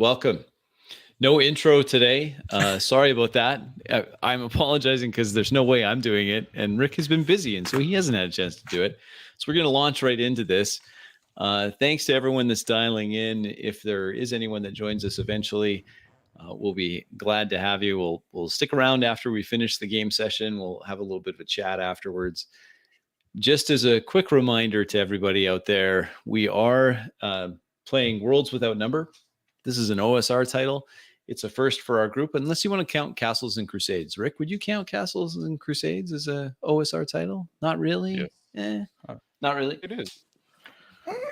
Welcome. No intro today. Sorry about that. I'm apologizing because there's no way I'm doing it. And Rick has been busy, and so he hasn't had a chance to do it. So we're going to launch right into this. Thanks to everyone that's dialing in. If there is anyone that joins us eventually, we'll be glad to have you. We'll stick around after we finish the game session. We'll have a little bit of a chat afterwards. Just as a quick reminder to everybody out there, we are playing Worlds Without Number. This is an OSR title. It's a first for our group, unless you want to count Castles and Crusades. Rick, would you count Castles and Crusades as a OSR title? Not really. Yes. Not really. It is.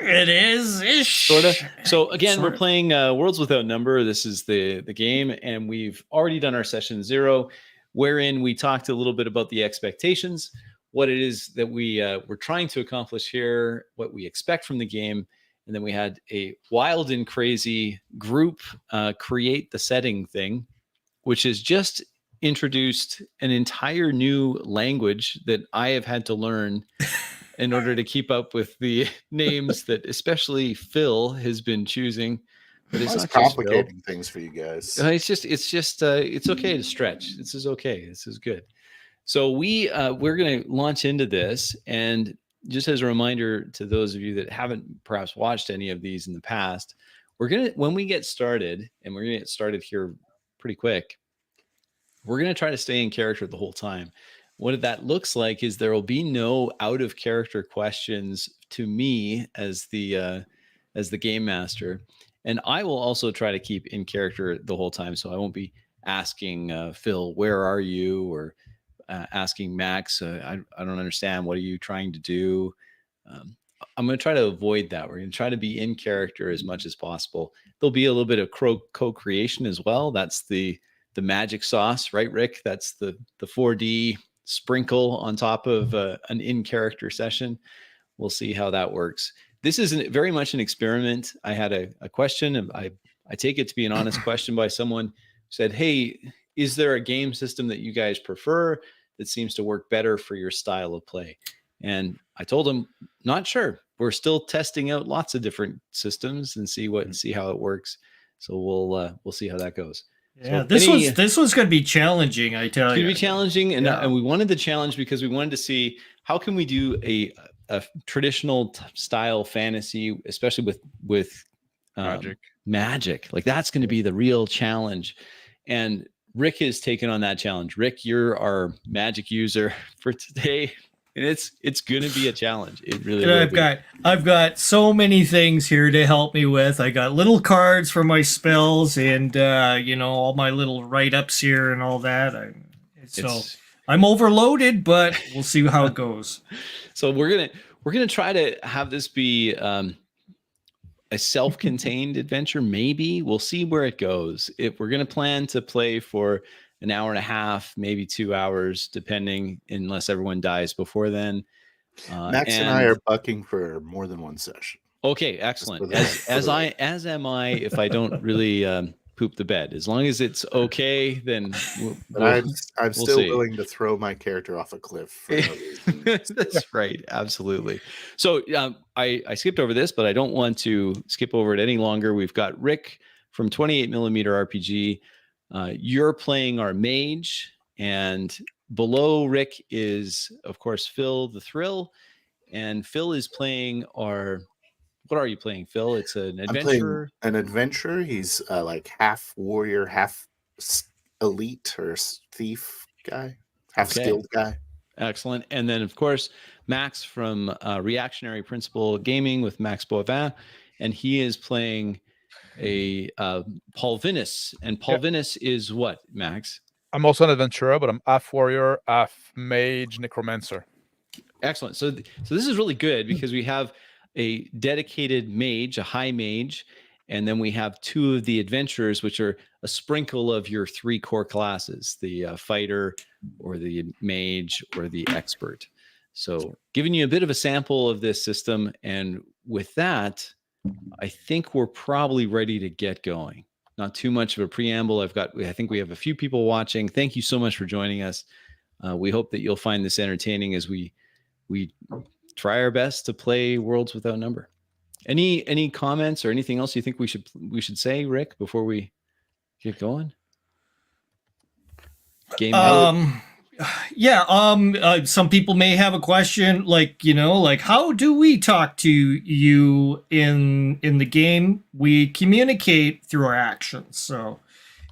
It is ish. Sort of. So again, we're playing Worlds Without Number. This is the game, and we've already done our session 0, wherein we talked a little bit about the expectations, what it is that we're trying to accomplish here, what we expect from the game. And then we had a wild and crazy group create the setting thing, which has just introduced an entire new language that I have had to learn in order to keep up with the names that especially Phil has been choosing. But it's not complicating things for you guys. It's okay to stretch. This is okay. This is good. So we're going to launch into this, and just as a reminder to those of you that haven't perhaps watched any of these in the past, when we get started, and we're going to get started here pretty quick, we're going to try to stay in character the whole time. What that looks like is there will be no out of character questions to me as the game master. And I will also try to keep in character the whole time. So I won't be asking Phil, where are you? Or asking Max, I don't understand. What are you trying to do? I'm going to try to avoid that. We're going to try to be in character as much as possible. There'll be a little bit of co-creation as well. That's the magic sauce, right, Rick? That's the 4D sprinkle on top of an in-character session. We'll see how that works. This is very much an experiment. I had a question, and I take it to be an honest question by someone who said, hey, is there a game system that you guys prefer that seems to work better for your style of play? And I told him, not sure. We're still testing out lots of different systems and see how it works. So we'll see how that goes. Yeah, so this one's going to be challenging, I tell you. It's going to be challenging, and we wanted the challenge because we wanted to see how can we do a traditional style fantasy, especially with magic. Like that's going to be the real challenge. And Rick has taken on that challenge. Rick, you're our magic user for today, and it's going to be a challenge. It really will be. I've got so many things here to help me with. I got little cards for my spells, and all my little write-ups here and all that. I'm overloaded, but we'll see how it goes. So we're gonna try to have this be a self-contained adventure. Maybe we'll see where it goes. If we're going to plan to play for an hour and a half, maybe 2 hours, depending, unless everyone dies before then. Max and I are bucking for more than one session. Okay, excellent. As am I. If I don't really poop the bed, as long as it's okay, then I'm still willing to throw my character off a cliff for no reason. That's right, absolutely. So I skipped over this, but I don't want to skip over it any longer. We've got Rick from 28mm RPG. You're playing our mage, and below Rick is, of course, Phil the Thrill, and Phil is playing our. What are you playing, Phil? It's an adventurer. An adventurer. He's like half warrior, half elite or thief guy, half skilled guy. Excellent. And then, of course, Max from Reactionary Principle Gaming with Max Boivin, and he is playing a Paul Vinus. And Paul Vinus is what, Max? I'm also an adventurer, but I'm half warrior, half mage, necromancer. Excellent. So this is really good because we have a dedicated mage, a high mage, and then we have 2 of the adventurers, which are a sprinkle of your 3 core classes, the fighter or the mage or the expert. So giving you a bit of a sample of this system, and with that, I think we're probably ready to get going. Not too much of a preamble. I think we have a few people watching. Thank you so much for joining us. We hope that you'll find this entertaining as we try our best to play Worlds Without Number. Any comments or anything else you think we should say, Rick, before we get going? Game some people may have a question like, like how do we talk to you in the game? We communicate through our actions. So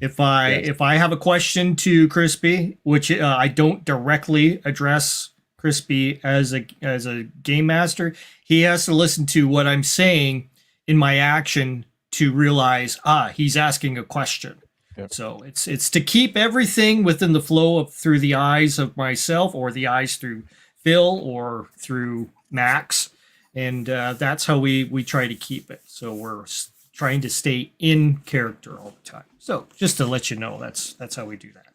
if I have a question to Crispy, which I don't directly address Crispy as a game master, he has to listen to what I'm saying in my action to realize he's asking a question. Yep. So it's to keep everything within the flow of through the eyes of myself or the eyes through Phil or through Max, and that's how we try to keep it. So we're trying to stay in character all the time. So just to let you know, that's how we do that.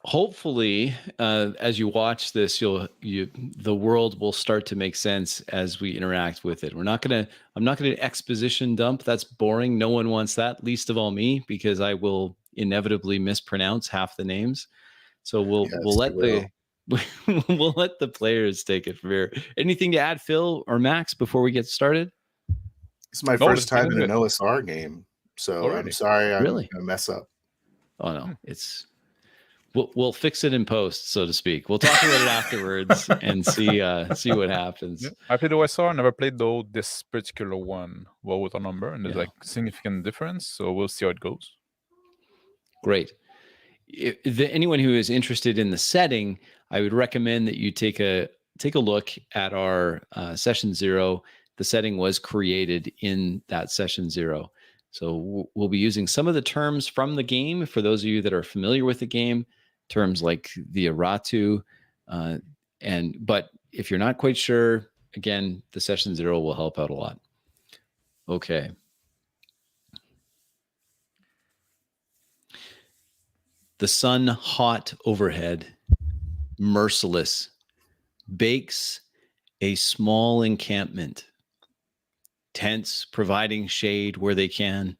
Hopefully, as you watch this, the world will start to make sense as we interact with it. I'm not gonna exposition dump. That's boring. No one wants that, least of all me, because I will inevitably mispronounce half the names. So we'll let we'll let the players take it from here. Anything to add, Phil or Max, before we get started? It's my first time in an OSR game, so I'm sorry I'm gonna mess up. Oh no, We'll fix it in post, so to speak. We'll talk about it afterwards and see what happens. Yeah. I played OSR, never played this particular one with a number, and there's like significant difference. So we'll see how it goes. Great. Anyone who is interested in the setting, I would recommend that you take a look at our session 0. The setting was created in that session 0. So we'll be using some of the terms from the game for those of you that are familiar with the game. Terms like the Aratu, but if you're not quite sure, again, the session 0 will help out a lot. Okay. The sun hot overhead, merciless, bakes a small encampment. Tents providing shade where they can.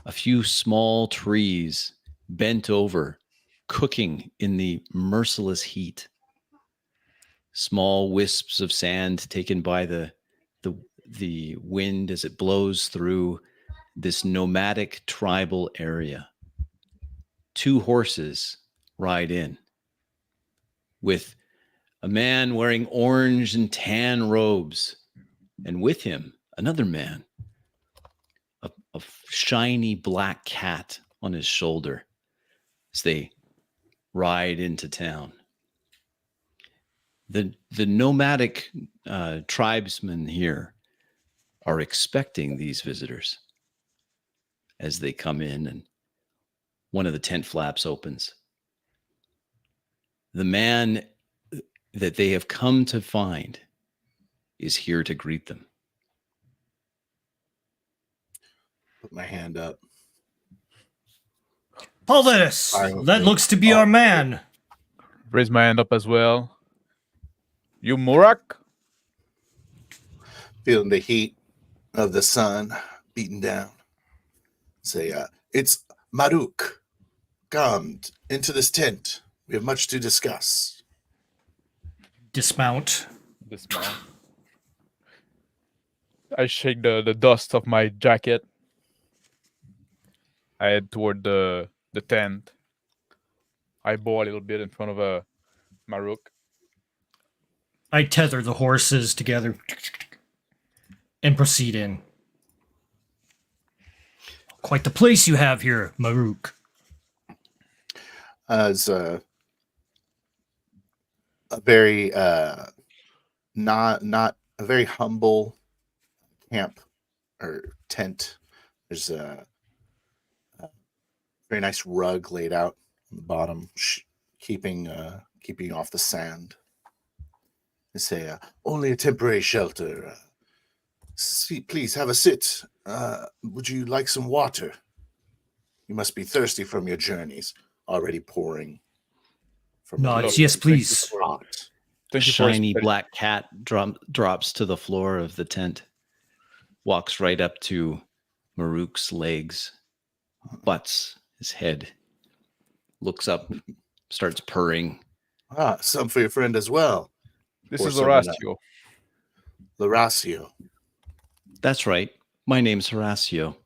A few small trees bent over, cooking in the merciless heat. Small wisps of sand taken by the wind as it blows through this nomadic tribal area. 2 horses ride in with a man wearing orange and tan robes, and with him another man, a shiny black cat on his shoulder as they ride into town. The nomadic tribesmen here are expecting these visitors as they come in, and one of the tent flaps opens. The man that they have come to find is here to greet them. Put my hand up. Paulus, that looks to be our man. Raise my hand up as well. You Murak? Feeling the heat of the sun beating down. Say, it's Maruk. Come into this tent. We have much to discuss. Dismount. I shake the dust off my jacket. I head toward the tent. I bow a little bit in front of Maruk. I tether the horses together and proceed in. Quite the place you have here, Maruk. As a very not a very humble camp or tent. There's a very nice rug laid out on the bottom, keeping off the sand. They say, only a temporary shelter. Please have a sit. Would you like some water? You must be thirsty from your journeys. Already pouring. Nods, yes, please. A shiny black cat drops to the floor of the tent, walks right up to Maruk's legs, butts his head, looks up, starts purring. Some for your friend as well. This is Horacio. Horacio. That's right. My name's Horacio,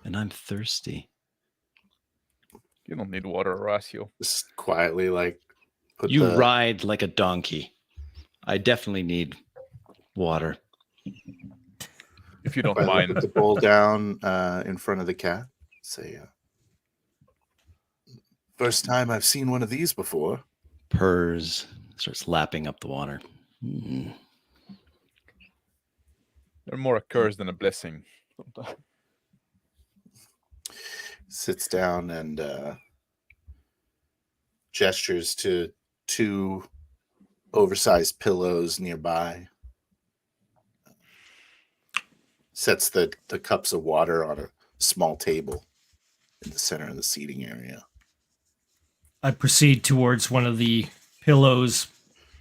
and I'm thirsty. You don't need water, Horacio. Just quietly, like, put You the ride like a donkey. I definitely need water. If you don't quietly mind. put the bowl down in front of the cat. Say, first time I've seen one of these before. Purrs, starts lapping up the water. They're more a curse than a blessing. Sits down and gestures to 2 oversized pillows nearby. Sets the cups of water on a small table in the center of the seating area. I proceed towards one of the pillows,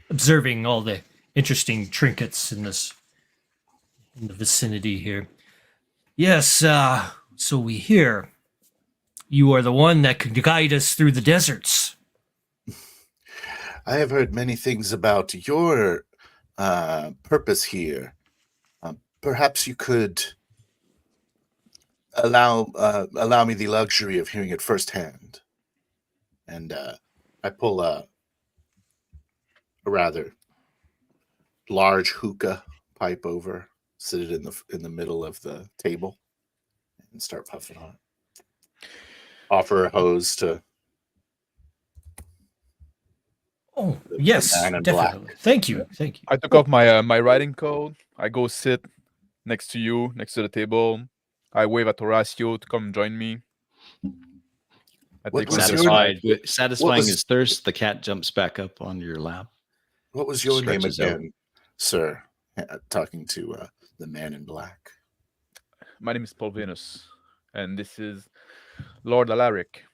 observing all the interesting trinkets in the vicinity here. Yes, so we hear you are the one that could guide us through the deserts. I have heard many things about your purpose here. Perhaps you could allow me the luxury of hearing it firsthand. And I pull a rather large hookah pipe over, sit it in the middle of the table, and start puffing on it. Offer a hose to Oh, the yes, man in definitely. black. Thank you. I took off my my riding coat. I go sit next to you, next to the table. I wave at Horacio to come join me. I What take was one your- Satisfying was- his thirst, the cat jumps back up onto your lap. What was your name Stretches out. again, sir? Talking to the man in black. My name is Paul Venus, and this is Lord Alaric.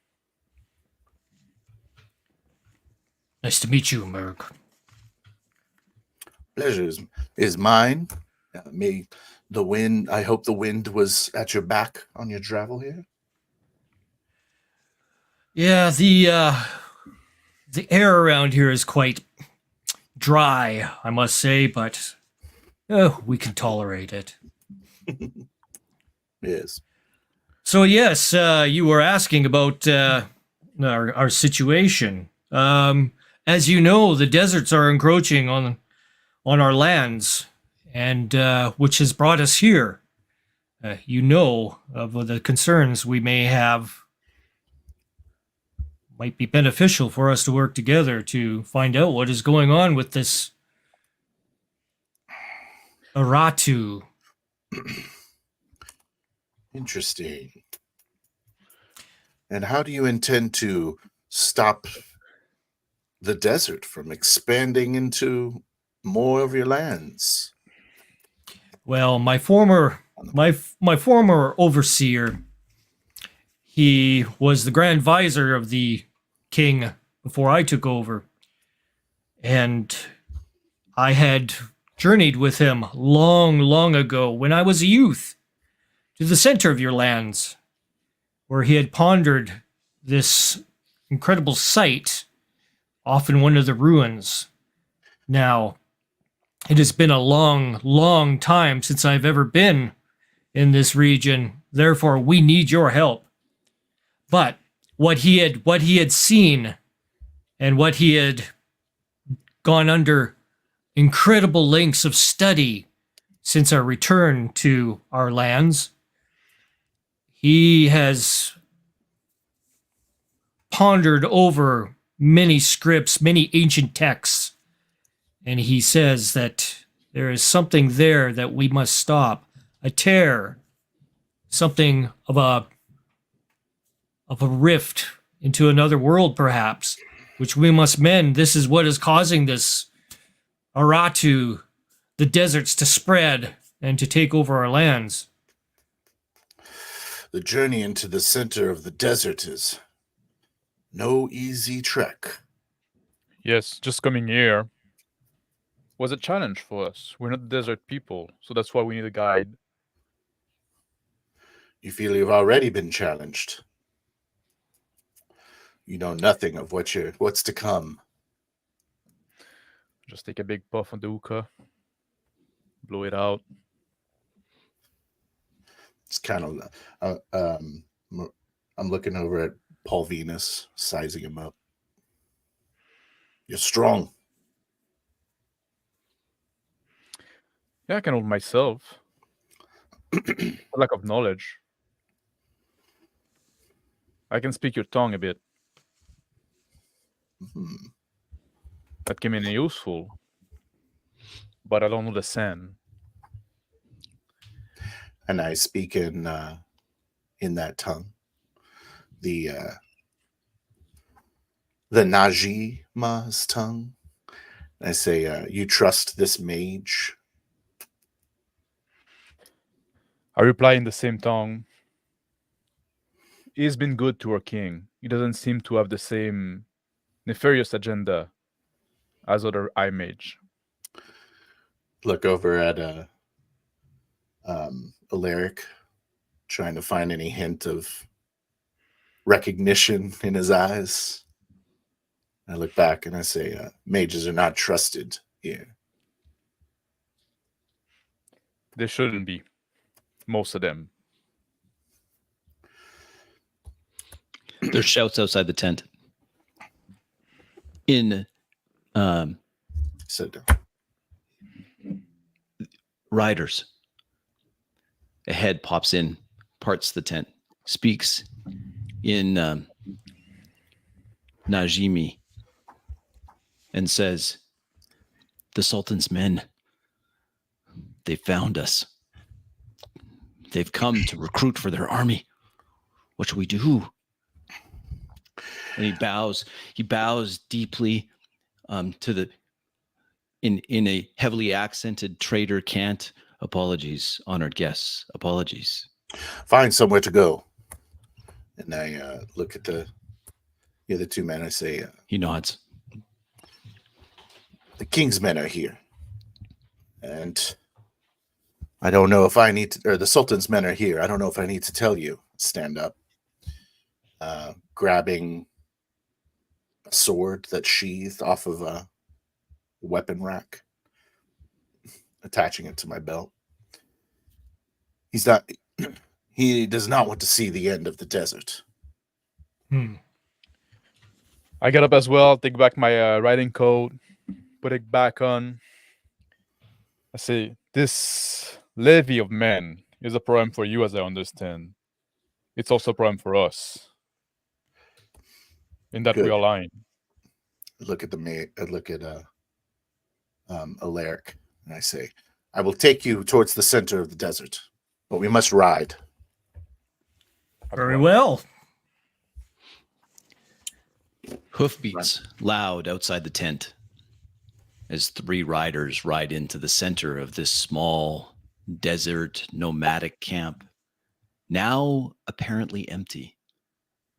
Nice to meet you, Merg. Pleasure is mine. May the wind. I hope the wind was at your back on your travel here. Yeah, the air around here is quite dry, I must say, but we can tolerate it. Yes. So yes, you were asking about our situation. As you know, the deserts are encroaching on our lands, and which has brought us here. You know of the concerns we may have. Might be beneficial for us to work together to find out what is going on with this Aratu. Interesting. And how do you intend to stop the desert from expanding into more of your lands? Well, my former overseer, he was the grand visor of the king before I took over, and I had journeyed with him long ago when I was a youth to the center of your lands, where he had pondered this incredible sight, often one of the ruins. Now, it has been a long time since I've ever been in this region. Therefore, we need your help. But what he had seen and what he had gone under incredible lengths of study since our return to our lands, he has pondered over many scripts, many ancient texts, and he says that there is something there that we must stop, a tear, something of a rift into another world, perhaps, which we must mend. This is what is causing this Aratu, the deserts, to spread and to take over our lands. The journey into the center of the desert is no easy trek. Yes, just coming here was a challenge for us. We're not desert people, so that's why we need a guide. You feel you've already been challenged. You know nothing of what's to come. Just take a big puff on the hookah, blow it out. It's kind of I'm looking over at Paul Venus, sizing him up. You're strong. Yeah, I can hold myself. A lack of knowledge. I can speak your tongue a bit. That can be useful. But I don't know the sand. And I speak in that tongue. The Najima's tongue. I say, you trust this mage? I reply in the same tongue. He's been good to our king. He doesn't seem to have the same nefarious agenda as other eye mage. Look over at Alaric, trying to find any hint of recognition in his eyes. I look back and I say, mages are not trusted here. They shouldn't be. Most of them. There's shouts outside the tent. Sit down. Riders. A head pops in, parts the tent, speaks in Najimi, and says, "The Sultan's men, they found us. They've come to recruit for their army. What should we do?" And he bows deeply to the in a heavily accented trader cant. "Apologies, honored guests. Apologies." Find somewhere to go. And I look at the other two men. I say, He nods. the king's men are here. And I don't know if I need to, or the Sultan's men are here. I don't know if I need to tell you. Stand up. Grabbing a sword that's sheathed off of a weapon rack, attaching it to my belt. He does not want to see the end of the desert. I get up as well, take back my riding coat, put it back on. I say, this levy of men is a problem for you, as I understand. It's also a problem for us. In that Good. we align. Look at Alaric, and I say, I will take you towards the center of the desert, but we must ride. Very well. Hoofbeats loud outside the tent as 3 riders ride into the center of this small desert nomadic camp, now apparently empty,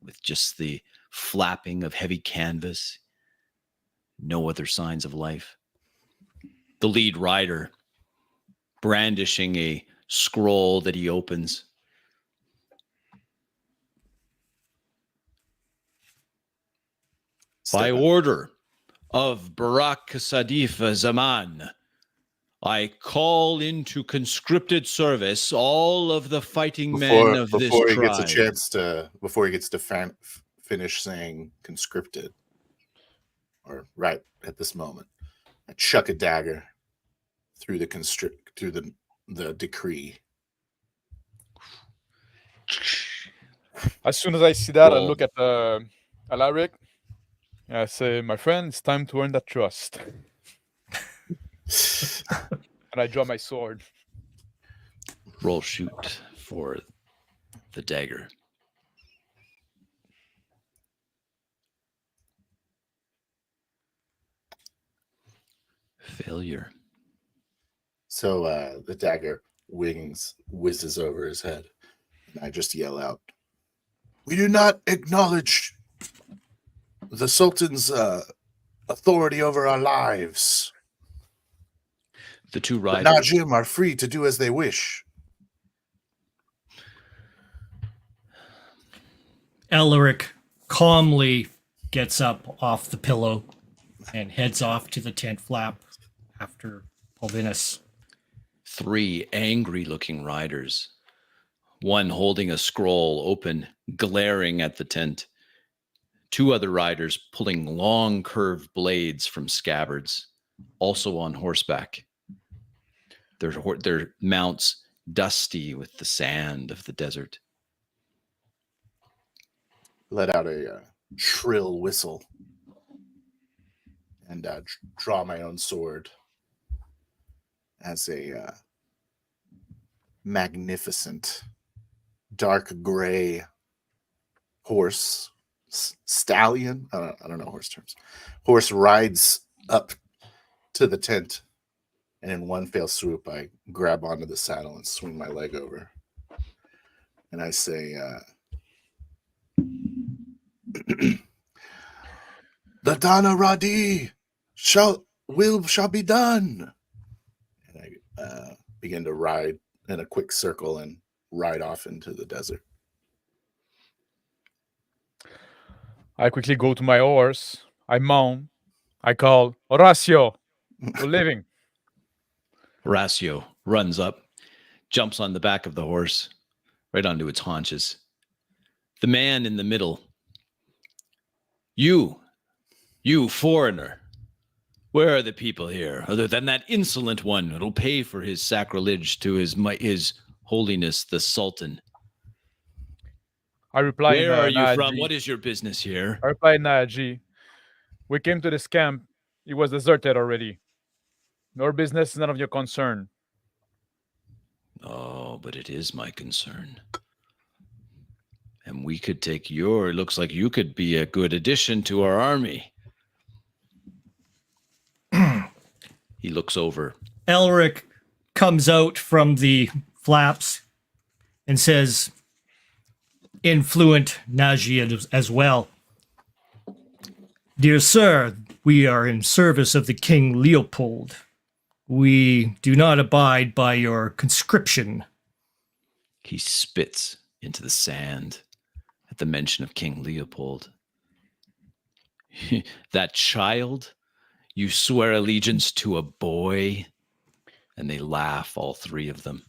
with just the flapping of heavy canvas, no other signs of life. The lead rider brandishing a scroll that he opens. "By order of Barak Sadif Zaman, I call into conscripted service all of the fighting men of this tribe." Before he gets to finish saying conscripted, or right at this moment, I chuck a dagger through the decree. As soon as I see that, Roll. I look at Alaric. And I say, my friend, it's time to earn that trust. And I draw my sword. Roll shoot for the dagger. Failure. So the dagger whizzes over his head, and I just yell out, "We do not acknowledge the Sultan's authority over our lives. The 2 The riders. Najim are free to do as they wish." Elric calmly gets up off the pillow and heads off to the tent flap after Polvinus. 3 angry-looking riders one holding a scroll open, glaring at the tent. Two other riders pulling long curved blades from scabbards, also on horseback. Their mounts dusty with the sand of the desert. Let out a shrill whistle and draw my own sword as a magnificent dark gray horse, stallion. I don't know horse terms. Horse rides up to the tent, and in one fell swoop, I grab onto the saddle and swing my leg over, and I say, "The Dana Radi shall be done." And I begin to ride in a quick circle and ride off into the desert. I quickly go to my horse. I mount. I call, Horacio, we're leaving. Horacio runs up, jumps on the back of the horse, right onto its haunches. The man in the middle. You foreigner. Where are the people here, other than that insolent one who'll pay for his sacrilege to his holiness, the Sultan? I reply, Where are you Naji. from? What is your business here? I reply, Naji. We came to this camp. It was deserted already. Your business is none of your concern. Oh, but it is my concern. And we could take it looks like you could be a good addition to our army. He looks over. Elric comes out from the flaps and says, in fluent Najia as well, "Dear sir, we are in service of the King Leopold. We do not abide by your conscription." He spits into the sand at the mention of King Leopold. That child? You swear allegiance to a boy? And they laugh, all three of them.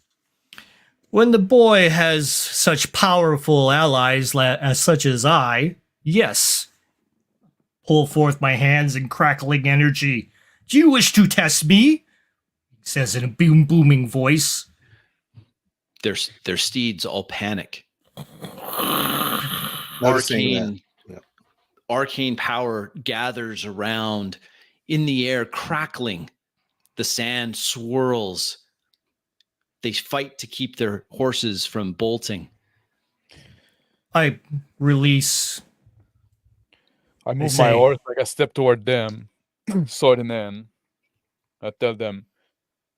When the boy has such powerful allies such as I, yes. Pull forth my hands in crackling energy. "Do you wish to test me?" He says in a booming voice. Their steeds all panic. Arcane power gathers around, in the air, crackling. The sand swirls. They fight to keep their horses from bolting. I release. I move my horse like a step toward them, sword in hand. I tell them,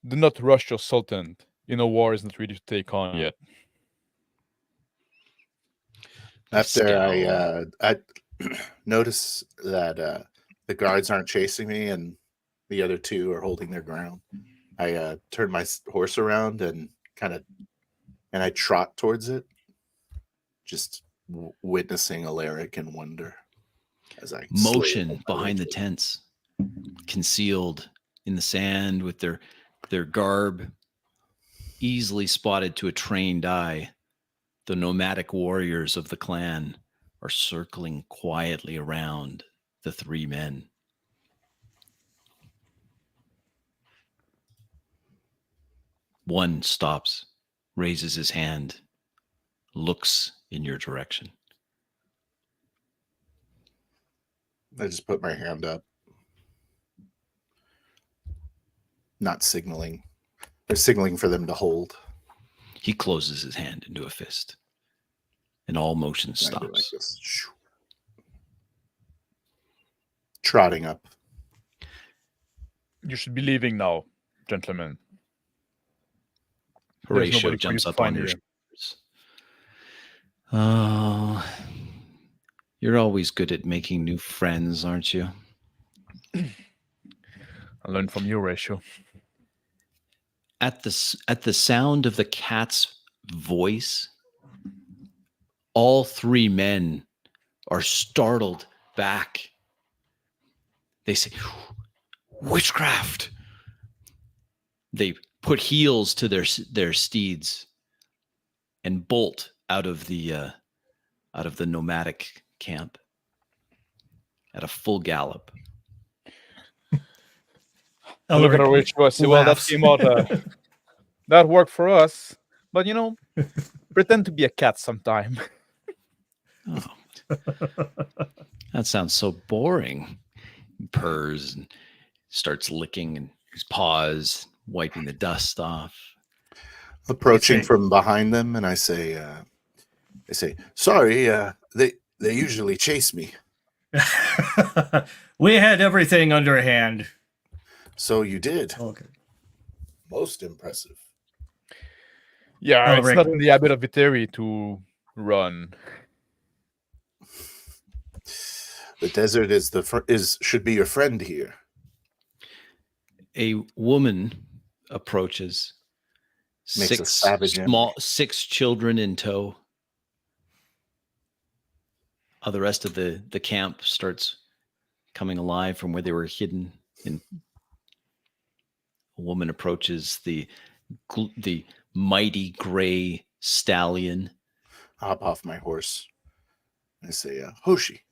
do not rush your sultan. War is not ready to take on yet. After I notice that the guards aren't chasing me and the other two are holding their ground, I turn my horse around and I trot towards it, just witnessing Alaric in wonder as I motion behind the tents, concealed in the sand with their garb easily spotted to a trained eye. The nomadic warriors of the clan are circling quietly around the three men. One stops, raises his hand, looks in your direction. I just put my hand up, not signaling. They're signaling for them to hold. He closes his hand into a fist, and all motion stops. Like this. Trotting up. You should be leaving now, gentlemen. Horatio jumps up on your shoulders. Oh, you're always good at making new friends, aren't you? I learned from you, Horatio. At the sound of the cat's voice, all three men are startled back. They say, "Witchcraft!" They put heels to their steeds. and bolt out of the nomadic camp at a full gallop. I look at our ratio. I say, well, that came out. That worked for us. But, pretend to be a cat sometime. Oh, that sounds so boring. He purrs and starts licking his paws, wiping the dust off. Approaching from behind them, and I say, sorry, they usually chase me. We had everything under hand. So you did. Okay. Most impressive. Yeah, it's not in the habit of Viteri to run. The desert should be your friend here. A woman approaches. Makes a savage six children in tow. The rest of the camp starts coming alive from where they were hidden. A woman approaches the mighty gray stallion. Hop off my horse. I say, Hoshi,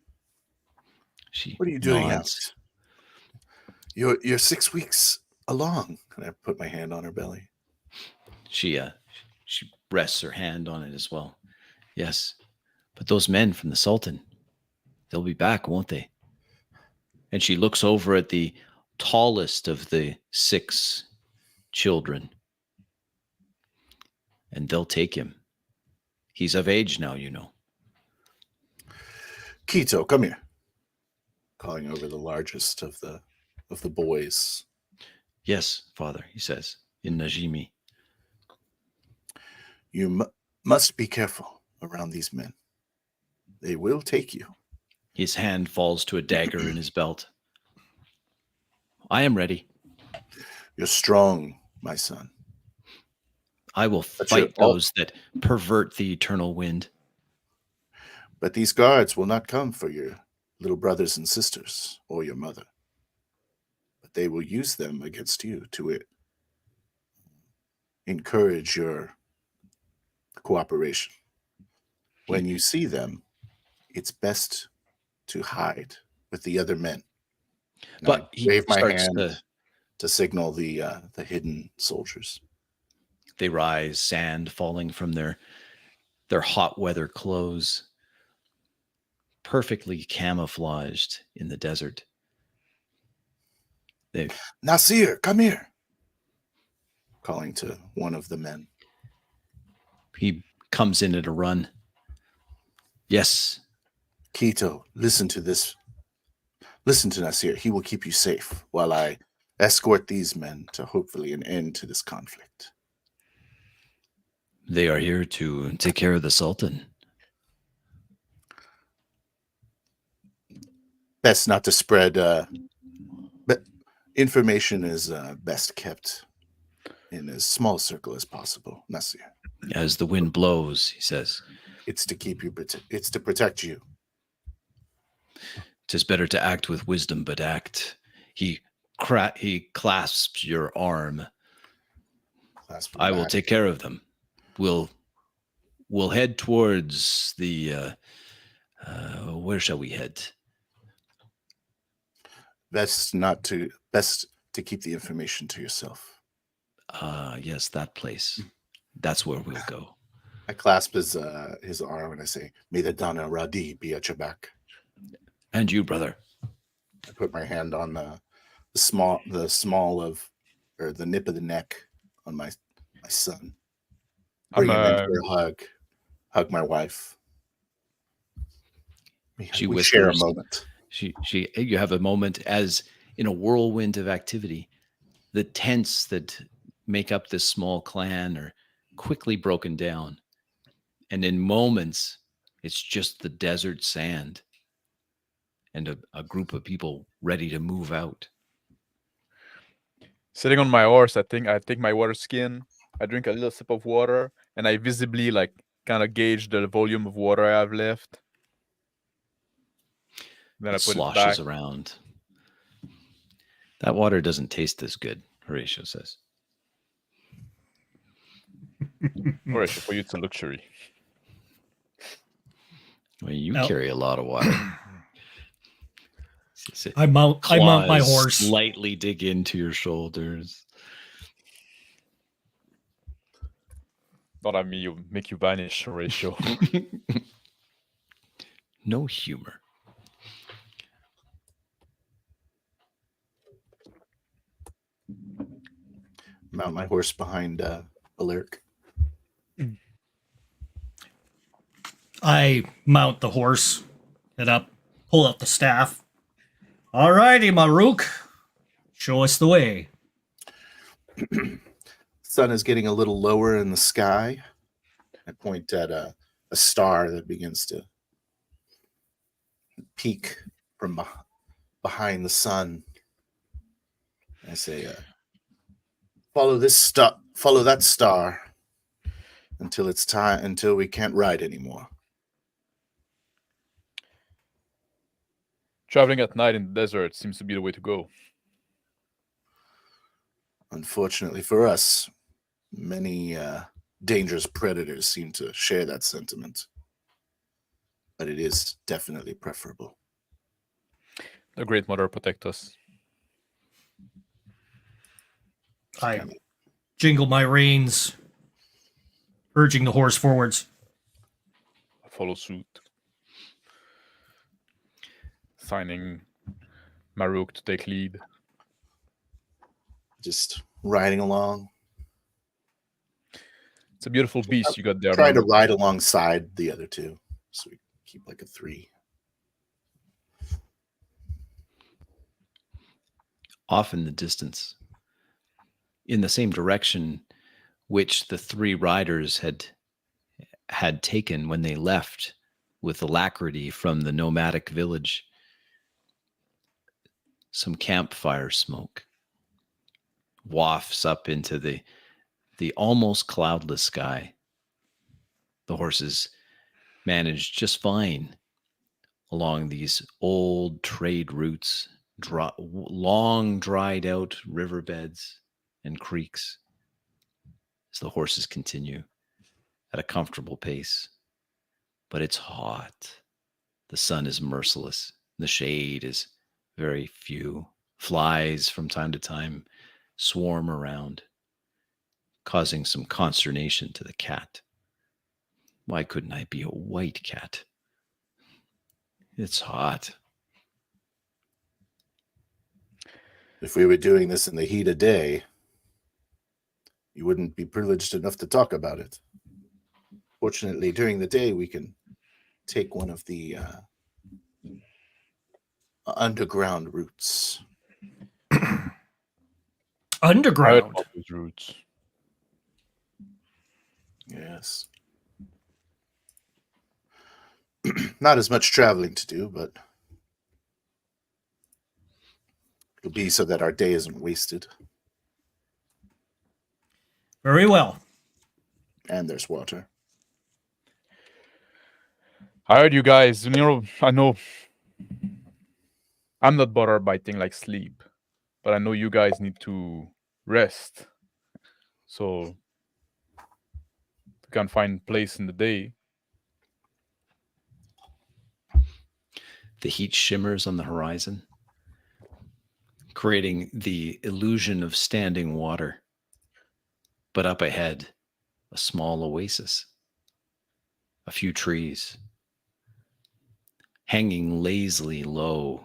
what are you doing out? You're 6 weeks along. And I put my hand on her belly. She rests her hand on it as well. Yes, but those men from the Sultan, they'll be back, won't they? And she looks over at the tallest of the 6 children. And they'll take him. He's of age now, Quito, come here. Calling over the largest of the boys. Yes, father, he says, in Najimi. You must be careful around these men. They will take you. His hand falls to a dagger in his belt. I am ready. You're strong, my son. I will fight those that pervert the eternal wind. But these guards will not come for your little brothers and sisters or your mother. But they will use them against you to encourage your cooperation. When you see them, it's best to hide with the other men. And but I wave my hand to signal the hidden soldiers. They rise, sand falling from their hot weather clothes, perfectly camouflaged in the desert. Nasir, come here. Calling to one of the men. He comes in at a run. Yes. Quito, listen to this. Listen to Nasir. He will keep you safe while I escort these men to hopefully an end to this conflict. They are here to take care of the Sultan. Best not to spread, but information is best kept in as small a circle as possible, Nasir. As the wind blows, he says. It's to keep you. It's to protect you. 'Tis better to act with wisdom, but act. He clasps your arm. I will take care of them. We'll head towards the. Where shall we head? Best to keep the information to yourself. Yes, that place. That's where we'll go. I clasp his arm and I say, "May the Dana Radi be at your back." And you, brother. I put my hand on the nip of the neck on my son. Bring him in for a hug my wife. We share a moment. You have a moment as in a whirlwind of activity. The tents that make up this small clan are quickly broken down. And in moments, it's just the desert sand and a group of people ready to move out. Sitting on my horse, I take my water skin, I drink a little sip of water, and I visibly kind of gauge the volume of water I have left. Then I put sloshes it back. Around. That water doesn't taste as good, Horatio says. Horatio, for you, it's a luxury. Well, you No. carry a lot of water. I mount my Claws horse. Slightly dig into your shoulders. Not at me, you make you vanish, Horatio. No humor. Mount my horse behind Alaric. I mount the horse, get up, pull out the staff. All righty, Maruk. Show us the way. Sun is getting a little lower in the sky. I point at a star that begins to peek from behind the sun. I say, follow that star until it's time, until we can't ride anymore. Traveling at night in the desert seems to be the way to go. Unfortunately for us, many dangerous predators seem to share that sentiment. But it is definitely preferable. The Great Mother protect us. I jingle my reins, urging the horse forwards. I follow suit. Signing Maruk to take lead. Just riding along. It's a beautiful beast you got there. Try to Maruk. ride alongside the other two, so we keep like a 3. Off in the distance, in the same direction which the 3 riders had taken when they left with alacrity from the nomadic village, some campfire smoke wafts up into the almost cloudless sky. The horses managed just fine along these old trade routes, long dried out riverbeds and creeks, as the horses continue at a comfortable pace. But it's hot. The sun is merciless. The shade is very few. Flies from time to time swarm around, causing some consternation to the cat. Why couldn't I be a white cat? It's hot. If we were doing this in the heat of day, you wouldn't be privileged enough to talk about it. Fortunately, during the day, we can take one of the underground routes. Underground. Those routes. Yes. Not as much traveling to do, but it'll be so that our day isn't wasted. Very well. And there's water. I heard you guys, I know I'm not bothered by things like sleep, but I know you guys need to rest. So you can find place in the day. The heat shimmers on the horizon, creating the illusion of standing water. But up ahead, a small oasis, a few trees, hanging lazily low,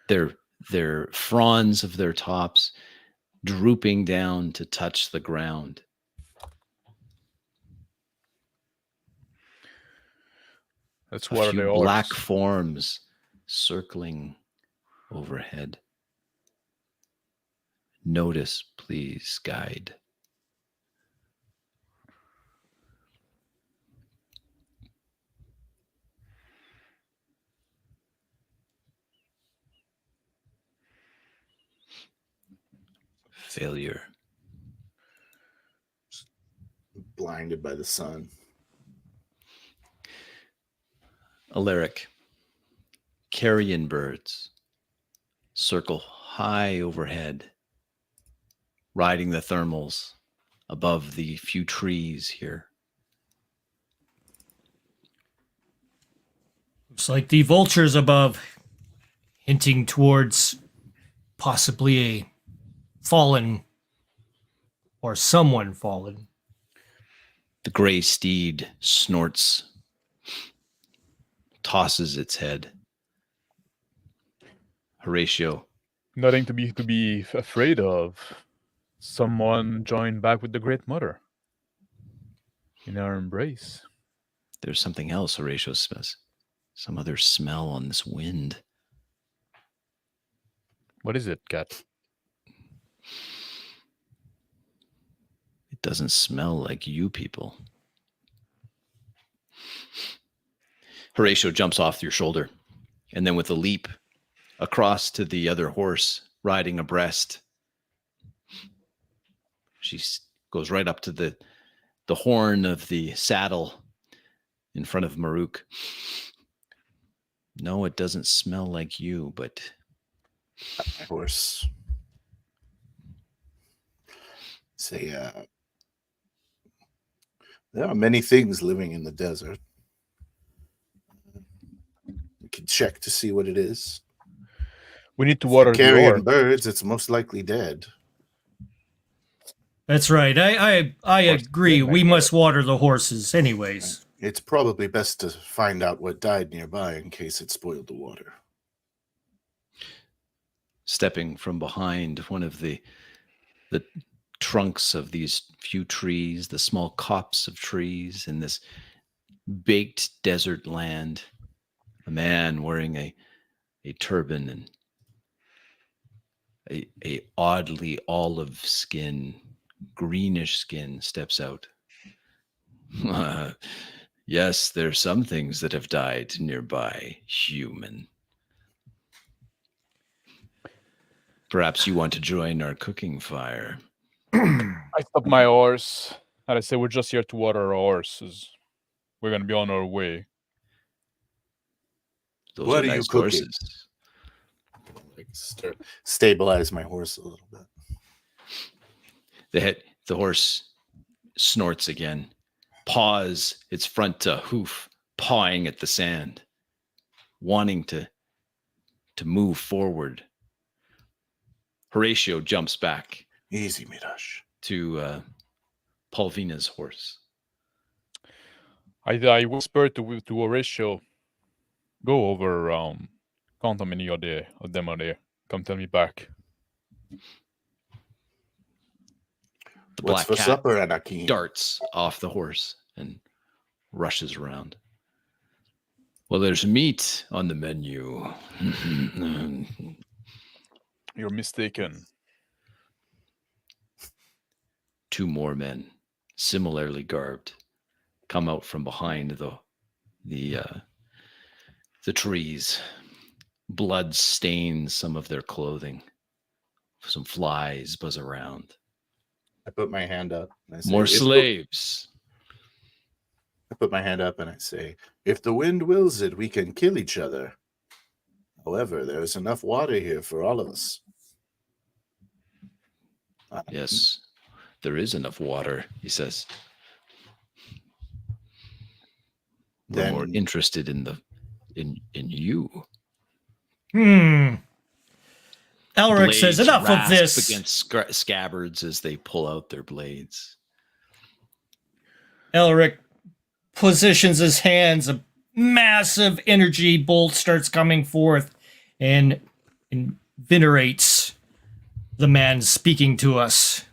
their fronds of their tops drooping down to touch the ground. That's A what few they are. black forms circling overhead. Notice, please, guide. Failure. Blinded by the sun. Alaric, carrion birds circle high overhead, riding the thermals above the few trees here. Looks like the vultures above, hinting towards possibly a fallen or someone fallen. The gray steed snorts, tosses its head. Horatio, Nothing to be afraid of. Someone joined back with the Great Mother in our embrace. there's something else, Horatio says. Some other smell on this wind. What is it, Cat? It doesn't smell like you people. Horatio jumps off your shoulder, and then with a leap across to the other horse, riding abreast, she goes right up to the horn of the saddle in front of Maruk. No, it doesn't smell like you, but My horse. Say, there are many things living in the desert. We can check to see what it is. We need to If water you're the carrying ore. birds, it's most likely dead. That's right. I Horse agree. skin, I We guess. must water the horses anyways. It's probably best to find out what died nearby in case it spoiled the water. stepping from behind one of the trunks of these few trees, the small copse of trees in this baked desert land, a man wearing a turban and a oddly olive skin, greenish skin steps out. Yes, there are some things that have died nearby, human. Perhaps you want to join our cooking fire. I stop my horse and I say, we're just here to water our horses. We're going to be on our way. Those What are are you nice cooking? horses. Like stabilize my horse a little bit. The horse snorts again, paws its front hoof, pawing at the sand, wanting to move forward. Horatio jumps back Easy, Mirash. to Paulvina's horse. I whisper to Horatio, go over count how many of them are there. Come tell me back. The What's black for cat supper, Anakin? darts off the horse and rushes around. Well, there's meat on the menu. You're mistaken. 2 more men, similarly garbed, come out from behind the trees. Blood stains some of their clothing. Some flies buzz around. I put my hand up. And I say, More "If the-" slaves. I put my hand up and I say, if the wind wills it, we can kill each other. However, there is enough water here for all of us. Yes, there is enough water, he says. We're more Then- interested in you. Elric says, Blades enough of rasp this. against scabbards as they pull out their blades. Elric positions his hands. A massive energy bolt starts coming forth and invigorates the man speaking to us.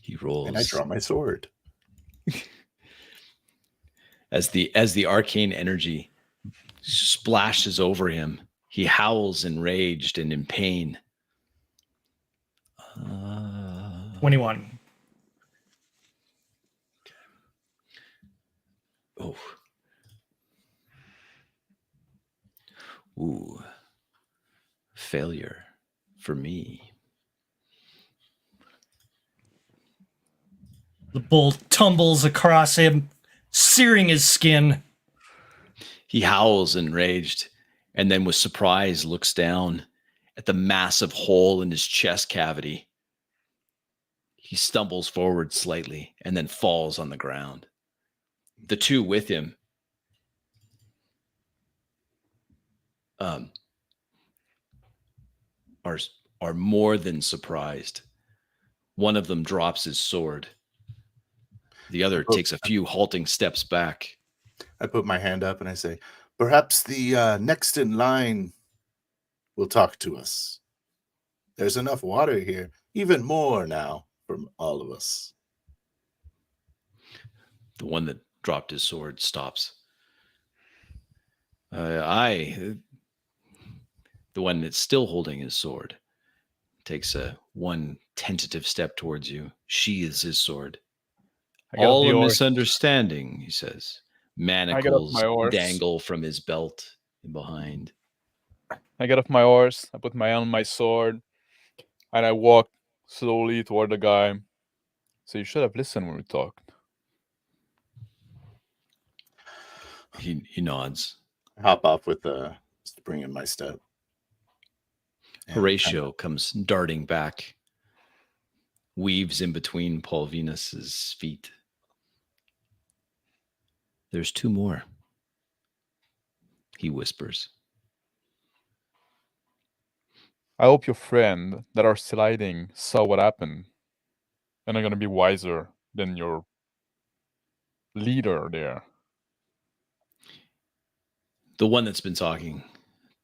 He rolls. And I draw my sword. As the arcane energy splashes over him, he howls enraged and in pain. 21. Oh. Ooh. Failure for me. The bolt tumbles across him, searing his skin. He howls enraged and then with surprise looks down at the massive hole in his chest cavity. He stumbles forward slightly and then falls on the ground. The two with him are more than surprised. One of them drops his sword. The other takes a few halting steps back. I put my hand up and I say, perhaps the next in line will talk to us. There's enough water here, even more now from all of us. The one that dropped his sword stops. The one that's still holding his sword takes one tentative step towards you, sheathes his sword. All a misunderstanding, he says. Manacles dangle from his belt and behind. I get off my horse, I put my hand on my sword, and I walk slowly toward the guy. So you should have listened when we talked. He nods. I hop off with a spring in my step. Horatio comes darting back, weaves in between Paul Venus's feet. There's two more, he whispers. I hope your friend that are sliding saw what happened and are going to be wiser than your leader there. The one that's been talking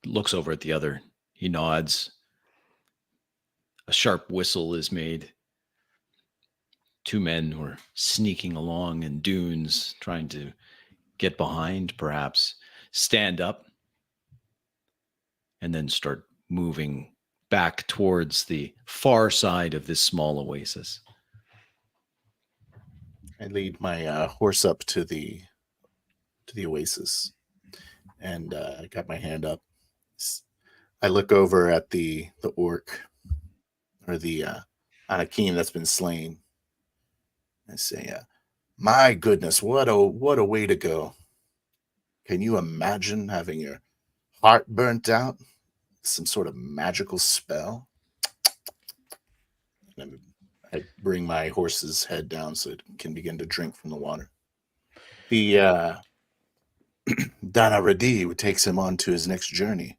looks over at the other. He nods. A sharp whistle is made. Two men were sneaking along in dunes, trying to get behind, perhaps, stand up, and then start moving back towards the far side of this small oasis. I lead my horse up to the oasis, and I got my hand up. I look over at the orc, or the Anakim that's been slain. I say, my goodness, what a way to go. Can you imagine having your heart burnt out? Some sort of magical spell? And I bring my horse's head down so it can begin to drink from the water. The Dana Radi takes him on to his next journey.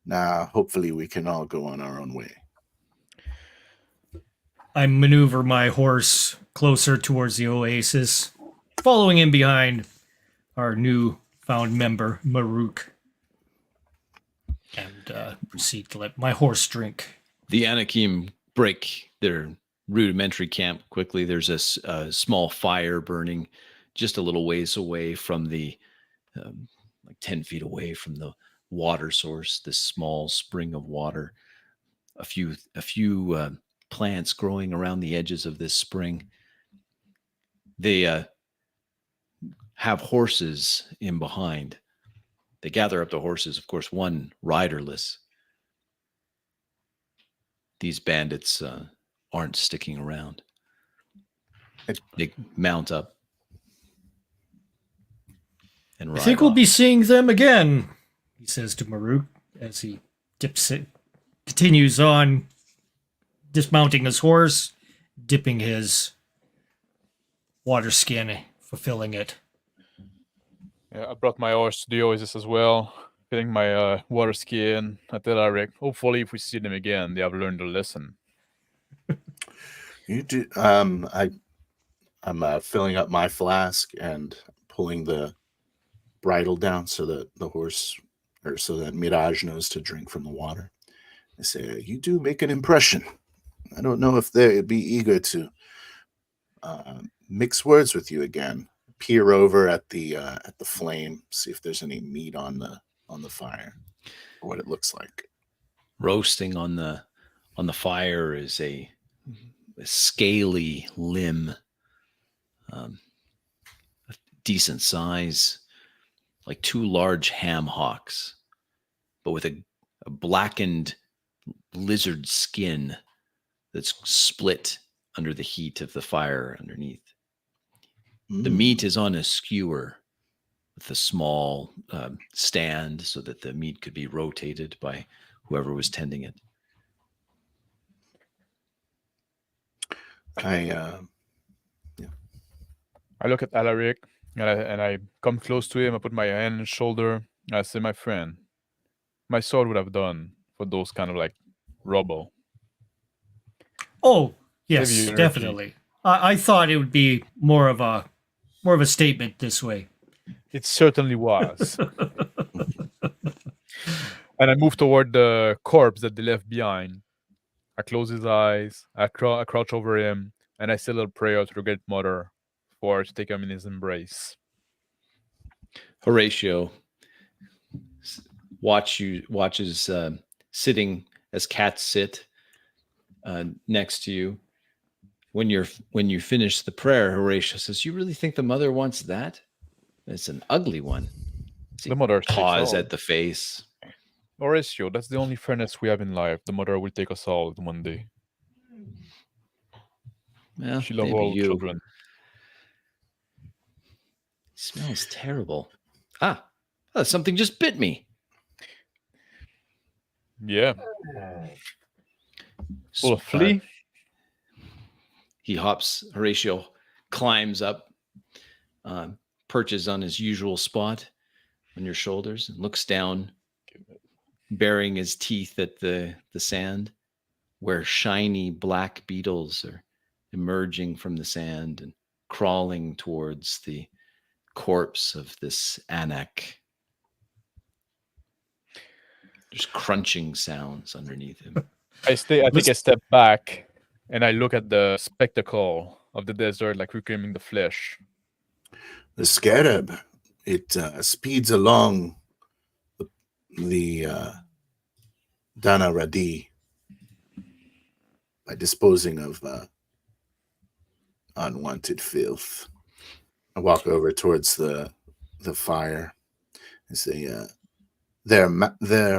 Now, hopefully we can all go on our own way. I maneuver my horse closer towards the oasis, following in behind our new found member, Maruk, and proceed to let my horse drink. The Anakim break their rudimentary camp quickly. There's a small fire burning just a little ways away from the, like 10 feet away from the water source, this small spring of water. A few plants growing around the edges of this spring. They have horses in behind. They gather up the horses, of course, one riderless. These bandits aren't sticking around. They mount up and ride. I think we'll be seeing them again, he says to Maruk as he continues on, dismounting his horse, dipping his water skin, fulfilling it. Yeah, I brought my horse to the oasis as well, filling my water skin. I tell Eric, hopefully if we see them again, they have learned a lesson. You do. I'm filling up my flask and pulling the bridle down so that the horse, or so that Mirage knows to drink from the water. I say, you do make an impression. I don't know if they'd be eager to mix words with you again. Peer over at the flame, see if there's any meat on the fire, or what it looks like. Roasting on the fire is a scaly limb, a decent size, like two large ham hocks, but with a blackened lizard skin that's split under the heat of the fire underneath. The meat is on a skewer with a small stand so that the meat could be rotated by whoever was tending it. I look at Alaric and I come close to him. I put my hand on his shoulder. And I say, my friend, my sword would have done for those kind of like rubble. Oh, Save yes, your energy. definitely. I thought it would be more of a statement this way. It certainly was. And I move toward the corpse that they left behind. I close his eyes. I crouch over him, and I say a little prayer to the Great Mother for her to take him in his embrace. Horatio watches sitting as cats sit next to you. When you finish the prayer, Horatio says, "You really think the mother wants that? It's an ugly one." The mother paws takes all. at the face. Horatio, that's the only fairness we have in life. The mother will take us all one day. Well, She loves maybe all you. children. It smells terrible. Something just bit me. Yeah. Full of flea. Horatio climbs up, perches on his usual spot on your shoulders and looks down, burying his teeth at the sand, where shiny black beetles are emerging from the sand and crawling towards the corpse of this Anak. There's crunching sounds underneath him. I take a step back and I look at the spectacle of the desert, like reclaiming the flesh. The scarab, it speeds along the Dana Radi by disposing of unwanted filth. I walk over towards the fire and say, their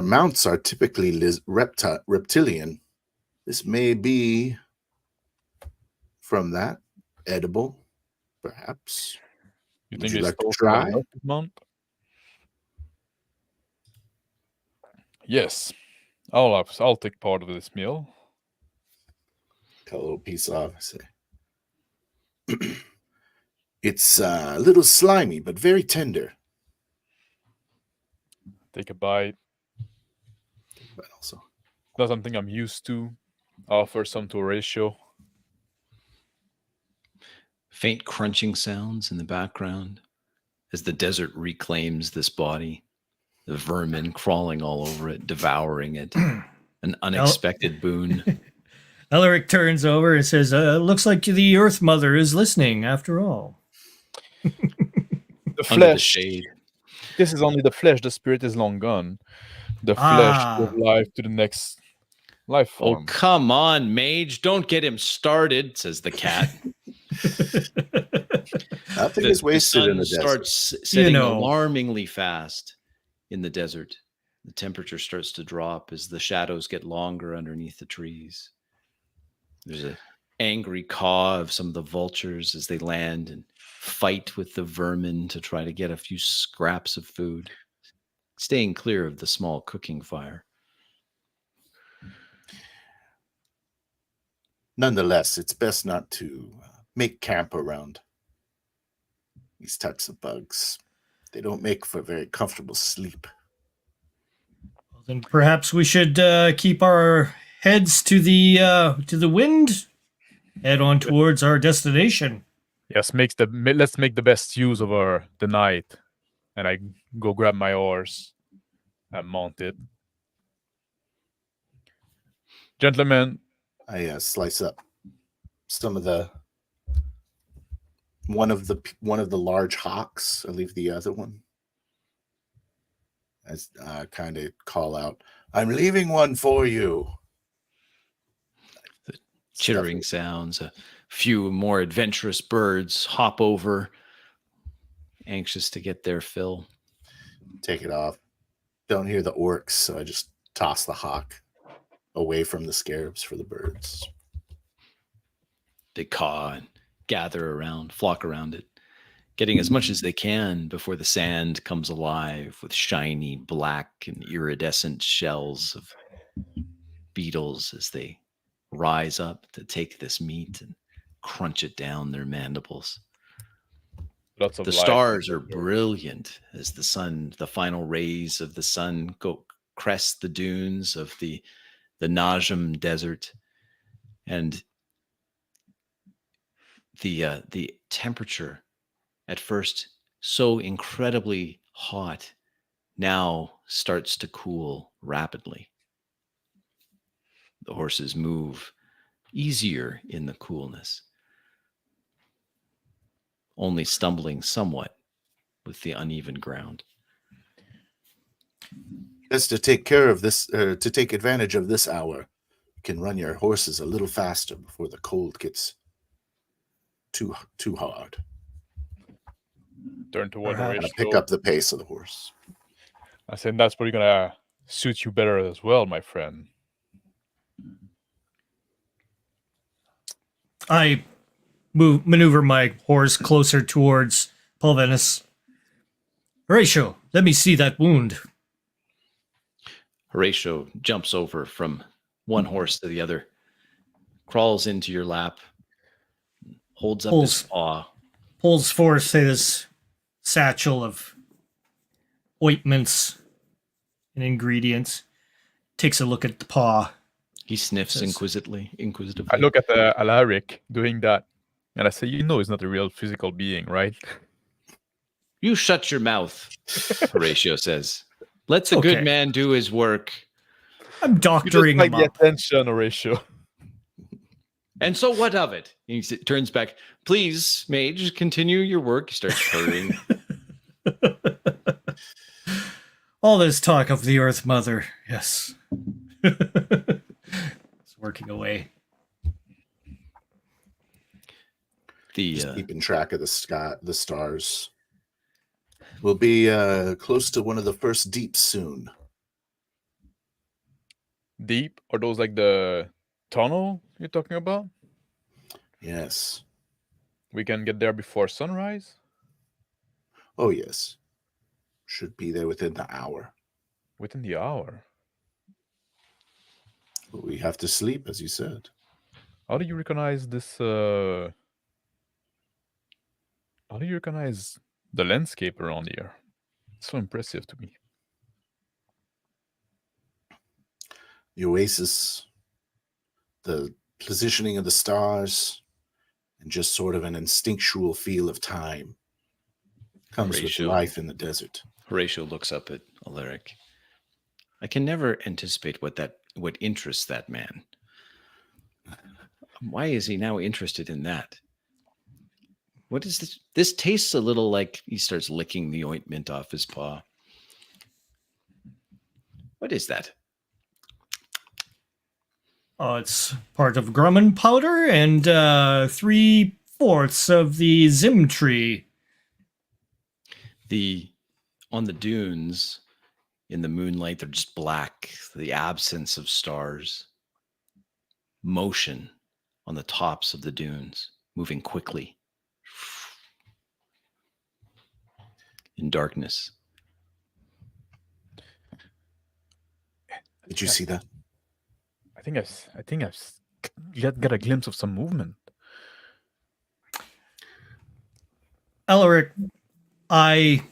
mounts are typically reptilian. This may be from that, edible, perhaps. You Would think you they like to stole try? from an elephant mount? Yes, I'll take part of this meal. Cut a little piece off. I say, it's a little slimy, but very tender. Take a bite. But also, Not something I'm used to. Offer some to Horatio. Faint crunching sounds in the background as the desert reclaims this body. The vermin crawling all over it, devouring it. An unexpected boon. Elric turns over and says, looks like the Earth Mother is listening after all. The Under the flesh. shade. This is only the flesh. The spirit is long gone. The flesh gives life to the next life form. Oh, come on, mage. Don't get him started, says the cat. nothing is wasted in the desert. Starts setting alarmingly fast in the desert. The temperature starts to drop as the shadows get longer underneath the trees. There's an angry caw of some of the vultures as they land and fight with the vermin to try to get a few scraps of food, staying clear of the small cooking fire. Nonetheless, it's best not to make camp around these types of bugs. They don't make for very comfortable sleep. Well, then perhaps we should keep our heads to the wind, head on towards our destination. Yes, let's make the best use of the night. And I go grab my horse and mount it. Gentlemen, I slice up some of one of the large hawks. I leave the other one. As I kind of call out, "I'm leaving one for you." The chittering sounds. A few more adventurous birds hop over, anxious to get their fill. Take it off. Don't hear the orcs, so I just toss the hawk away from the scarabs for the birds. They caw and gather around, flock around it. getting as much as they can before the sand comes alive with shiny black and iridescent shells of beetles as they rise up to take this meat and crunch it down their mandibles. Lots of The life. stars are brilliant as the final rays of the sun go crest the dunes of the Najm Desert, and the temperature at first so incredibly hot now starts to cool rapidly. The horses move easier in the coolness, only stumbling somewhat with the uneven ground. Just to take care of this, to take advantage of this hour, you can run your horses a little faster before the cold gets too hard. Turn toward Perhaps. Gotta Horatio. pick up the pace of the horse. I said that's probably gonna suit you better as well, my friend. I maneuver my horse closer towards Pulvinus. Horatio, let me see that wound. Horatio jumps over from one horse to the other, crawls into your lap, holds up his paw. Pulls forth his satchel of ointments and ingredients. Takes a look at the paw. He sniffs Says- inquisitively. I look at Alaric doing that, and I say, "You know, he's not a real physical being, right?" You shut your mouth, Horatio says. Let the Okay. good man do his work. I'm You doctoring just him like the up. attention, Horatio. And so what of it? He turns back. Please, mage, continue your work. He starts hurrying. All this talk of the Earth Mother, yes. It's working away. Just keeping track of the sky, the stars. We'll be close to one of the first deeps soon. Deep? Are those like the tunnel you're talking about? Yes. We can get there before sunrise? Oh, yes. Should be there within the hour. Within the hour. But we have to sleep, as you said. How do you recognize this? How do you recognize the landscape around here? It's so impressive to me. The oasis, the positioning of the stars, and just sort of an instinctual feel of time comes Horatio. with life in the desert. Horatio looks up at Alaric. I can never anticipate what interests that man. Why is he now interested in that? What is this? This tastes a little like he starts licking the ointment off his paw. What is that? It's part of Grumman powder and 3/4 of the Zim tree. On the dunes in the moonlight, they're just black, the absence of stars. Motion on the tops of the dunes, moving quickly in darkness. Did you see that? I think I've got a glimpse of some movement. Alaric, I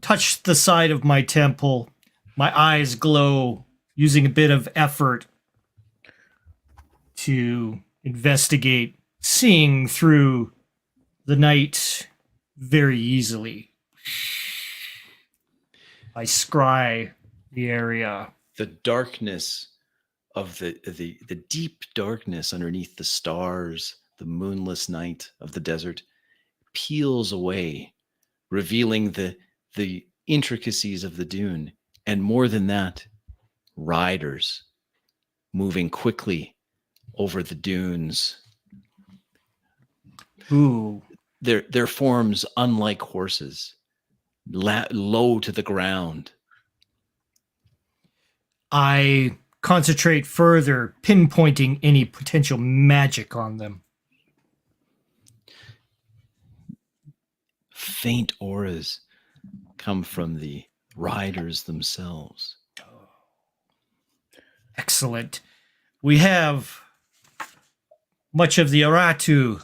touched the side of my temple. My eyes glow, using a bit of effort to investigate, seeing through the night very easily. I scry the area. The darkness of the deep darkness underneath the stars, the moonless night of the desert peels away, revealing the intricacies of the dune, and more than that, riders moving quickly over the dunes. Ooh. Their forms unlike horses, low to the ground. I concentrate further, pinpointing any potential magic on them. faint auras come from the riders themselves. Excellent. We have much of the Aratu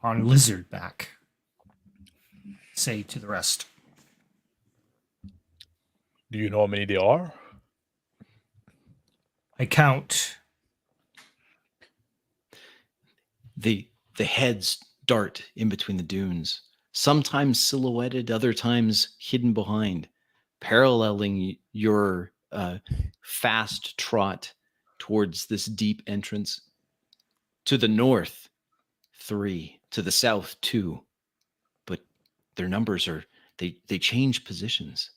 on lizard back. Say to the rest. Do you know how many there are? I count. The heads dart in between the dunes, sometimes silhouetted, other times hidden behind, paralleling your fast trot towards this deep entrance. To the north, 3. To the south, 2. But their numbers they change positions.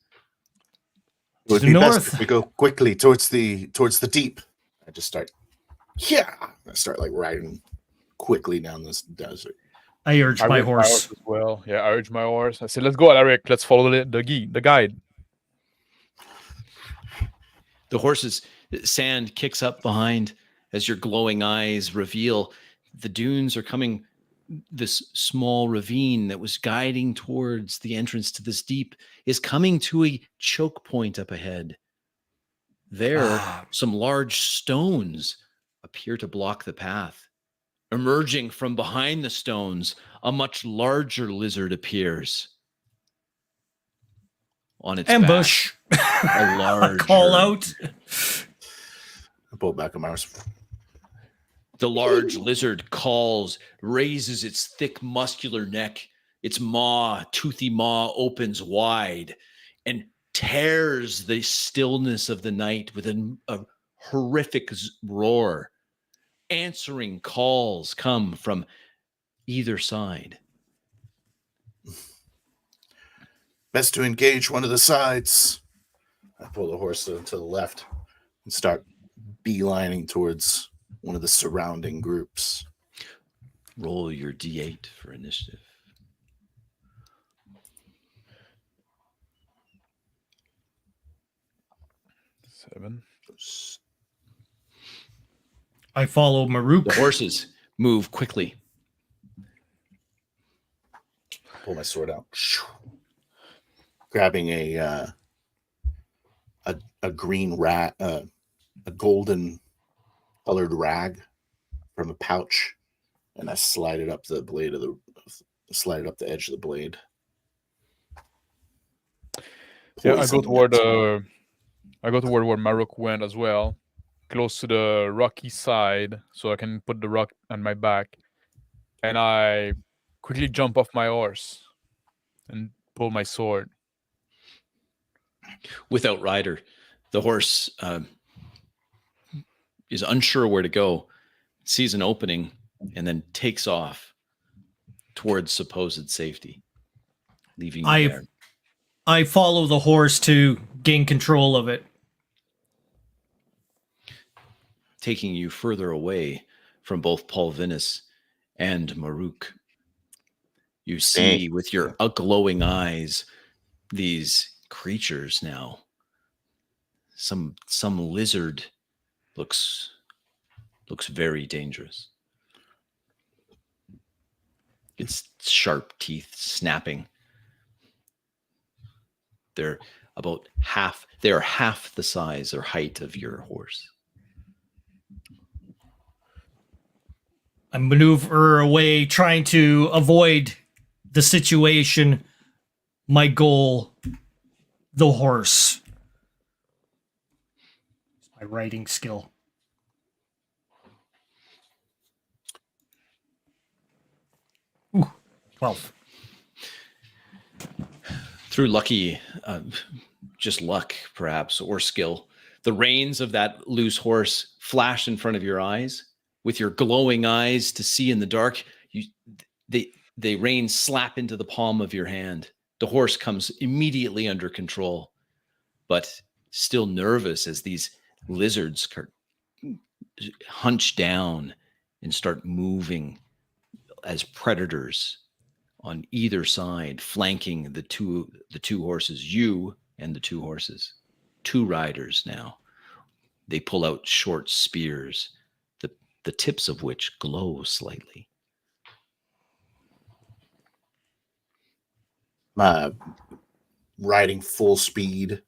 It would To be the best north. if we go quickly towards the deep. I just start, I start like riding quickly down this desert. I urge my horse. as well. Yeah, I urge my horse. I said, let's go, Eric. Let's follow the guide. The horse's sand kicks up behind as your glowing eyes reveal the dunes are coming. This small ravine that was guiding towards the entrance to this deep is coming to a choke point up ahead. There, some large stones appear to block the path. Emerging from behind the stones, a much larger lizard appears. On its Ambush. back, a larger Call out. I pull back on my horse. The large lizard calls, raises its thick muscular neck. Its toothy maw opens wide and tears the stillness of the night with a horrific roar. Answering calls come from either side. Best to engage one of the sides. I pull the horse to the left and start beelining towards one of the surrounding groups. Roll your D8 for initiative. Seven. I follow Maruk. The horses move quickly. Pull my sword out, grabbing a green rag, a golden colored rag from a pouch, and I slide it up the blade of slide it up the edge of the blade. Yeah, I go toward where Maruk went as well, close to the rocky side, so I can put the rock on my back, and I quickly jump off my horse and pull my sword. Without rider, the horse is unsure where to go, sees an opening, and then takes off towards supposed safety, leaving you there. I follow the horse to gain control of it. Taking you further away from both Paul Vinus and Maruk. You see with your glowing eyes these creatures now. Some lizard looks very dangerous. Its sharp teeth snapping. They're half the size or height of your horse. I maneuver away, trying to avoid the situation. My goal, the horse. My riding skill. Ooh, 12. Through lucky, just luck perhaps, or skill, the reins of that loose horse flash in front of your eyes. With your glowing eyes to see in the dark, the reins slap into the palm of your hand. The horse comes immediately under control, but still nervous as these lizards hunch down and start moving as predators on either side, flanking the two horses, you and the two horses. 2 riders now. They pull out short spears, the tips of which glow slightly. riding full speed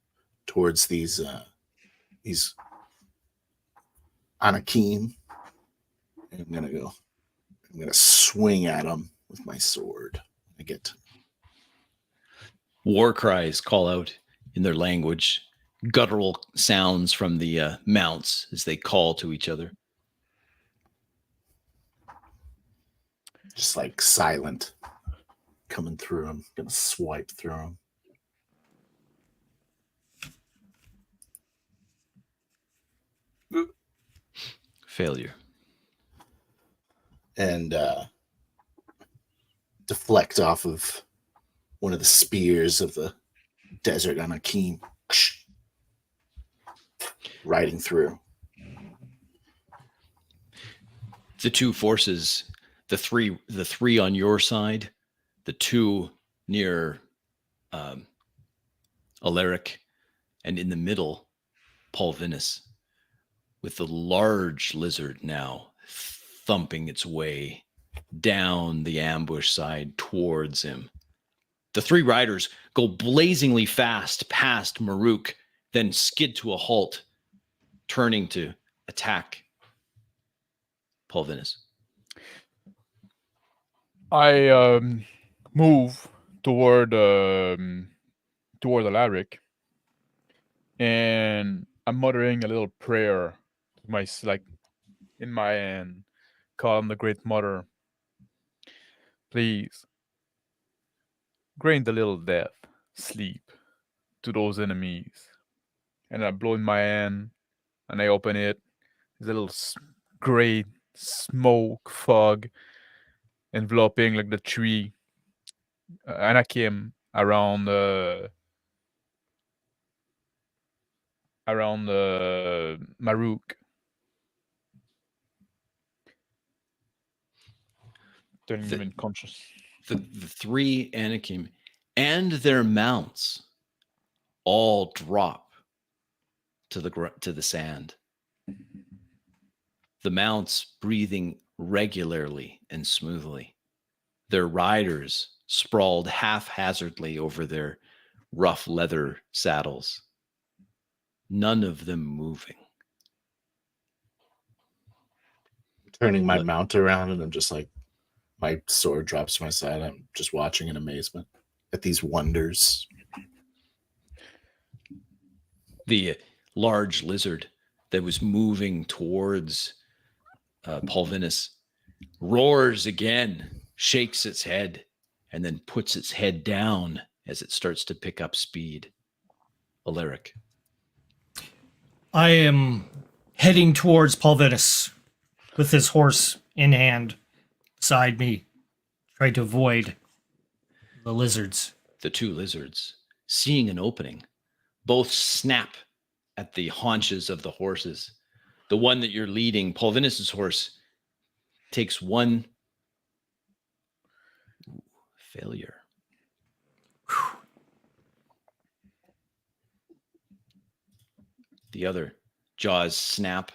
towards these Anakim. I'm gonna swing at them with my sword. I get War cries call out in their language, guttural sounds from the mounts as they call to each other. just like silent coming through them. Gonna swipe through them. Failure. And deflect off of one of the spears of the desert Anakim. Riding through. The two forces, the three on your side, the two near Alaric, and in the middle, Paul Vinus, with the large lizard now thumping its way down the ambush side towards him. The three riders go blazingly fast past Maruk, then skid to a halt, turning to attack Paul Vinus. I move toward Alaric, and I'm muttering a little prayer, in my hand, calling the Great Mother. Please grant a little death, sleep to those enemies. And I blow in my hand, and I open it. There's a little gray smoke fog enveloping like the tree Anakim around Maruk. Turning them unconscious. The three Anakim and their mounts all drop to the sand. The mounts breathing regularly and smoothly. Their riders sprawled haphazardly over their rough leather saddles. None of them moving. Turning my mount around, and I'm just like, my sword drops to my side. I'm just watching in amazement at these wonders. The large lizard that was moving towards Paul Vinus roars again, shakes its head, and then puts its head down as it starts to pick up speed. Alaric. I am heading towards Paul Vinus with his horse in hand beside me, trying to avoid the lizards. The two lizards, seeing an opening, both snap at the haunches of the horses. The one that you're leading, Paul Vinus's horse, takes one failure. Whew. The other jaws snap.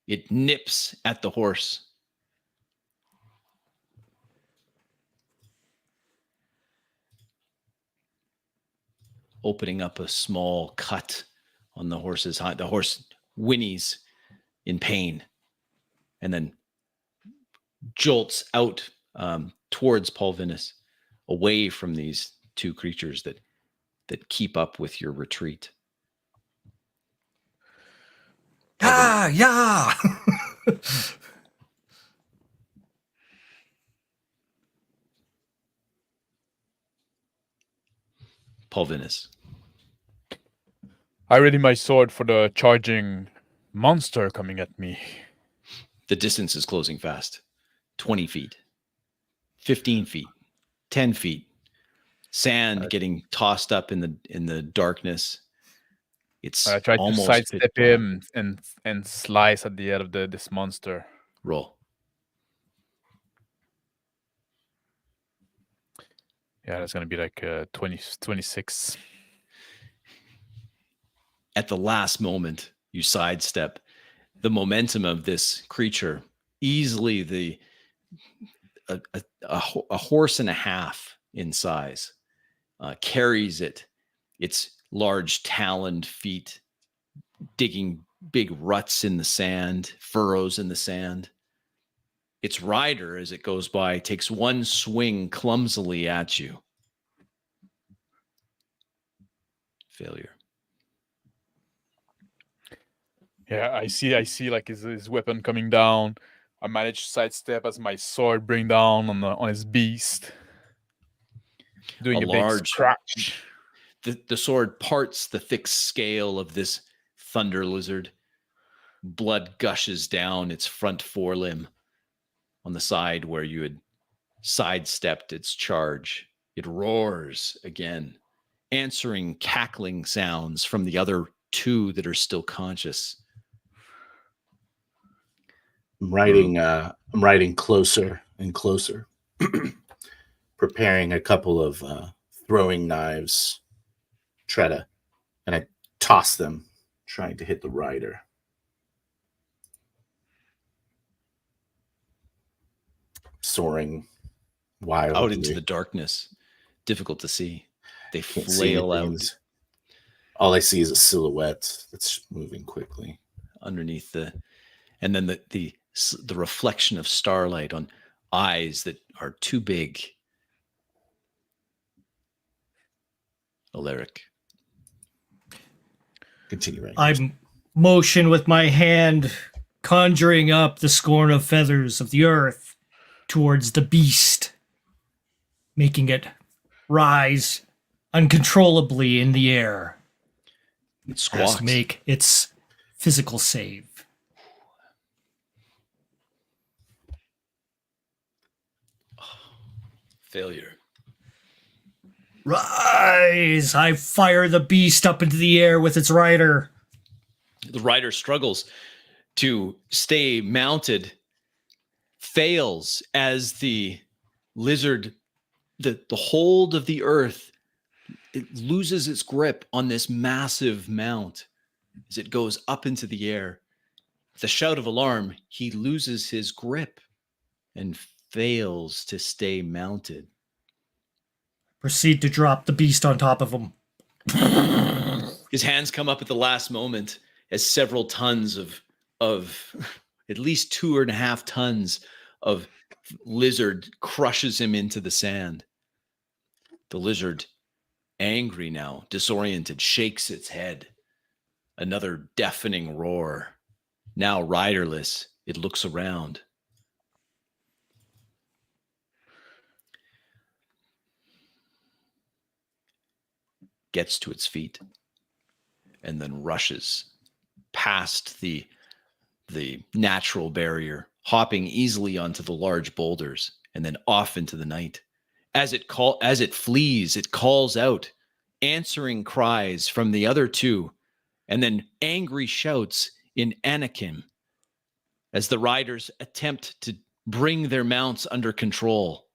It nips at the horse. Opening up a small cut on the horse's hind. The horse whinnies in pain and then jolts out towards Paul Vinus, away from these two creatures that keep up with your retreat. Yeah. Paul Vinus. I ready my sword for the charging monster coming at me. The distance is closing fast. 20 feet, 15 feet, 10 feet. Sand getting tossed up in the darkness. It's I tried to almost sidestep him and slice at the head of this monster. Roll. Yeah, that's going to be like 26. At the last moment, you sidestep. The momentum of this creature, easily a horse and a half in size, carries it, its large taloned feet digging big ruts in the sand, furrows in the sand. Its rider, as it goes by, takes one swing clumsily at you. Failure. Yeah, I see like his weapon coming down. I manage to sidestep as my sword bring down on his beast. Doing a big scratch. The sword parts the thick scale of this thunder lizard. Blood gushes down its front forelimb on the side where you had sidestepped its charge. It roars again, answering cackling sounds from the other two that are still conscious. I'm riding closer and closer, preparing a couple of throwing knives. And I toss them, trying to hit the rider. Soaring wildly out into the darkness, difficult to see. They Can't flail see out. All I see is a silhouette that's moving quickly underneath and then the reflection of starlight on eyes that are too big. Alaric. Continue right. I'm motion with my hand, conjuring up the scorn of feathers of the earth towards the beast, making it rise uncontrollably in the air. It squawks. Has to make its physical save. Failure. Rise! I fire the beast up into the air with its rider. The rider struggles to stay mounted, fails as the lizard, the hold of the earth, it loses its grip on this massive mount as it goes up into the air. With a shout of alarm, he loses his grip and fails to stay mounted. Proceed to drop the beast on top of him. His hands come up at the last moment as several tons of at least 2.5 tons of lizard crushes him into the sand. The lizard, angry now, disoriented, shakes its head. Another deafening roar. Now riderless, it looks around. Gets to its feet and then rushes past the natural barrier, hopping easily onto the large boulders and then off into the night. As it flees, it calls out, answering cries from the other two, and then angry shouts in Anakim as the riders attempt to bring their mounts under control.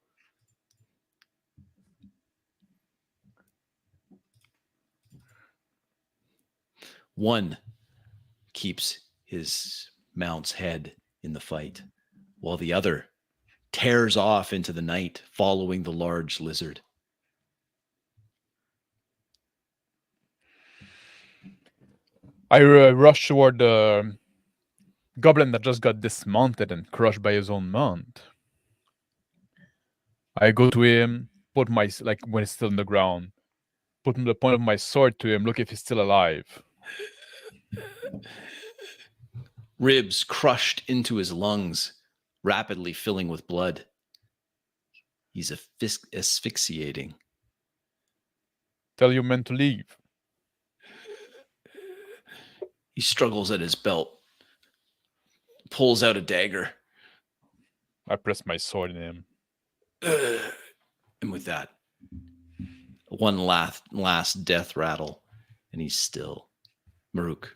One keeps his mount's head in the fight, while the other tears off into the night, following the large lizard. I rush toward the goblin that just got dismounted and crushed by his own mount. I go to him, put my, like when he's still on the ground, put the point of my sword to him, look if he's still alive. Ribs crushed into his lungs, rapidly filling with blood. He's asphyxiating. Tell your men to leave. He struggles at his belt, pulls out a dagger. I press my sword in him. And with that, one last death rattle, and he's still. Maruk.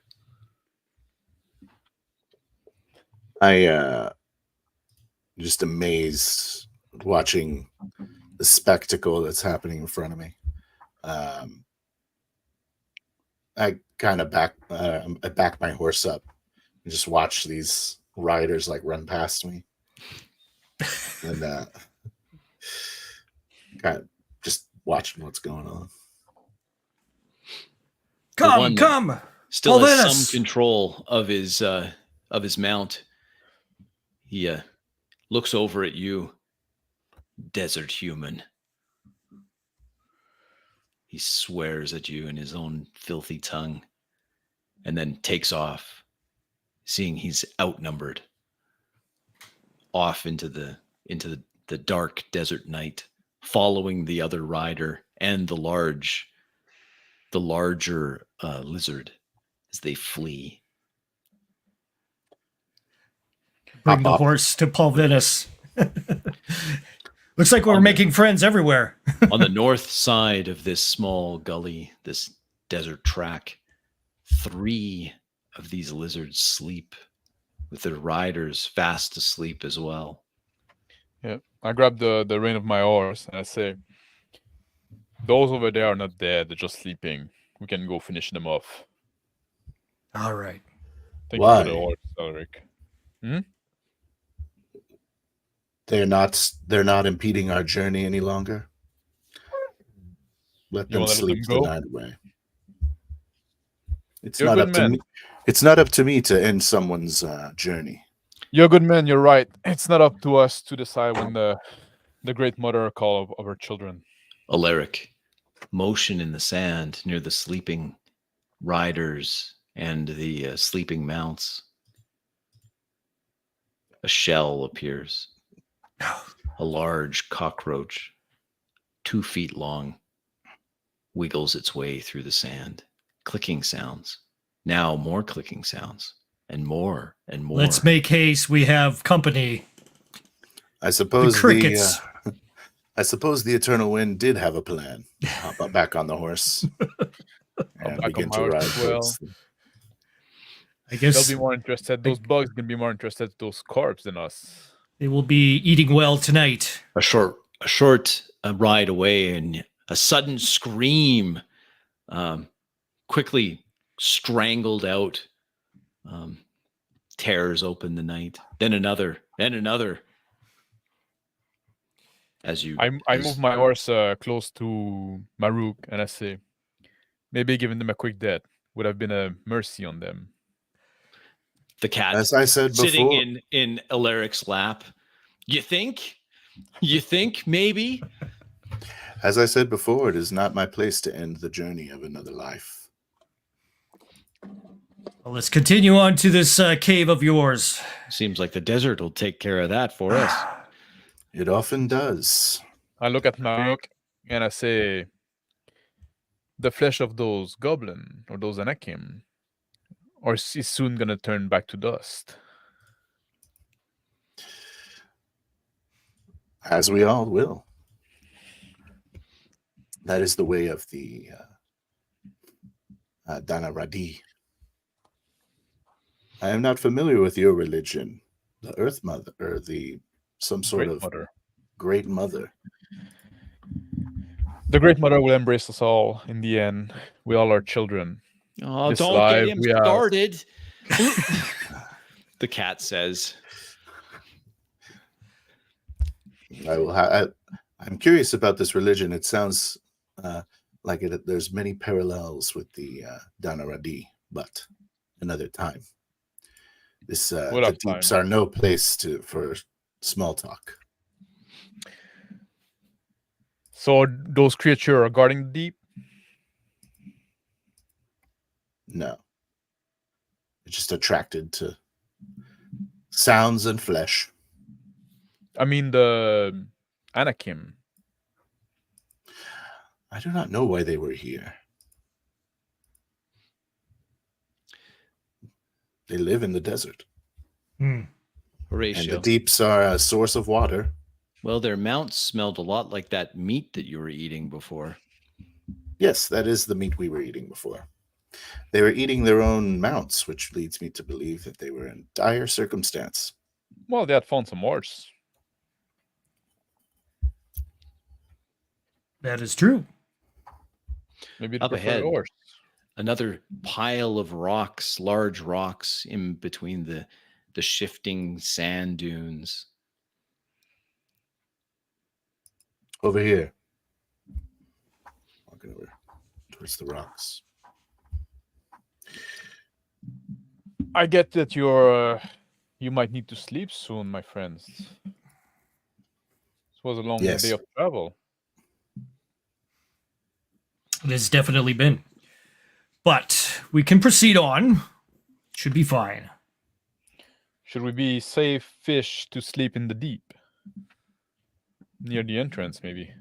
I just amazed watching the spectacle that's happening in front of me. I kind of back my horse up and just watch these riders like run past me, and kind of just watching what's going on. The one Come, that come. still has Paulinus. some control of his mount. He looks over at you, desert human. He swears at you in his own filthy tongue and then takes off, seeing he's outnumbered, off into the dark desert night, following the other rider and the larger lizard as they flee. Bring the Hop. horse to Paulinus. Looks like we're On the- making friends everywhere. On the north side of this small gully, this desert track, 3 of these lizards sleep, with their riders fast asleep as well. Yeah, I grab the rein of my horse and I say, "Those over there are not dead; they're just sleeping. We can go finish them off." All right. Thank you for the Why? horse, Elric. They're not impeding our journey any longer. Let You them wanna let sleep them the go? night away. It's You're a not good up to man. me. It's not up to me to end someone's journey. You're a good man. You're right. It's not up to us to decide when the Great Mother call of her children. Alaric, motion in the sand near the sleeping riders and the sleeping mounts. A shell appears. A large cockroach, 2 feet long, wiggles its way through the sand. Clicking sounds. Now more clicking sounds. And more and more. Let's make haste. We have company. I suppose The crickets. I suppose the Eternal Wind did have a plan. Hop up back on the horse and back on begin my to horse ride as well. towards them. I They'll guess be more interested. Those bugs can be more interested in those corpses than us. they will be eating well tonight. A short ride away, and a sudden scream, quickly strangled out, tears open the night. Then another, and another. As I move my horse close to Maruk and I say, maybe giving them a quick death would have been a mercy on them. the cat, As I said sitting before, in Alaric's lap. You think? You think maybe? as I said before, it is not my place to end the journey of another life. Well, let's continue on to this cave of yours. Seems like the desert will take care of that for us. It often does. I look at Maruk and I say, the flesh of those goblin or those Anakim is soon gonna turn back to dust. As we all will. That is the way of the Dana Radi. I am not familiar with your religion, the Earth Mother, or some sort Great of Mother. Great Mother. The Great Mother will embrace us all in the end. We all are children. Oh, This don't life get him we have- started. The cat says. I'm curious about this religion. It sounds like there's many parallels with the Dana Radi, but another time. This What the up, deeps time? are no place for small talk. So those creatures are guarding the deep? No. It's just attracted to sounds and flesh. I mean the Anakim. I do not know why they were here. They live in the desert. And Horatio. the deeps are a source of water. Well, their mounts smelled a lot like that meat that you were eating before. Yes, that is the meat we were eating before. They were eating their own mounts, which leads me to believe that they were in dire circumstance. Well, they had found some horse. That is true. Maybe they Up prefer ahead. the horse. Another pile of rocks, large rocks in between the shifting sand dunes. Over here. towards the rocks. I get that you might need to sleep soon, my friends. This was a long Yes. day of travel. It has definitely been. But we can proceed on. Should be fine. Should we be safe fish to sleep in the deep? Near the entrance, maybe.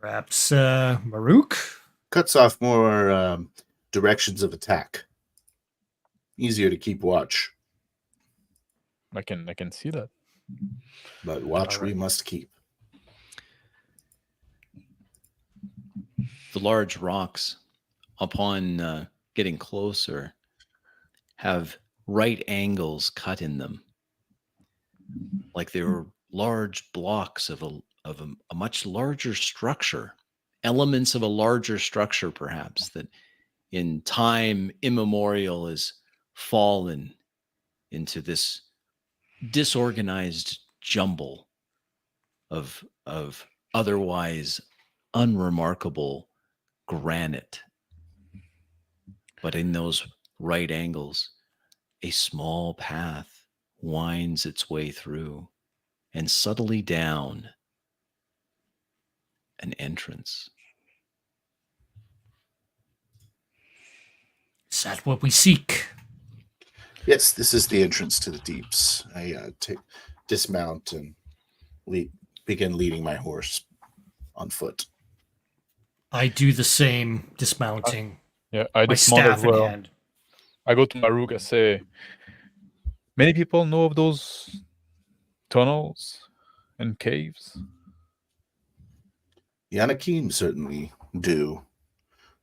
Perhaps Maruk? Cuts off more directions of attack. Easier to keep watch, I can see that. but watch All right. we must keep. The large rocks, upon getting closer, have right angles cut in them, like they were large blocks of a much larger structure, elements of a larger structure, perhaps, that in time immemorial has fallen into this disorganized jumble of otherwise unremarkable granite. But in those right angles, a small path winds its way through and subtly down an entrance. Is that what we seek? Yes, this is the entrance to the deeps. I dismount and begin leading my horse on foot. I do the same, dismounting. Yeah, I My dismount as staff in well. hand. I go to Maruk and say, many people know of those tunnels and caves. The Anakim certainly do.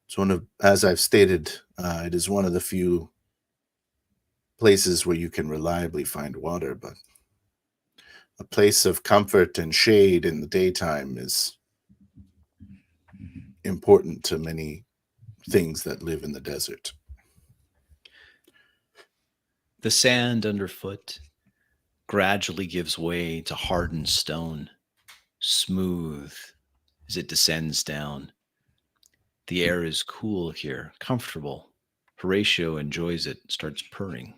It's one of, as I've stated, it is one of the few places where you can reliably find water, but a place of comfort and shade in the daytime is important to many things that live in the desert. The sand underfoot gradually gives way to hardened stone, smooth as it descends down. The air is cool here, comfortable. Horatio enjoys it, starts purring.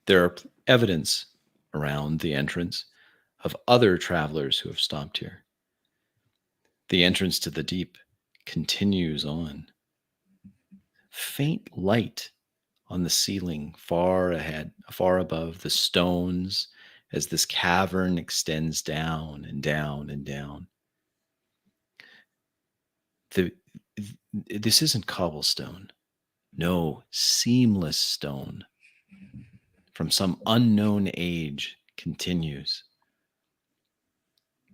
There are evidence around the entrance of other travelers who have stopped here. The entrance to the deep continues on. Faint light on the ceiling far ahead, far above the stones as this cavern extends down and down and down. This isn't cobblestone. No, seamless stone from some unknown age continues.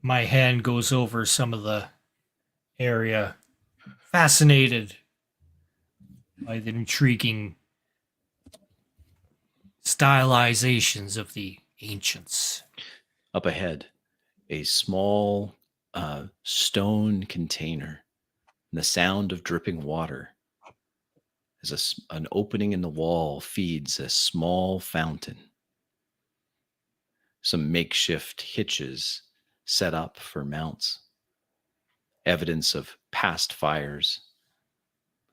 My hand goes over some of the area, fascinated by the intriguing stylizations of the ancients. Up ahead, a small stone container, and the sound of dripping water as an opening in the wall feeds a small fountain. Some makeshift hitches set up for mounts. Evidence of past fires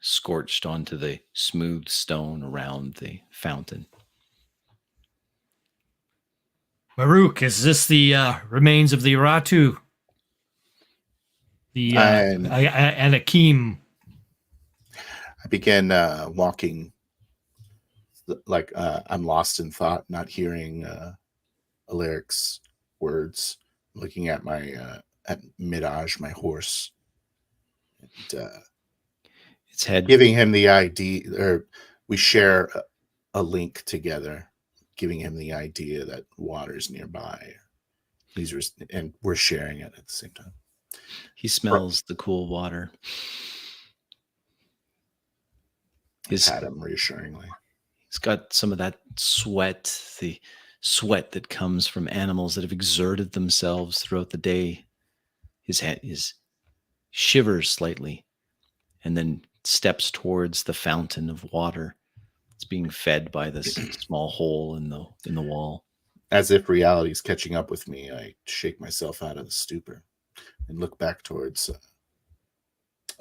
scorched onto the smooth stone around the fountain. Maruk, is this the remains of the Uratu? The Anakim. I begin walking like I'm lost in thought, not hearing Alaric's words, looking at my at Midaj, my horse, and Its head giving him the ID, or we share a link together, giving him the idea that water's nearby. And we're sharing it at the same time. He smells the cool water. Pat him reassuringly. He's got some of that sweat, the sweat that comes from animals that have exerted themselves throughout the day. His head shivers slightly and then steps towards the fountain of water. It's being fed by this small hole in the wall. As if reality's catching up with me, I shake myself out of the stupor and look back towards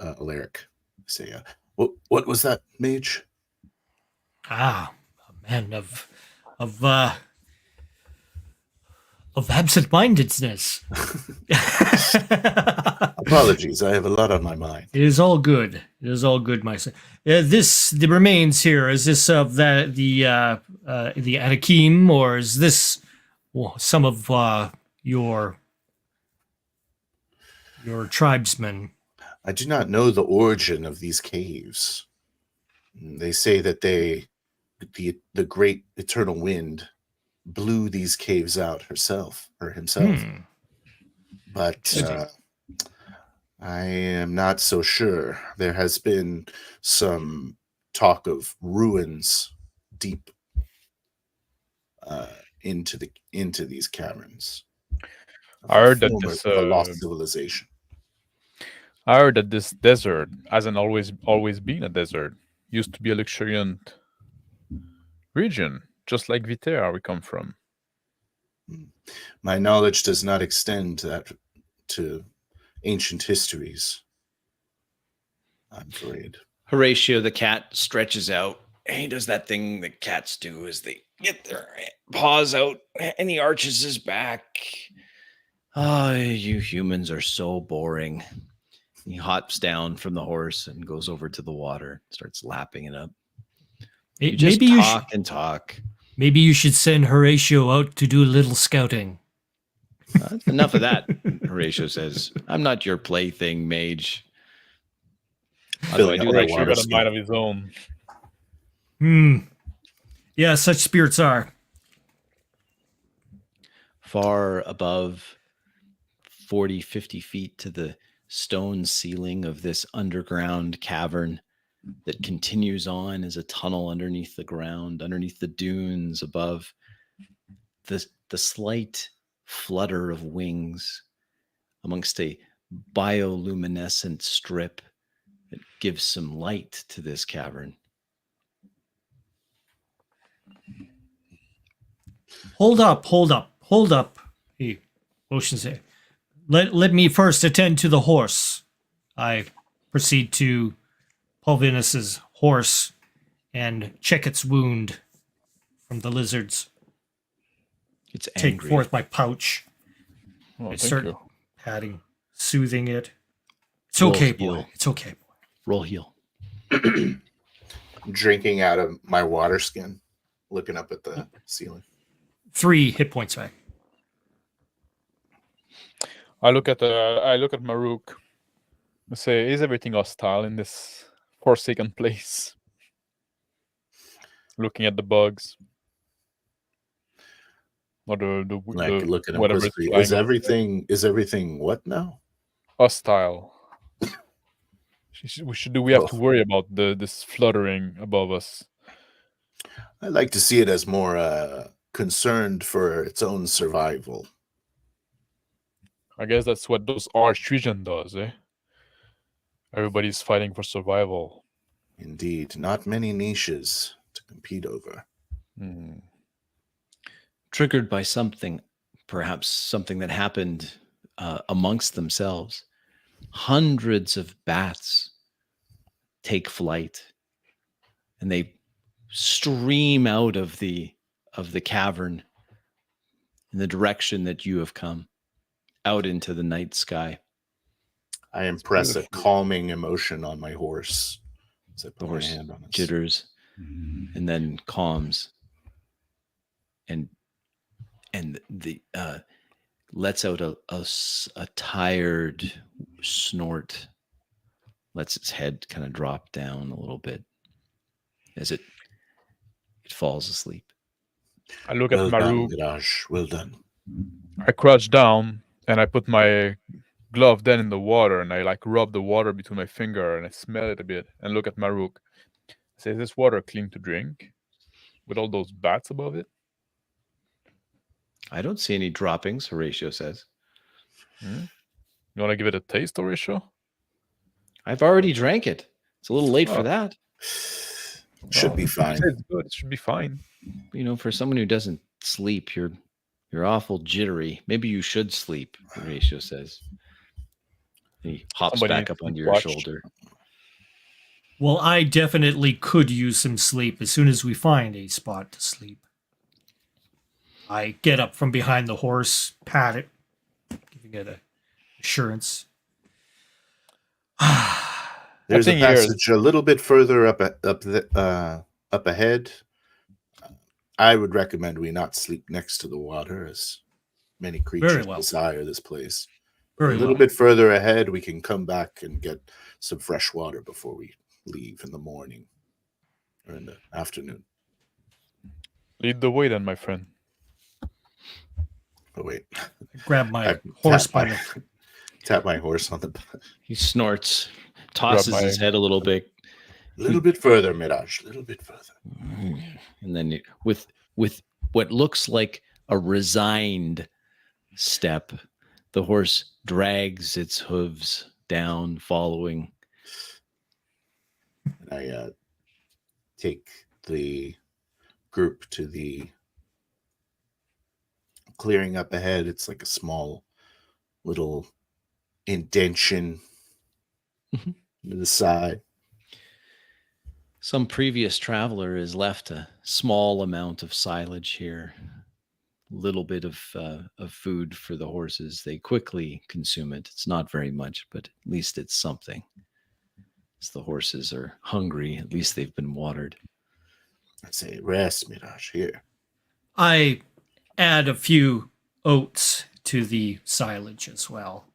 Alaric. Say, what was that, mage? Ah, a man of uh, of absent-mindedness. Apologies, I have a lot on my mind. It is all good. It is all good, my son. The remains here. Is this of the Anakim, or is this some of your tribesmen? I do not know the origin of these caves. They say that the great eternal wind blew these caves out himself. But I am not so sure. There has been some talk of ruins deep into these caverns. I heard that Of a lost civilization. I heard that this desert hasn't always been a desert. Used to be a luxuriant region, just like Viterra we come from. My knowledge does not extend to ancient histories, I'm afraid. Horatio the cat stretches out. He does that thing that cats do as they get their paws out, and he arches his back. Oh, you humans are so boring. He hops down from the horse and goes over to the water, starts lapping it up. You just talk and talk. Maybe you should send Horatio out to do a little scouting. Enough of that, Horatio says. I'm not your plaything, mage. Filling up my Horatio water got a skin. mind of his own. Yeah, such spirits are. Far above 40, 50 feet to the stone ceiling of this underground cavern that continues on as a tunnel underneath the ground, underneath the dunes above, the slight flutter of wings amongst a bioluminescent strip that gives some light to this cavern. Hold up. He motions it. Let me first attend to the horse. I proceed to Pulvinus's horse and check its wound from the lizards. It's Take angry. forth my pouch. Oh, I thank start you. patting, soothing it. It's Roll okay, heal. boy. It's okay, boy. Roll heal. Drinking out of my water skin, looking up at the ceiling. 3 hit points back. I look at Maruk. I say, is everything hostile in this forsaken place? Looking at the bugs. Or the Look at him whatever is quizzically. flying Is everything what now? hostile. We have to worry about this fluttering above us. I like to see it as more concerned for its own survival. I guess that's what those archvision does, eh? Everybody's fighting for survival. Indeed, not many niches to compete over. Triggered by something, perhaps something that happened amongst themselves. Hundreds of bats take flight, and they stream out of the cavern in the direction that you have come, out into the night sky. I impress a calming emotion on my horse as I put my hand on it. Jitters, and then calms, and the lets out a tired snort, lets its head kind of drop down a little bit as it falls asleep. I look Well at done, Maru. Mirage. Well done. I crouch down and I put my glove then in the water and I like rub the water between my finger and I smell it a bit and look at Maruk. I say, is this water clean to drink? With all those bats above it? I don't see any droppings, Horatio says. You want to give it a taste, Horatio? I've already drank it. It's a little late for Oh. that. Should be fine. It's good. It should be fine. You know, for someone who doesn't sleep, you're awful jittery. Maybe you should sleep, Horatio says. He hops Somebody back up needs to onto your watch. shoulder. Well, I definitely could use some sleep as soon as we find a spot to sleep. I get up from behind the horse, pat it, giving it a assurance. There's a think yours- passage a little bit further up ahead. I would recommend we not sleep next to the water, as many creatures well. desire this place. Very A little well. bit further ahead, we can come back and get some fresh water before we leave in the morning or in the afternoon. Lead the way then, my friend. Oh wait, Grab my I horse tap by my, the tap my horse on the butt. He snorts, tosses his head a little bit, A little bit further, Mirage. A little bit further. and then with what looks like a resigned step, the horse drags its hooves down, following. I take the group to the clearing up ahead. It's like a small little indention Mhm. to the side. Some previous traveler has left a small amount of silage here. Little bit of food for the horses. They quickly consume it. It's not very much, but at least it's something. As the horses are hungry, at least they've been watered. I say, rest, Mirage, here. I add a few oats to the silage as well.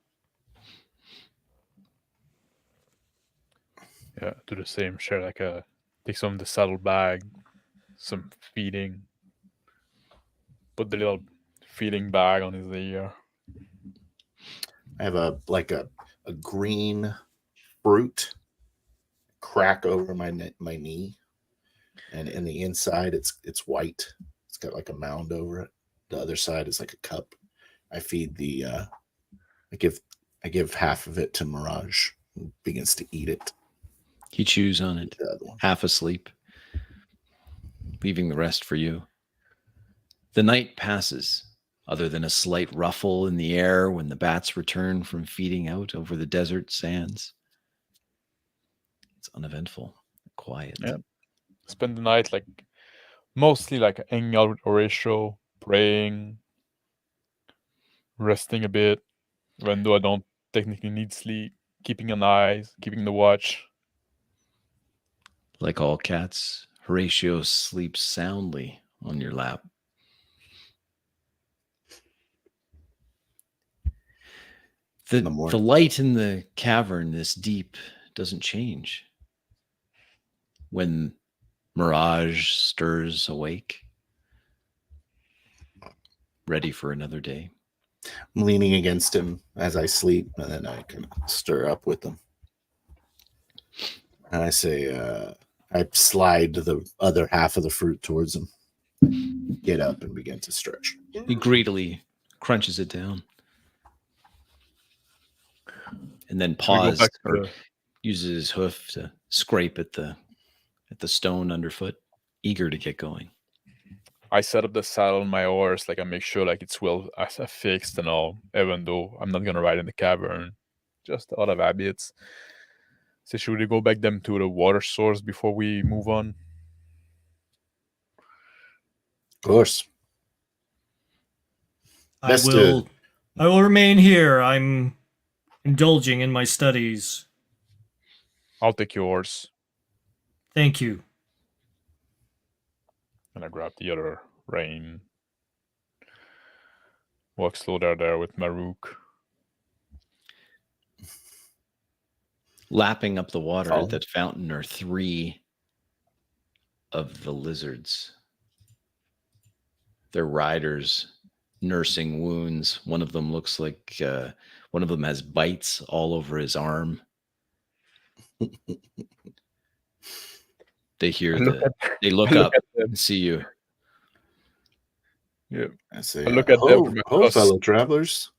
Yeah, do the same. Share like take some of the saddle bag, some feeding. Put the little feeding bag on his ear. I have a green fruit crack over my knee, and in the inside it's white. It's got like a mound over it. The other side is like a cup. I feed the I give half of it to Mirage, who begins to eat it. He chews on it, The other one. half asleep, leaving the rest for you. The night passes, other than a slight ruffle in the air when the bats return from feeding out over the desert sands. It's uneventful, quiet. Yeah. Spend the night like mostly like hanging out with Horatio, praying, resting a bit, even though I don't technically need sleep, keeping an eye, keeping the watch. Like all cats, Horatio sleeps soundly on your lap. In the The morning. light in the cavern, this deep, doesn't change. When Mirage stirs awake, ready for another day. I'm leaning against him as I sleep, and then I can stir up with him. And I say, I slide the other half of the fruit towards him. Get up and begin to stretch. He greedily crunches it down. And then Should we go paused back to or the- uses his hoof to scrape at the stone underfoot, eager to get going. I set up the saddle on my horse, like I make sure like it's well fixed and all, even though I'm not gonna ride in the cavern, just out of habits. So should we go back them to the water source before we move on? Of course. I Best will remain here. I'm indulging in my studies. I'll take yours. Thank you. And I grab the other rein. Walk slow there with Maruk. Lapping up the water Follow. at that fountain are 3 of the lizards. They're riders nursing wounds. One of them looks like one of them has bites all over his arm. They hear they look up and see you. Yeah. I say, I look at them from ho, across- fellow travelers.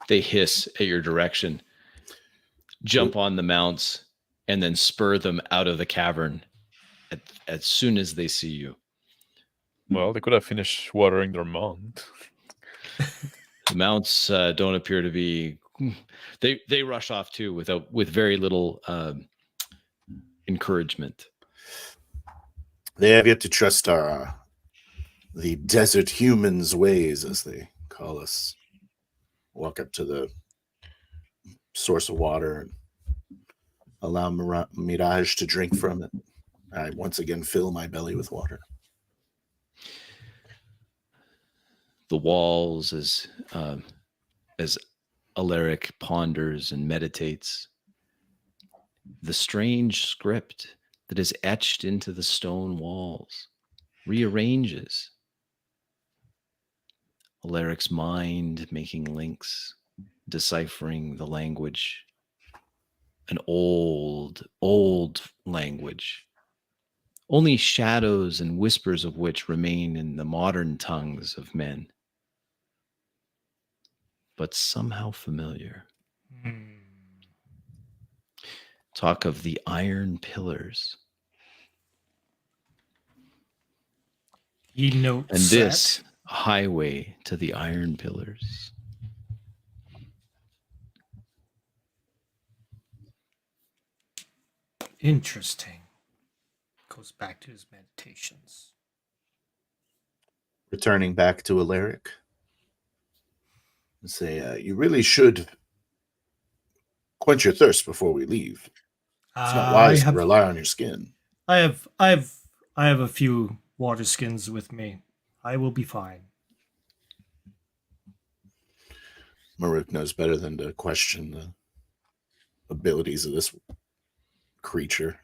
They hiss at your direction, jump on the mounts, and then spur them out of the cavern as soon as they see you. Well, they could have finished watering their mount. The mounts don't appear to be. They rush off too with very little encouragement. They have yet to trust our the desert humans' ways, as they call us. Walk up to the source of water and allow Mirage to drink from it. I once again fill my belly with water. The walls, as Alaric ponders and meditates, the strange script that is etched into the stone walls rearranges. Alaric's mind making links, deciphering the language, an old language, only shadows and whispers of which remain in the modern tongues of men, but somehow familiar. Talk of the iron pillars. He notes And this highway to the iron pillars. Interesting. Goes back to his meditations. Returning back to Alaric. And say, you really should quench your thirst before we leave. It's not wise to rely on your skin. I have a few water skins with me. I will be fine. Maruk knows better than to question the abilities of this creature.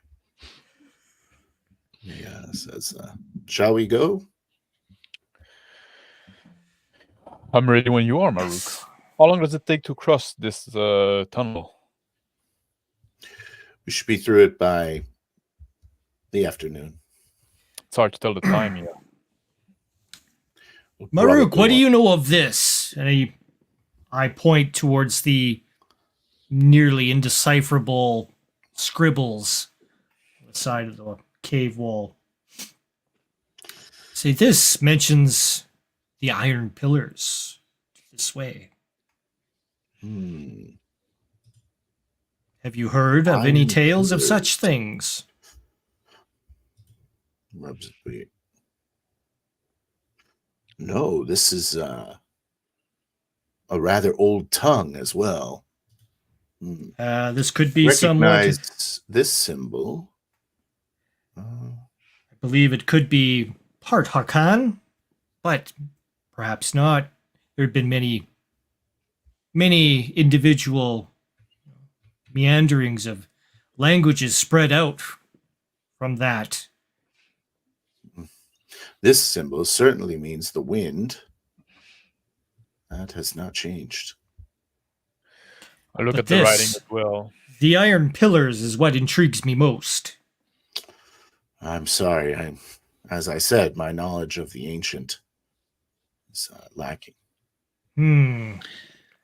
He says, shall we go? I'm ready when you are, Maruk. How long does it take to cross this tunnel? We should be through it by the afternoon. It's hard to tell the time yet. Maruk, what do you know of this? And I point towards the nearly indecipherable scribbles on the side of the cave wall. See, this mentions the iron pillars this way. Have you heard of any tales of such things? No, this is a rather old tongue as well. This could be Recognize this symbol. I believe it could be part Hakan, but perhaps not. There have been many individual meanderings of languages spread out from that. This symbol certainly means the wind. That has not changed. I look at the writing as well. The iron pillars is what intrigues me most. I'm sorry. As I said, my knowledge of the ancient is lacking.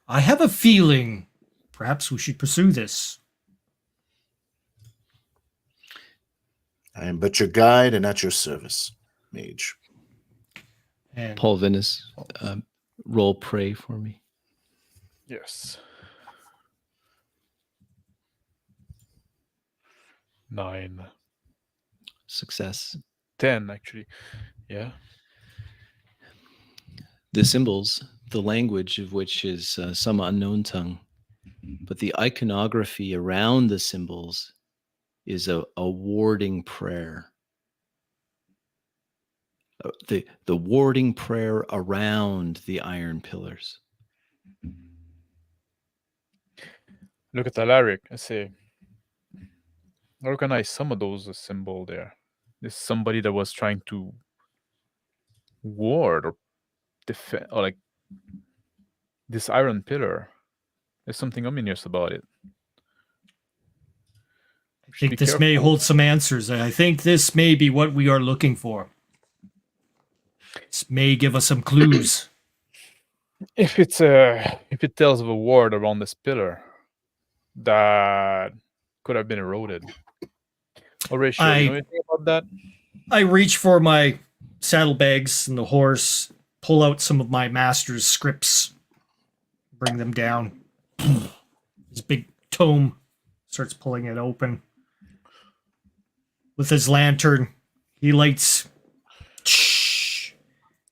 I have a feeling perhaps we should pursue this. I am but your guide and at your service, mage. And Paul Venus, roll pray for me. Yes. 9. Success. 10, actually. Yeah. The symbols, the language of which is some unknown tongue, but the iconography around the symbols is a warding prayer. The warding prayer around the iron pillars. Look at Alaric. I say, I recognize some of those symbol there. There's somebody that was trying to ward or defend, or like this iron pillar. There's something ominous about it. I think this may hold some answers. I think this may be what we are looking for. This may give us some clues. If it tells of a ward around this pillar that could have been eroded. Horatio, you know anything about that? I reach for my saddlebags and the horse, pull out some of my master's scripts, bring them down. His big tome starts pulling it open. With his lantern, he lights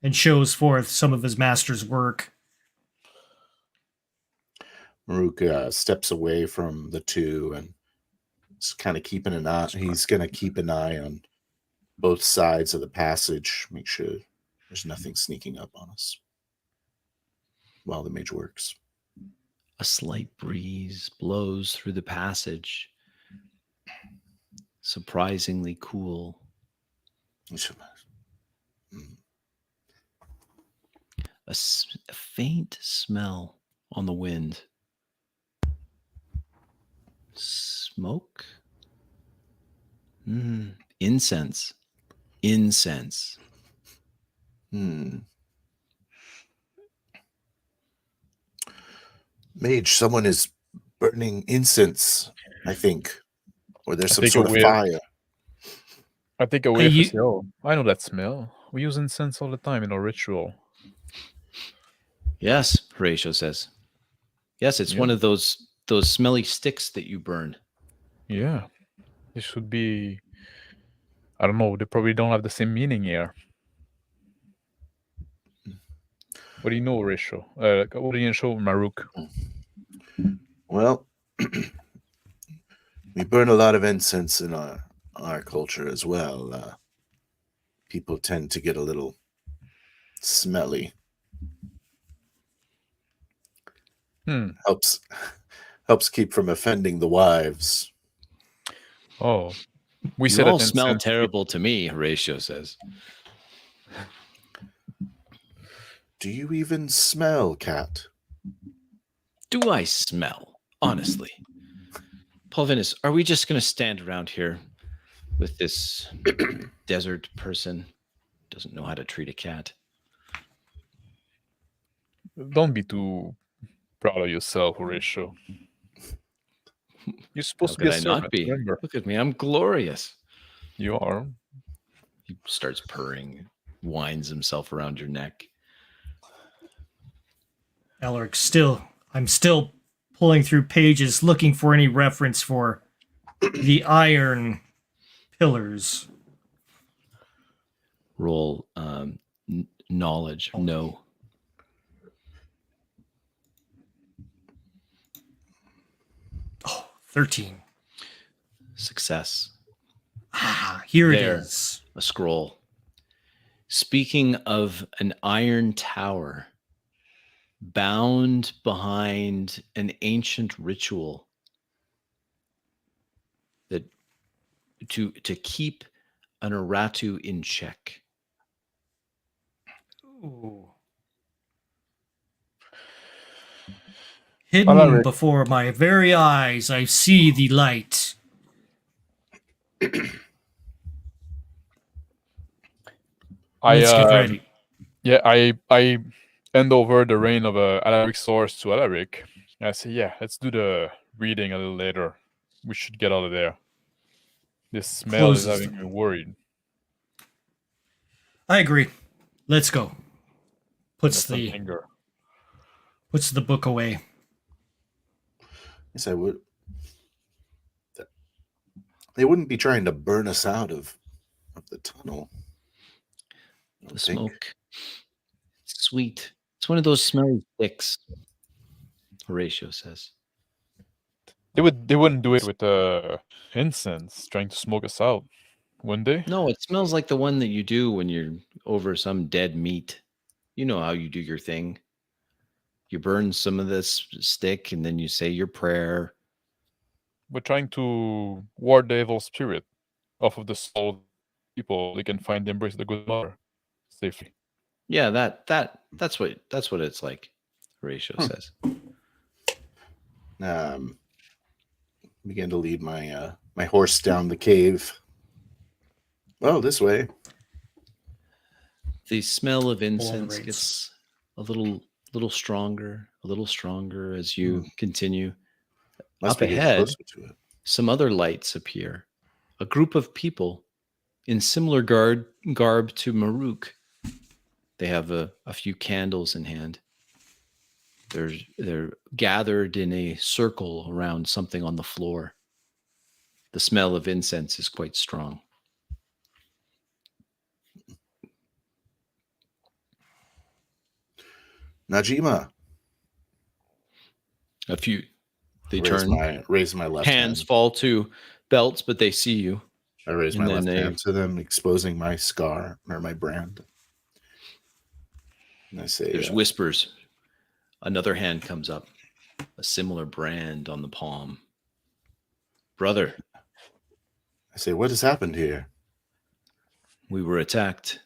and shows forth some of his master's work. Maruk steps away from the two and is kind of keeping an eye. He's going to keep an eye on both sides of the passage, make sure there's nothing sneaking up on us while the mage works. A slight breeze blows through the passage, surprisingly cool. A faint smell on the wind. Smoke? Incense. Incense. Mage, someone is burning incense, I think. Or there's some think sort a of weird- fire. I take a Hey, whiff you- and say, oh, I know that smell. We use incense all the time in our ritual. Yes, Horatio says. Yes, it's one Yeah. of those smelly sticks that you burn. Yeah. This should be... I don't know. They probably don't have the same meaning here. What do you know, Horatio? What do you know, Maruk? Well, we burn a lot of incense in our culture as well. People tend to get a little smelly. Helps keep from offending the wives. Oh. We You said all that smell incense... terrible to me, Horatio says. Do you even smell, cat? Do I smell? Honestly. Paulvinus, are we just going to stand around here with this desert person who doesn't know how to treat a cat? Don't be too proud of yourself, Horatio. You're supposed How to be a could I servant, not be? remember? Look at me. I'm glorious. You are. He starts purring, winds himself around your neck. Elric, I'm still pulling through pages looking for any reference for the iron pillars. Roll knowledge. No. Oh, 13. Success. Here There. it is. A scroll. Speaking of an iron tower bound behind an ancient ritual that to keep an Aratu in check. Ooh. Hidden Alaric. before my very eyes, I see the light. Let's get ready. Yeah, I hand over the reign of Alaric's source to Alaric. I say, yeah, let's do the reading a little later. We should get out of there. This smell Closes is having the- me worried. I agree. Let's go. Puts That's the anger. book away. Yes, I would. They wouldn't be trying to burn us out of the tunnel. I The don't think. smoke. It's sweet. It's one of those smelly sticks, Horatio says. They wouldn't do it with incense, trying to smoke us out, wouldn't they? No, it smells like the one that you do when you're over some dead meat. You know how you do your thing. You burn some of this stick and then you say your prayer. We're trying to ward the evil spirit off of the soul of people. They can find the embrace of the good mother safely. Yeah, that's what it's like, Horatio says. Begin to lead my my horse down the cave. Well, this way. The smell of incense rates. gets a little stronger as you continue. Must Up be getting ahead, closer to it. some other lights appear. A group of people in similar garb to Maruk. They have a few candles in hand. They're gathered in a circle around something on the floor. The smell of incense is quite strong. Najima. A few, they Raise turn, my left hands hand. fall to belts, but they see you. I raise and my then left they- hand to them, exposing my scar or my brand. And I say, There's whispers. Another hand comes up, a similar brand on the palm. Brother, what has happened here? we were attacked.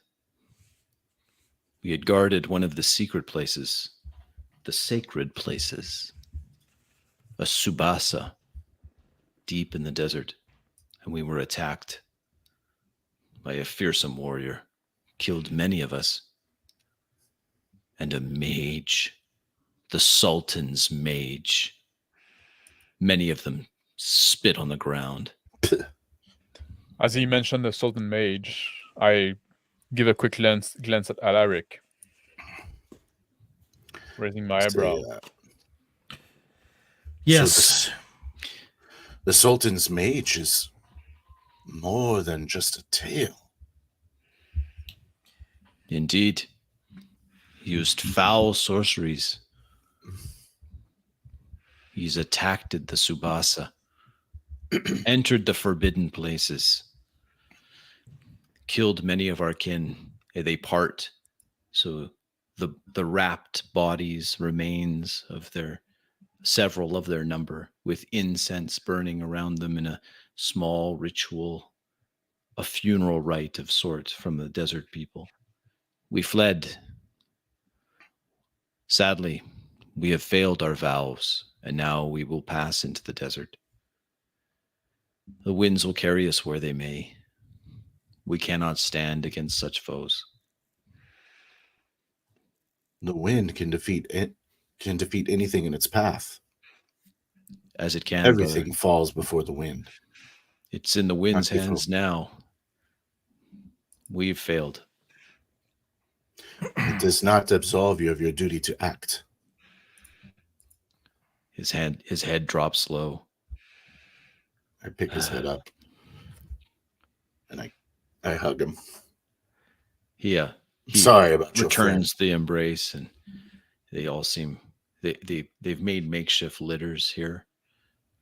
We had guarded one of the secret places, the sacred places, a Subasa, deep in the desert, and we were attacked by a fearsome warrior, killed many of us, and a mage, the Sultan's mage. Many of them spit on the ground. As he mentioned the Sultan Mage, I give a quick glance at Alaric, raising my eyebrow. Yes. The Sultan's mage is more than just a tale. Indeed, he used foul sorceries. He's attacked the Subasa, entered the forbidden places, killed many of our kin. They part, so the wrapped bodies, remains of several of their number, with incense burning around them in a small ritual, a funeral rite of sorts from the desert people. We fled. Sadly, we have failed our vows, and now we will pass into the desert. The winds will carry us where they may. We cannot stand against such foes. The wind can defeat anything in its path. As it can, Everything brother. falls before the wind. It's in the wind's Not before. hands now. We've failed. It does not absolve you of your duty to act. His head drops low. I pick his head up and I hug him. He Sorry about your returns the embrace, and they all seem they've made makeshift litters here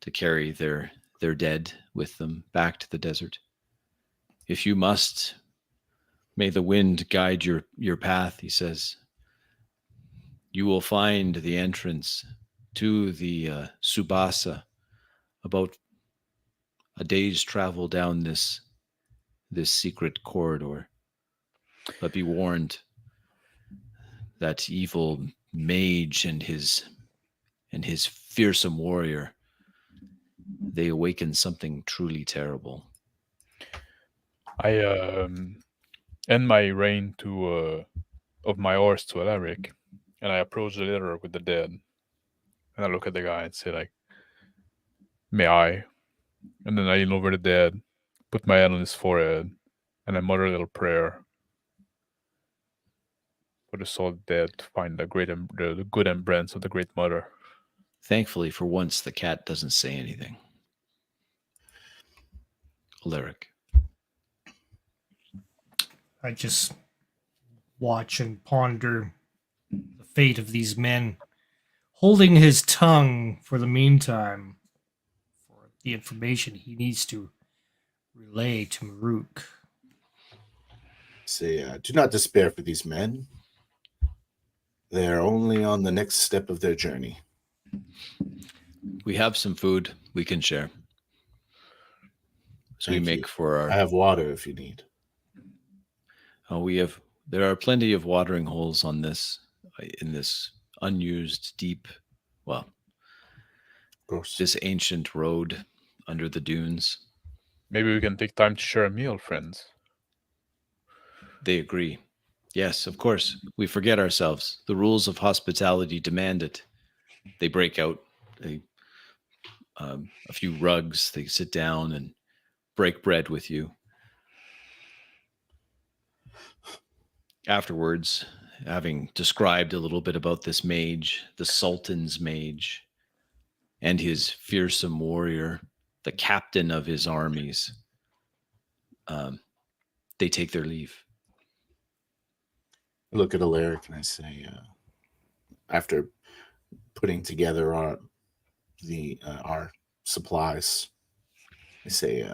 to carry their dead with them back to the desert. If you must, may the wind guide your path, he says. You will find the entrance to the Subasa about a day's travel down this secret corridor. But be warned, that evil mage and his fearsome warrior, they awaken something truly terrible. I end my rein of my horse to Alaric, and I approach the litter with the dead. And I look at the guy and say, like, may I? And then I lean over the dead, put my hand on his forehead, and I mutter a little prayer for the soul dead to find the good embrace of the Great Mother. Thankfully, for once, the cat doesn't say anything. Alaric. I just watch and ponder the fate of these men, holding his tongue for the meantime for the information he needs to relay to Maruk. Say, do not despair for these men. They are only on the next step of their journey. We have some food we can share. So Thank we make you. for our... I have water if you need. There are plenty of watering holes in this unused deep, Of course. this ancient road under the dunes. Maybe we can take time to share a meal, friends. They agree. Yes, of course. We forget ourselves. The rules of hospitality demand it. They break out a few rugs. They sit down and break bread with you. Afterwards, having described a little bit about this mage, the Sultan's mage, and his fearsome warrior, the captain of his armies, they take their leave. I look at Alaric and I say, after putting together our supplies, I say,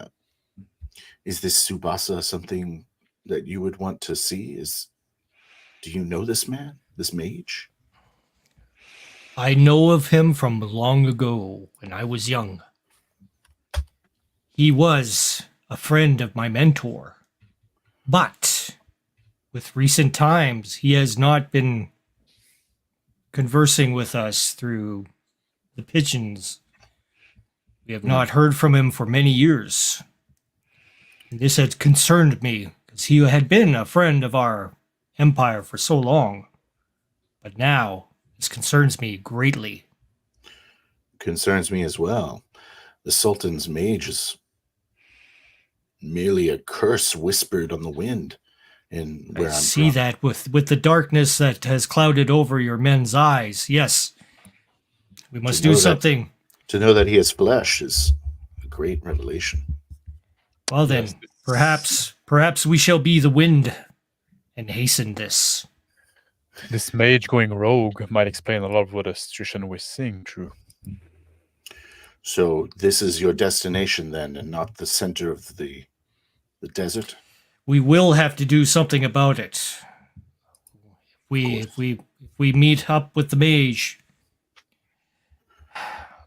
is this Tsubasa something that you would want to see? Do you know this man, this mage? I know of him from long ago when I was young. He was a friend of my mentor, but with recent times, he has not been conversing with us through the pigeons. We have not heard from him for many years. And this had concerned me, because he had been a friend of our empire for so long. But now, this concerns me greatly. Concerns me as well. The Sultan's mage is merely a curse whispered on the wind. And where I I'm see from. that with the darkness that has clouded over your men's eyes. Yes, we must do something. To know that he has flesh is a great revelation. Well then, Yes, perhaps we shall be the wind and hasten this. this mage going rogue might explain a lot of what the situation we're seeing through. So this is your destination then, and not the center of the desert? We will have to do something about it. If we meet up with the mage,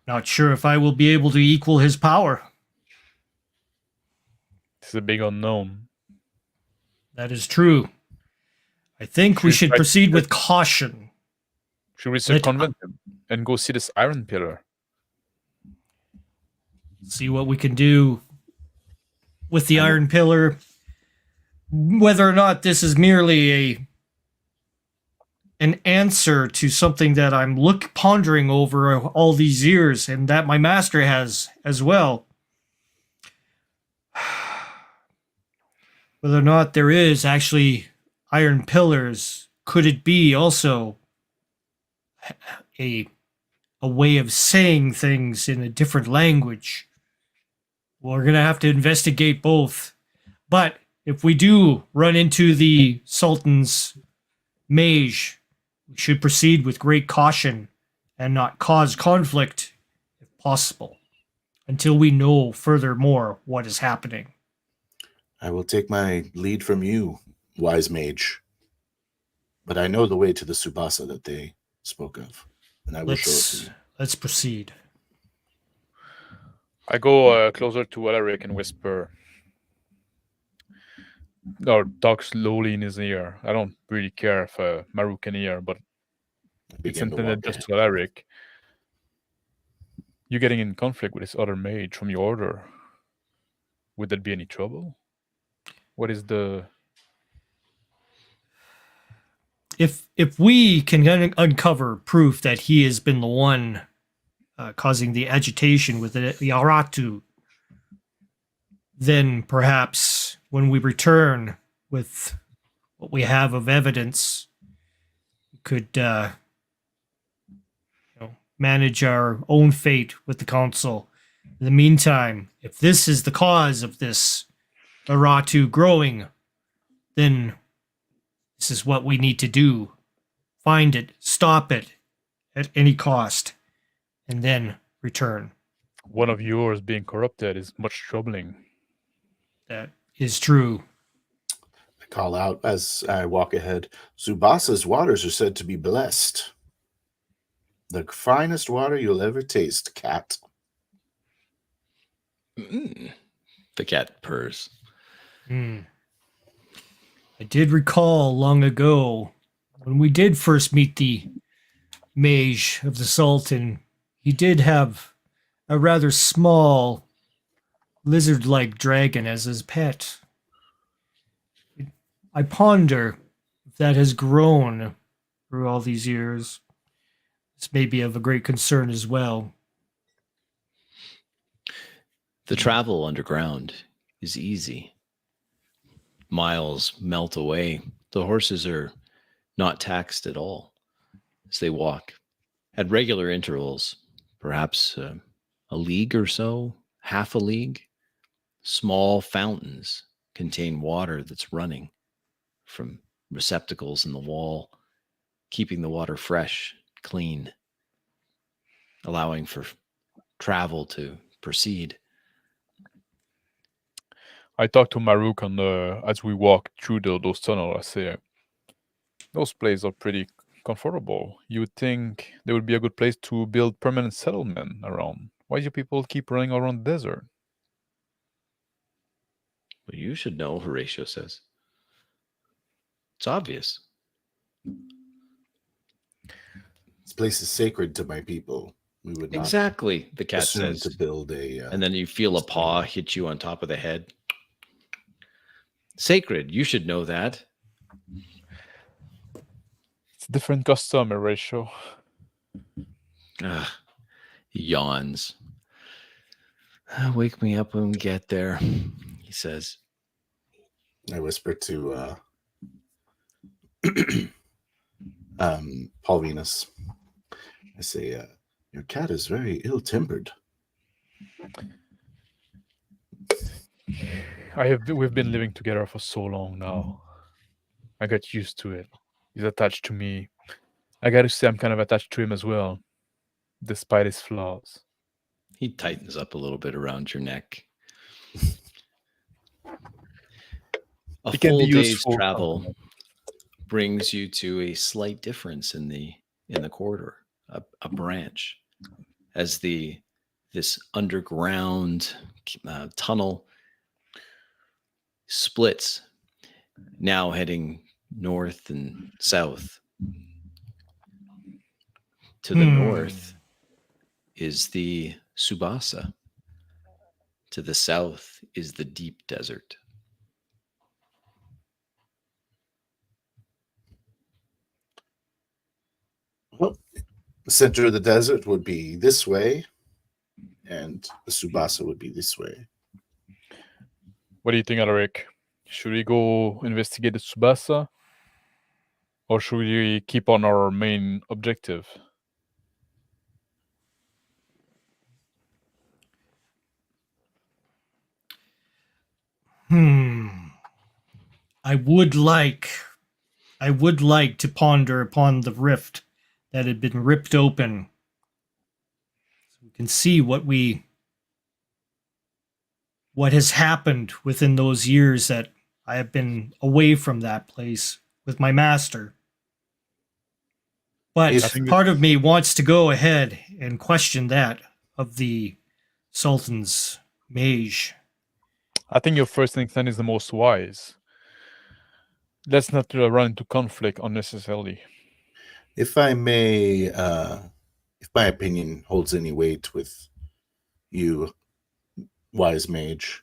not sure if I will be able to equal his power. It's a big unknown. That is true. I think we Should should I- proceed with caution. Should we Let- circumvent him and go see this iron pillar? See what we can do with the iron pillar. Whether or not this is merely an answer to something that I'm pondering over all these years, and that my master has as well. Whether or not there is actually iron pillars, could it be also a way of saying things in a different language? We're going to have to investigate both. But if we do run into the Sultan's mage, we should proceed with great caution and not cause conflict if possible, until we know furthermore what is happening. I will take my lead from you, wise mage. But I know the way to the Tsubasa that they spoke of, and I will show it to you. Let's proceed. I go closer to Alaric and whisper, or talk slowly in his ear. I don't really care if Maru can hear, but I it's begin to intended walk just ahead. to Alaric. You getting in conflict with this other mage from your order? Would there be any trouble? What is the... If we can uncover proof that he has been the one causing the agitation with the Aratu, then perhaps when we return with what we have of evidence, we could manage our own fate with the council. In the meantime, if this is the cause of this Aratu growing, then this is what we need to do. Find it, stop it at any cost, and then return. One of yours being corrupted is much troubling. That is true. I call out as I walk ahead. Tsubasa's waters are said to be blessed. The finest water you'll ever taste, cat. The cat purrs. I did recall long ago when we did first meet the mage of the Sultan, he did have a rather small lizard-like dragon as his pet. I ponder if that has grown through all these years. This may be of a great concern as well. The travel underground is easy. Miles melt away. The horses are not taxed at all as they walk at regular intervals, perhaps a league or so, half a league. Small fountains contain water that's running from receptacles in the wall, keeping the water fresh, clean, allowing for travel to proceed. I talked to Maruk as we walk through those tunnels. I say, those places are pretty comfortable. You would think they would be a good place to build permanent settlement around. Why do people keep running around the desert? Well, you should know, Horatio says. It's obvious. This place is sacred to my people. We would not Exactly, the cat assume says. to build a. And then you feel a paw hit you on top of the head. Sacred, you should know that. It's a different customer ratio. He yawns. Wake me up when we get there, he says. I whisper to Paul Venus. I say, your cat is very ill-tempered. We've been living together for so long now. I got used to it. He's attached to me. I gotta say I'm kind of attached to him as well, despite his flaws. He tightens up a little bit around your neck. A It can be full day's useful. travel brings you to a slight difference in the corridor, a branch, as this underground tunnel splits, now heading north and south. To the north is the Subasa. To the south is the deep desert. Well, the center of the desert would be this way, and the Subasa would be this way. What do you think, Alaric? Should we go investigate the Tsubasa? Or should we keep on our main objective? I would like to ponder upon the rift that had been ripped open, so we can see what has happened within those years that I have been away from that place with my master. But part of me wants to go ahead and question that of the Sultan's mage. I think your first instinct is the most wise. Let's not run into conflict unnecessarily. If I may, if my opinion holds any weight with you, wise mage,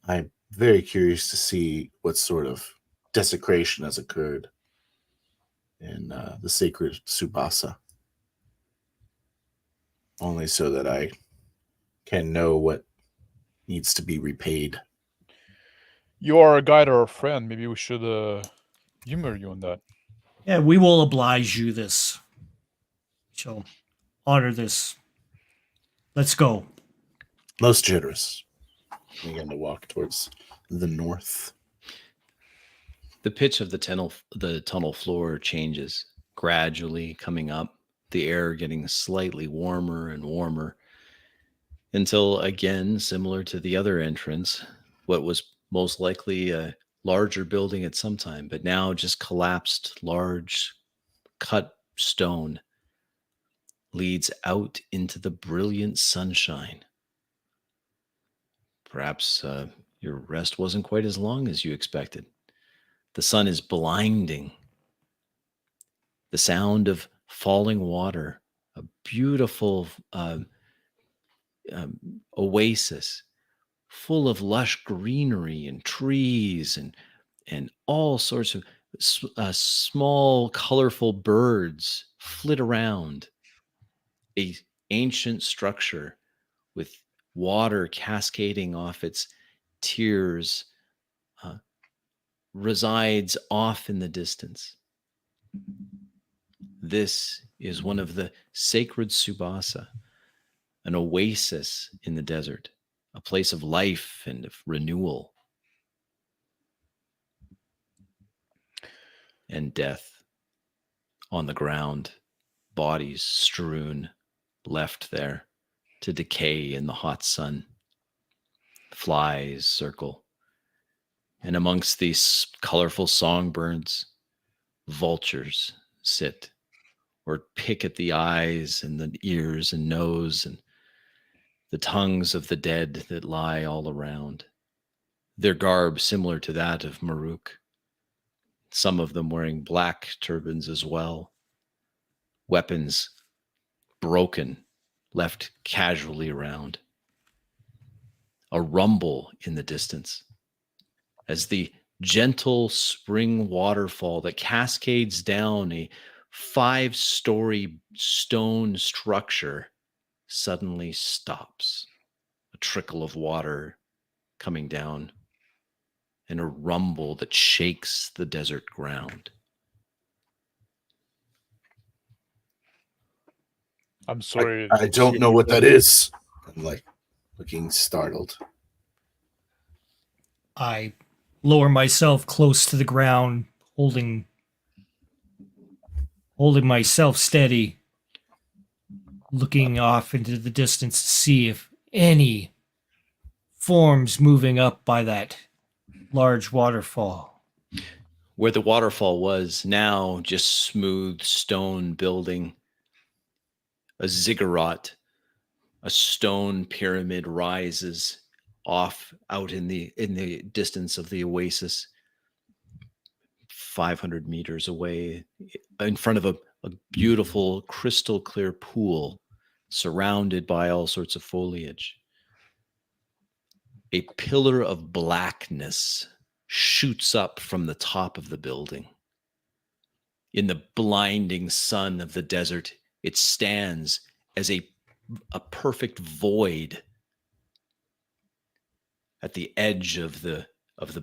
I'm very curious to see what sort of desecration has occurred in the sacred Subasa. Only so that I can know what needs to be repaid. You are a guide or a friend. Maybe we should humor you on that. Yeah, we will oblige you this. Shall honor this. Let's go. Most generous. We begin to walk towards the north. The pitch of the tunnel floor changes, gradually coming up, the air getting slightly warmer and warmer, until again, similar to the other entrance, what was most likely a larger building at some time, but now just collapsed, large cut stone, leads out into the brilliant sunshine. Perhaps your rest wasn't quite as long as you expected. The sun is blinding. The sound of falling water, a beautiful oasis full of lush greenery and trees and all sorts of small, colorful birds flit around. A ancient structure with water cascading off its tiers resides off in the distance. This is one of the sacred Subasa, an oasis in the desert, a place of life and of renewal and death. On the ground, bodies strewn, left there to decay in the hot sun. Flies circle, and amongst these colorful songbirds, vultures sit or pick at the eyes and the ears and nose and the tongues of the dead that lie all around. Their garb similar to that of Maruk, some of them wearing black turbans as well. Weapons broken, left casually around. A rumble in the distance as the gentle spring waterfall that cascades down a 5-story stone structure suddenly stops. A trickle of water coming down and a rumble that shakes the desert ground. I'm sorry. I don't know what that is. I'm like looking startled. I lower myself close to the ground, holding myself steady, looking off into the distance to see if any forms moving up by that large waterfall. Where the waterfall was now just smooth stone building, a ziggurat, a stone pyramid rises off out in the distance of the oasis, 500 meters away, in front of a beautiful crystal clear pool surrounded by all sorts of foliage. A pillar of blackness shoots up from the top of the building. In the blinding sun of the desert, it stands as a perfect void at the edge of the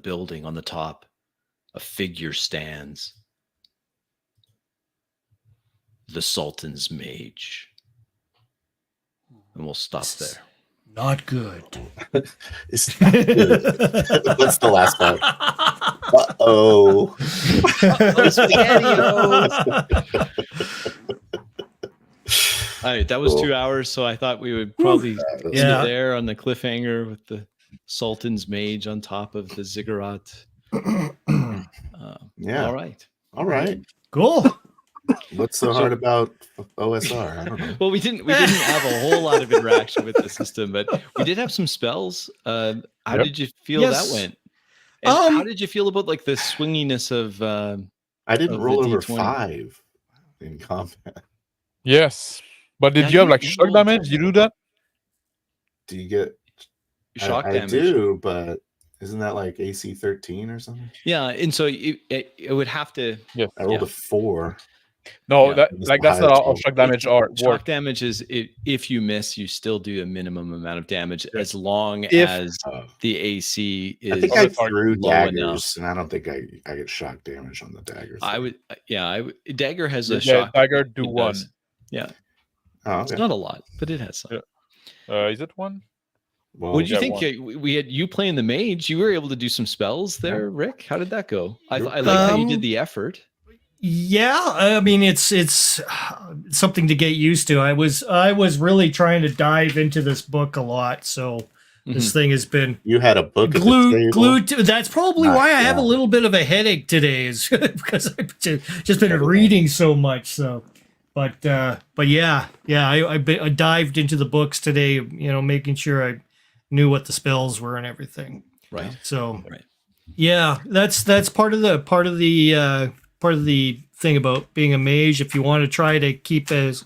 building. On the top, a figure stands. The Sultan's mage. And we'll stop there. Not good. It's not good. What's the last part? Uh-oh. All right, that was 2 hours, so I thought we would probably end it there on the cliffhanger with the Sultan's mage on top of the ziggurat. Yeah. All right. Cool. What's so hard about OSR? I don't know. Well, we didn't have a whole lot of interaction with the system, but we did have some spells. How did you feel that went? And how did you feel about like the swinginess of? I didn't of roll the over D20? 5 in combat. Yes, but did Yeah, you have you- like you shock rolled damage? You do that? Do you get Shock I damage. do, but isn't that like AC 13 or something? Yeah, and so it would have to. Yes. I rolled a 4. No, Yeah. that That's like the that's not highest how roll. shock damage are. Shock Work. damage is if you miss, you still do a minimum amount of damage as long If- as Oh. the AC I is. think I Other target threw low daggers, enough. and I don't think I get shock damage on the daggers. I would. Dagger has a Yeah, shock. dagger do It one. does. Yeah, Oh, it's okay. not a lot, but it has some. Yeah. Is it one? Well, What did you yeah, think? We had you playing the mage. You were able to do some spells there, Rick. How did that go? I like how you did the effort. Yeah, I mean it's something to get used to. I was really trying to dive into this book a lot, so this thing has been you had a book at the glued table. to. That's probably Nice, why I have a yeah. little bit of a headache today, is because I've just been reading so much. So, but yeah, I dived into the books today. Making sure I knew what the spells were and everything. Right. So, Right. yeah, that's part of the thing about being a mage. If you want to try to keep as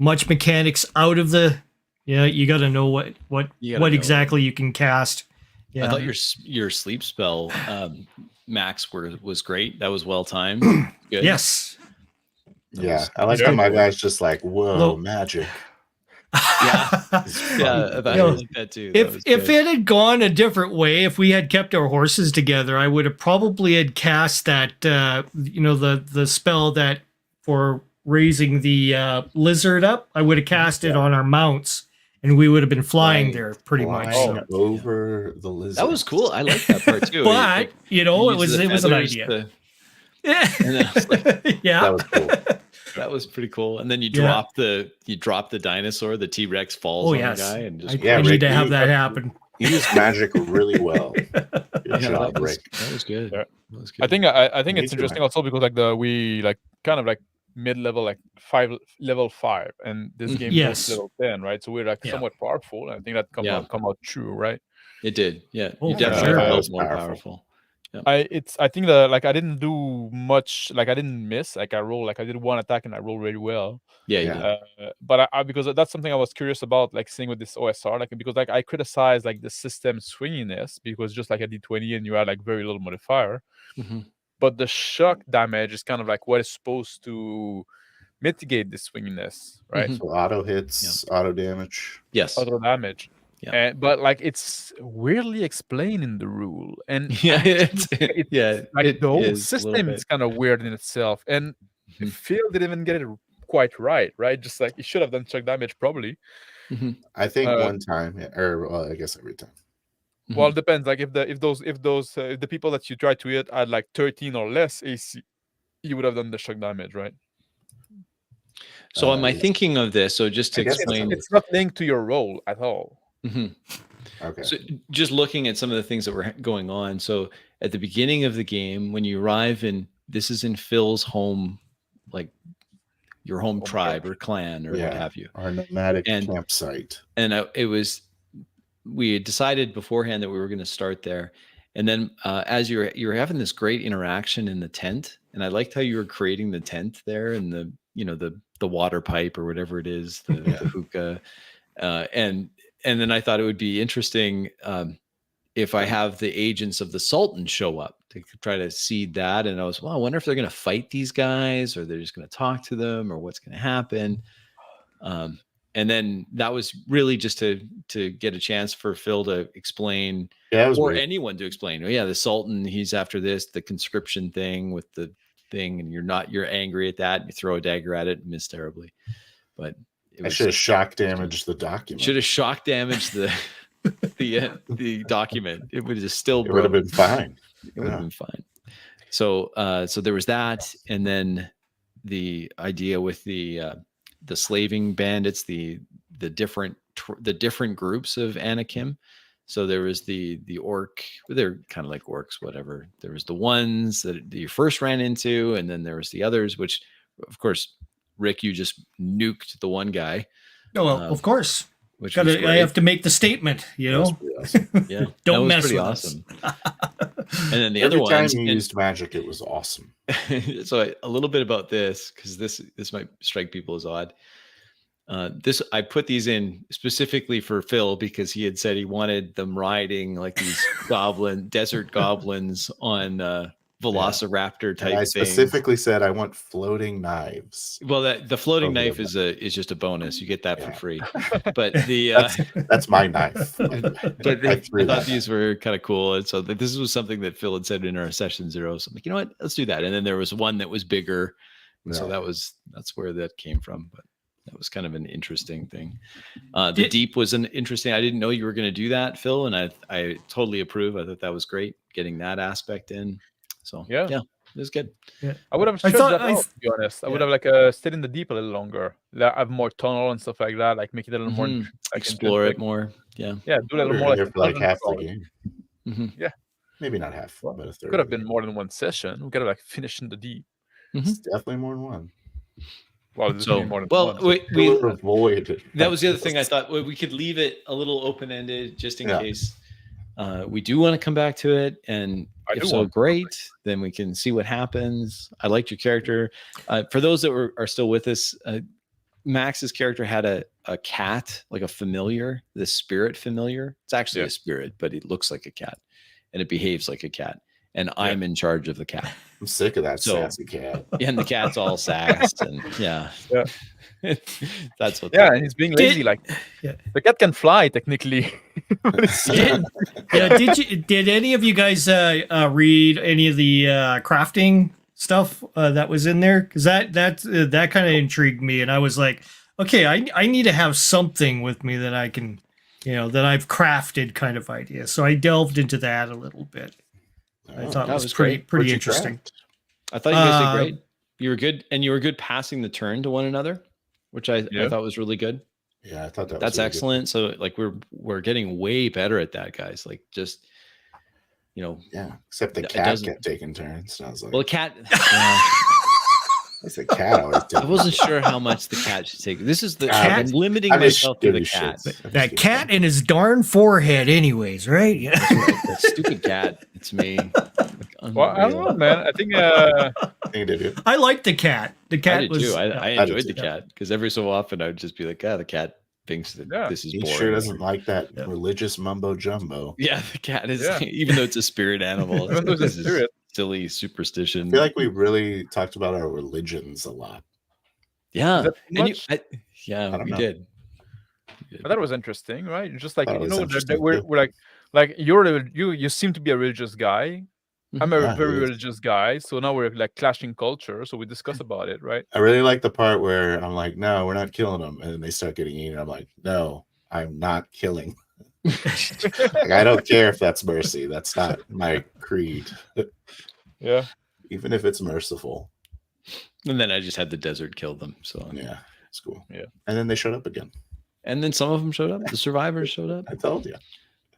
much mechanics out of the, you got to know what You gotta know. exactly you can cast. Yeah. I thought your sleep spell, Max, was great. That was well timed. Good. Yes. Yeah, I like how my guy's just like, whoa, Hello. magic. Yeah. It's Yeah, fun. I You know, like that too. That was if good. it had gone a different way, if we had kept our horses together, I would have probably had cast that the spell that for raising the lizard up. I would have cast it on our mounts, and we would have been flying there pretty much. Flying So. over the lizard. That was cool. I like that part too. But Like, it you use was the an feathers idea. to- Yeah, and I was like, yeah. That was cool. that was pretty cool. And then you Yeah. drop the dinosaur, the T-Rex falls Oh on yes, the guy and just Yeah, I need Rick, to have you- that happen. You used magic really well. Good Yeah, job, Rick. that was good. Yeah. That was good. I think I think Me it's too, interesting man. also because like we like kind of like mid-level, like level 5, and this game Yes. goes level 10, right? So we're like Yeah. somewhat powerful, and I think that come out true, right? It did. Yeah. Oh, You for definitely sure. That felt was more powerful. powerful. I think that like I didn't do much, like I didn't miss, like I did one attack and I rolled really well. Yeah, you Yeah. did. But I because that's something I was curious about, like seeing with this OSR, like because like I criticized like the system swinginess because just like a D20 and you had like very little modifier, Mhm. but the shock damage is kind of like what is supposed to mitigate the swinginess, right? Mhm. So auto hits, auto damage. Yes. Auto damage. Yeah. But like it's weirdly explained in the rule, and Yeah, it's yeah. like it the whole is a little system bit. is kind of weird in itself, and Mhm. Phil didn't even get it quite right. Just like he should have done shock damage probably. Mhm. I think Uh, one time, or well, I guess every time. Well, it depends. Like if the people that you try to hit had like 13 or less AC, you would have done the shock damage, right? So am I yeah. thinking of this? So just to I guess that's explain, It's not linked to your role at all. Mhm. Okay. So just looking at some of the things that were going on. So at the beginning of the game, when you arrive in, this is in Phil's home, like your home tribe or clan or what Yeah. have you. Our nomadic And- campsite. And we had decided beforehand that we were going to start there. And then as you're having this great interaction in the tent, and I liked how you were creating the tent there and the water pipe or whatever it is, the hookah, and then I thought it would be interesting if I have the agents of the Sultan show up to try to seed that. And I was, well, I wonder if they're going to fight these guys or they're just going to talk to them or what's going to happen. And then that was really just to get a chance for Phil to explain, Yeah, it was or weird. anyone to explain. Oh yeah, the Sultan, he's after this, the conscription thing with the thing, and you're angry at that, and you throw a dagger at it and miss terribly. But I should have shock damaged the document. should have shock damaged the the document. It would have still It would have been fine. It would have been fine. So there was that, and then the idea with the slaving bandits, the different groups of Anakim. So there was the orc, they're kind of like orcs, whatever. There was the ones that you first ran into, and then there was the others, which, of course, Rick, you just nuked the one guy. Oh, well, of course. Which was I great. have to make the statement, you That was know. pretty awesome. Yeah, Don't that was mess pretty with awesome. us. And then the Every other time ones, you and- used magic, it was awesome. so a little bit about this, because this might strike people as odd. I put these in specifically for Phil because he had said he wanted them riding like these desert goblins on velociraptor type And I things. specifically said I want floating knives. Well, the floating Over knife the- is just a bonus. You get that for Yeah. free. But the That's my knife. but I I threw thought that these were kind of cool, and so this was something that Phil had said in our session 0. So I'm like, you know what, let's do that. And then there was one that was bigger, and so Yeah. that's where that came from. But that was kind of an interesting thing. The deep was an interesting. I didn't know you were going to do that, Phil, and I totally approve. I thought that was great, getting that aspect in. So Yeah. it was good. I would have I stretched thought- that I out, th- to be honest. I would yeah. have like stayed in the deep a little longer, have more tunnel and stuff like that, like make it a little more Mhm. like, Explore it intrinsic. more. Yeah. Yeah, do a little We more were like here a for like dungeon half the crawl. game. Mhm. Maybe not half, Well, but a third. Could have of the been game. more than one session. We could have like finished in the deep. It's definitely more than one. Well, this So would be more than well, one. so- we Avoid. that was the other thing I thought. Well, we could leave it a little open-ended just in Yeah. case we do want to come back to it, and I if do so, want to. great. Then we can see what happens. I liked your character. For those that are still with us, Max's character had a cat, like a familiar, the spirit familiar. It's actually Yeah. a spirit, but it looks like a cat, and it behaves like a cat. And I'm in charge of the cat. I'm sick of that So- sassy cat. And the cat's all sassed, and yeah. That's what. Yeah, and he's being lazy. Like Yeah. the cat can fly technically. But it's- Did any of you guys read any of the crafting stuff that was in there? Because that kind of intrigued me, and I was like, okay, I need to have something with me that I can, that I've crafted kind of idea. So I delved into that a little bit. I thought that it was was pretty great. pretty What'd you interesting. craft? I thought you guys did Um, great. You were good, and you were good passing the turn to one another, which I Yeah. thought was really good. Yeah, I thought that That's was really excellent. So like we're getting way better at that, guys. Like just Good. Yeah, except the It cat doesn't- kept taking turns. And I was like, well, the cat. Yeah, I said cat always I wasn't sure how much the cat should take. This is the Cat- I'm limiting I just myself to give the you cat. shits. I'm just That kidding. cat and his darn forehead, anyways, right? Yeah. That's right. That stupid cat. It's me. Like, well, I don't unreal. know, man. I think I think it did good. I like the cat. The I cat did was. too. I I did enjoyed the too. cat because every so often I would just be like, the cat thinks that Yeah. this is He boring. sure doesn't like that Yeah. religious mumbo jumbo. Yeah, the cat is, Yeah. even though it's a spirit animal, Even though it's a this is spirit. silly I superstition. feel like we really talked about our religions a lot. Yeah, Is that too and much? I don't we know. did. I thought it was interesting, right? Just like Thought it was interesting, we're, too. we're like you seem to be a religious guy. I'm a Yeah, very it is. religious guy, so now we're like clashing culture. So we discuss about it, right? I really like the part where I'm like, no, we're not killing them. And then they start getting eaten. I'm like, no, I'm not killing. Like, I don't care if that's mercy. That's not my creed. Yeah. Even if it's merciful. And then I just had the desert kill them. So Yeah, it's cool. Yeah. And then they showed up again. and then some of them showed up. The survivors showed up. I told you.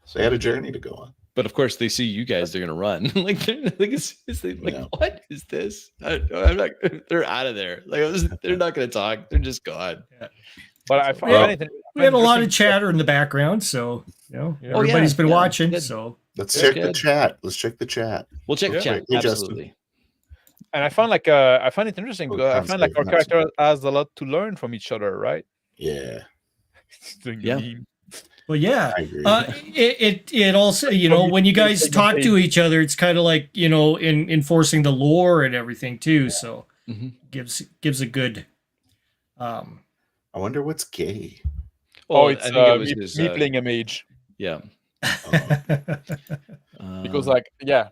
So they had a journey to go on. But of course, they see you guys, they're gonna run. like it's like Yeah. what is this? I'm not. They're out of there. Like they're not gonna talk. They're just gone. But I So- find Well, anything. We had a lot of chatter in the background, so Yeah. everybody's been yeah, watching. good. So Let's That's check the good. chat. Let's check the chat. We'll check the Yeah. chat. Hey, Justin. Absolutely. And I find it interesting Oh, because I can't find like save, our not character has a lot to learn from each other, right? Yeah, Doing the Yeah. meme. well, yeah. I agree. It also, when you guys talk to each other, it's kind of like, in enforcing the lore and everything too. So Mhm. gives a good, I wonder what's gay. Oh, I it's think it was me, his, me playing a mage yeah. because, Uh, like, yeah,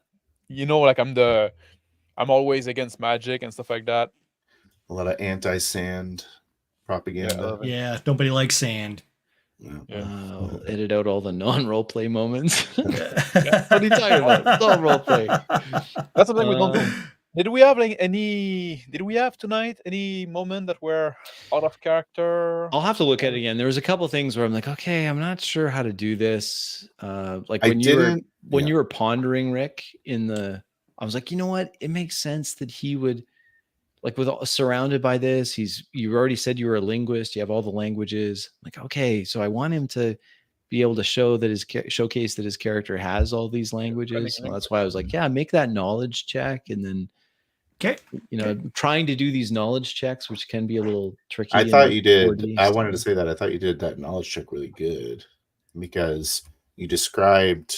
like I'm always against magic and stuff like that. A lot of anti-sand propaganda. Yeah. yeah, nobody likes sand. Yeah. Yeah. I'll edit out all the non-role play moments. What are you talking about? It's all role play. That's something we don't do. Um, Did we have tonight any moment that were out of character? I'll have to look at it again. There was a couple things where I'm like, okay, I'm not sure how to do this. Like I when you were didn't. yeah. you were pondering Rick I was like, you know what? It makes sense that he would like surrounded by this. You already said you were a linguist. You have all the languages. I'm like, okay, so I want him to be able to showcase that his character has all these languages. So that's why I was like, yeah, make that knowledge check, and then Okay. trying to do these knowledge checks, which can be a little tricky. I in thought the you did. 4D I wanted to stuff. say that. I thought you did that knowledge check really good because you described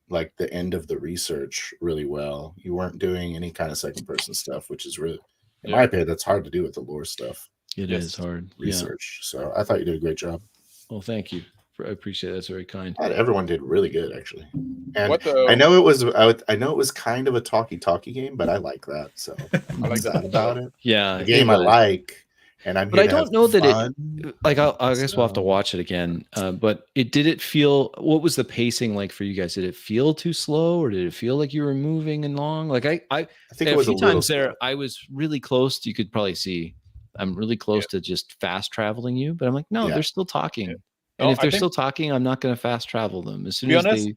like the end of the research really well. You weren't doing any kind of second person stuff, which is really, in my opinion, that's hard to do with the lore stuff, It Yes. is hard. Yeah. research. So I thought you did a great job. Well, thank you. I appreciate it. That's very kind. Everyone did really good, actually. And What the? I know it was. I know it was kind of a talkie game, but I like that. So I'm like sad that. about it. Yeah. A game I like, and I'm. But here I to don't have know that it- fun. Like I guess we'll have to So- watch it again. But did it feel? What was the pacing like for you guys? Did it feel too slow, or did it feel like you were moving along? Like I I think a it was few a little times there, slow. I was really close. You could probably see I'm really close to just fast traveling you, but I'm like, no, Yeah. they're still talking. Yeah. And No, if I they're think- still talking, I'm not going to fast travel them. As soon be as honest, they,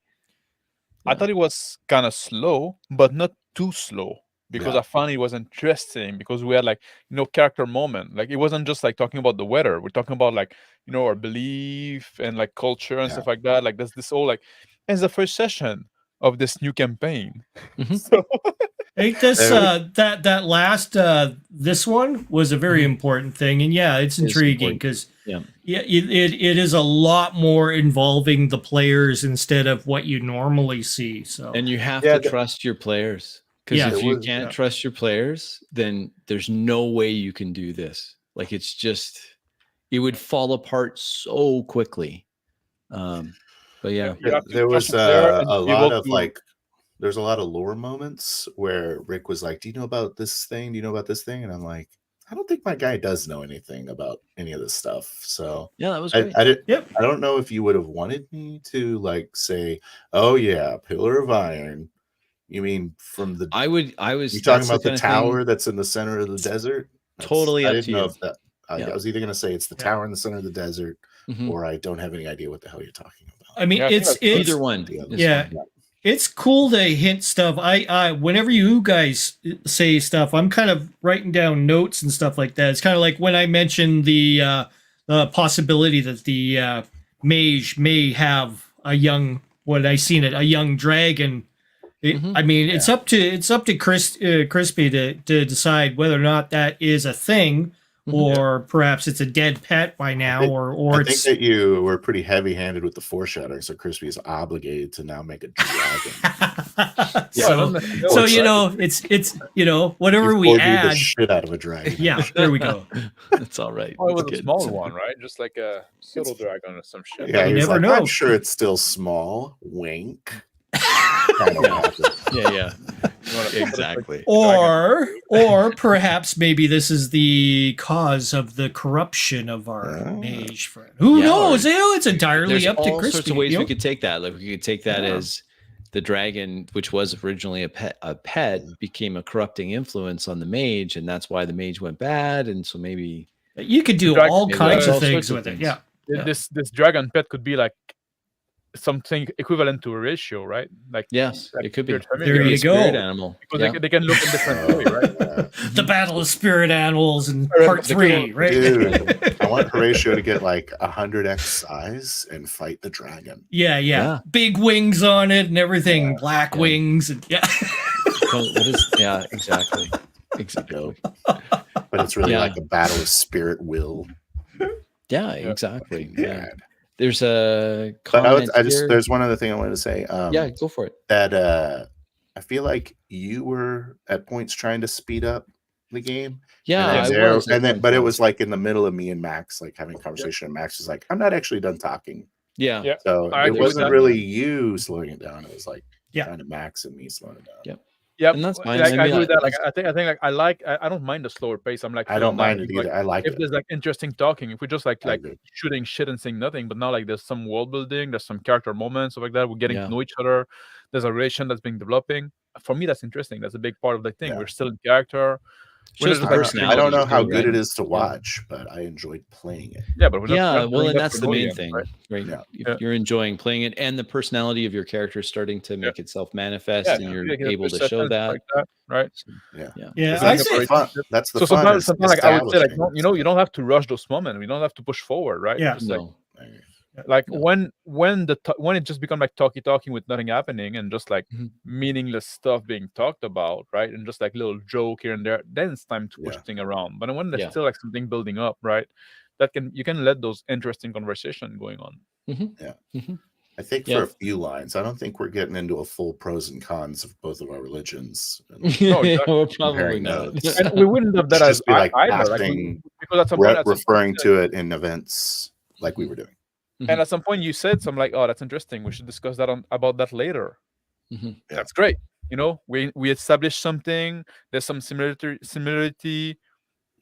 I thought it was kind of slow, but not too slow because Yeah. I found it was interesting because we had like character moment. Like it wasn't just like talking about the weather. We're talking about like our belief and like culture and Yeah. stuff like that. Like there's this whole like it's the first session of this new campaign. Mhm. So I think this There that last this one was a very important thing, and yeah, it's It is intriguing important. because Yeah. it is a lot more involving the players instead of what you normally see. So and you have Yeah, to trust your players. Because Yeah. if It you was- can't yeah. trust your players, then there's no way you can do this. Like it's just, it would fall apart so quickly. But yeah, You have to there trust was the player and a be able lot of to- like, there's a lot of lore moments where Rick was like, "Do you know about this thing? Do you know about this thing?" And I'm like, "I don't think my guy does know anything about any of this stuff." So yeah, that was I, great. I didn't. Yep. I don't know if you would have wanted me to like say, "Oh yeah, Pillar of Iron." You mean from the? I was You talking that's about the kind of thing- tower that's in the center of the desert? Totally I up didn't to know you. if that. I Yeah. was either going to say it's the Yeah. tower in the center of the desert, Mhm. or I don't have any idea what the hell you're talking about. I mean, Yeah, I think it's that's good. Either one. Yeah. is Yeah. fine. it's cool to hint stuff. I whenever you guys say stuff, I'm kind of writing down notes and stuff like that. It's kind of like when I mentioned the possibility that the mage may have a young, what I seen it, a young dragon. Mhm. I mean, it's up to Crispy to decide whether or not that is a thing, Mhm. or perhaps it's a dead pet by now, or I think it's. that you were pretty heavy-handed with the foreshadowing, so Crispy is obligated to now make a dragon. Yeah, So, no, so it's you like- know, it's whatever He we forged the add. shit out of a dragon. Yeah, there we go. That's all right. Oh, it It's was a good. small one, right? Just like a pseudo dragon or some shit. Yeah, You he's never like, know. I'm sure it's still small. Wink. Kind of laughing. Yeah, yeah. You wanna- Exactly. Or perhaps maybe this is the cause of the corruption of our Ah. mage friend. Who Yeah, knows? or- You know, it's entirely There's up to all Crispy. sorts of ways you we know? could take that. Like we could take that Yeah. as the dragon, which was originally a pet, became a corrupting influence on the mage, and that's why the mage went bad. And so maybe You could do Dragon- all maybe kinds all of things sorts of with it. things. Yeah. Yeah. This dragon pet could be like something equivalent to a ratio, right? Like yes, like it could be. spirit family, There right? you A spirit go. animal. Because Yeah. they can look in different way, right? The Battle of Spirit Animals in Spirit- part the 3, right? Dude, I want Horatio to get like 100x size and fight the dragon. Yeah, yeah, Yeah. big wings on it and everything, Yeah. black Yeah. wings, and yeah. What is? Yeah, exactly. Exactly. But it's really Yeah. like a battle of spirit will. Yeah, exactly. Yeah. God. There's a But comment here. there's one other thing I wanted to say. Yeah, go for it. That I feel like you were at points trying to speed up the game. Yeah, and I then, was. at one but it point. was like in the middle of me and Max like having a conversation, and Max was like, "I'm not actually done talking." Yeah. Yeah. So I it agree with wasn't that. really you slowing it down. It was like Yeah. kind of Max and me slowing it down. Yep. Yeah, And that's fine. Like, I I mean, agree with that. Like, that's- I think like I don't mind the slower pace. I'm like I don't feeling mind that. it Like, either. I like if it. there's like interesting talking, if we just like I agree. shooting shit and saying nothing, but now like there's some world building, there's some character moments, stuff like that. We're getting Yeah. to know each other. There's a relation that's been developing. For me, that's interesting. That's a big part of the thing. Yeah. We're still in character. We're Shows just the like- personality. I don't know how too, good right? it is to watch, but I enjoyed playing it. Yeah, but we're not, Yeah, we're not well, doing and that that's for the no main end, thing, right? right? Yeah. If Yeah. you're enjoying playing it, and the personality of your character starting to make itself manifest, Yeah, and you're like, able to there's show sessions that. like that, right? Yeah. Yeah. Yeah, That's I the say, fun. That's the So fun. sometimes like I would say like establishing you don't have to rush those moments. We don't have to push forward, right? Yeah. Just, like, No. like No. when it just become like talking with nothing happening and just like Mhm. meaningless stuff being talked about, right? And just like little joke here and there, then it's time to push Yeah. thing around. But when there's Yeah. still like something building up, right? You can let those interesting conversation going on. I think Yeah. for a few lines. I don't think we're getting into a full pros and cons of both of our religions. And No, exactly. We're probably Comparing not. notes. And we wouldn't have that Should as just be like either, like, acting, because at some point, referring to it in events like we were doing. and at some point you said something like, "Oh, that's interesting. We should discuss that about that later." Mhm. Yeah. That's great. You know, we established something. There's some similarity.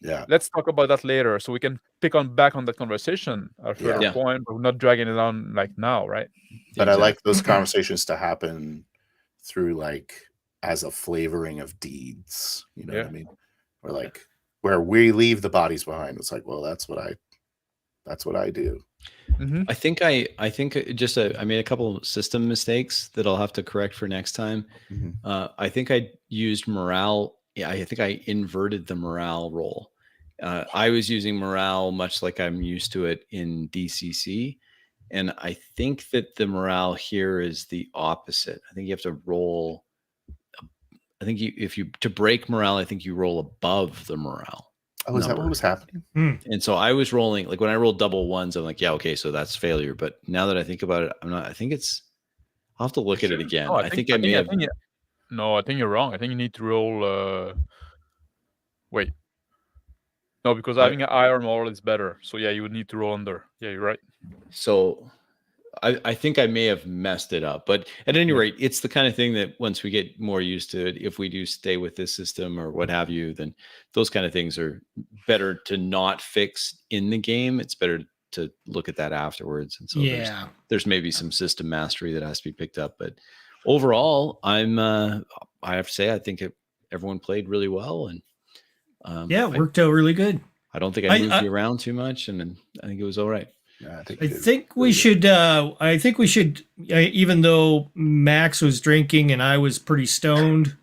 Yeah. Let's talk about that later, so we can pick on back on that conversation at a further Yeah. point, but we're not dragging it on like now, right? But I like Exactly. those conversations to happen through like as a flavoring of deeds. You know what I mean? Or like where we leave the bodies behind. It's like, well, that's what I do. Mm-hmm. I think I made a couple of system mistakes that I'll have to correct for next time. Mhm. I think I used morale. Yeah, I think I inverted the morale roll. I was using morale much like I'm used to it in DCC, and I think that the morale here is the opposite. I think you have to roll. I think to break morale, I think you roll above the morale. Oh, is that Number. what was happening? And so I was rolling, like when I rolled double ones, I'm like, yeah, okay, so that's failure. But now that I think about it, I think I'll have to look at it again. Oh, I think I may have. No, I think you're wrong. I think you need to roll. Wait. No, because having an iron roll is better. So yeah, you would need to roll under. Yeah, you're right. So I think I may have messed it up, but at any rate, it's the kind of thing that once we get more used to it, if we do stay with this system or what have you, then those kind of things are better to not fix in the game. It's better to look at that afterwards. And so there's maybe some system mastery that has to be picked up. But overall, I have to say, I think everyone played really well. And it worked out really good. I don't think I moved you around too much, and I think it was all right. Yeah, I think we should. Even though Max was drinking and I was pretty stoned,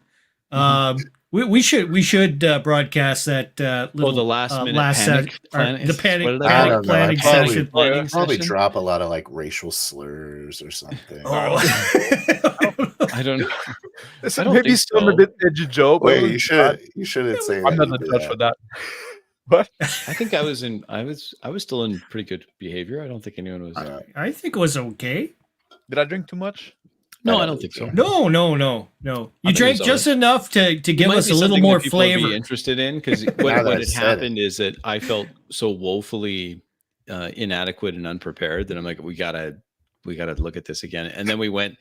we should broadcast that little the last minute panic planning, the panic planning planning session. Probably drop a lot of like racial slurs or something. I don't know. I don't maybe some a bit edgy joke. Wait, you shouldn't say I'm that. not the judge for that. But I think I was still in pretty good behavior. I don't think anyone was. I think it was okay. Did I drink too much? No, I don't think so. No. You drank just enough to give us a little more flavor. Be interested in, because what had happened is that I felt so woefully inadequate and unprepared that I'm like, we gotta look at this again. And then we went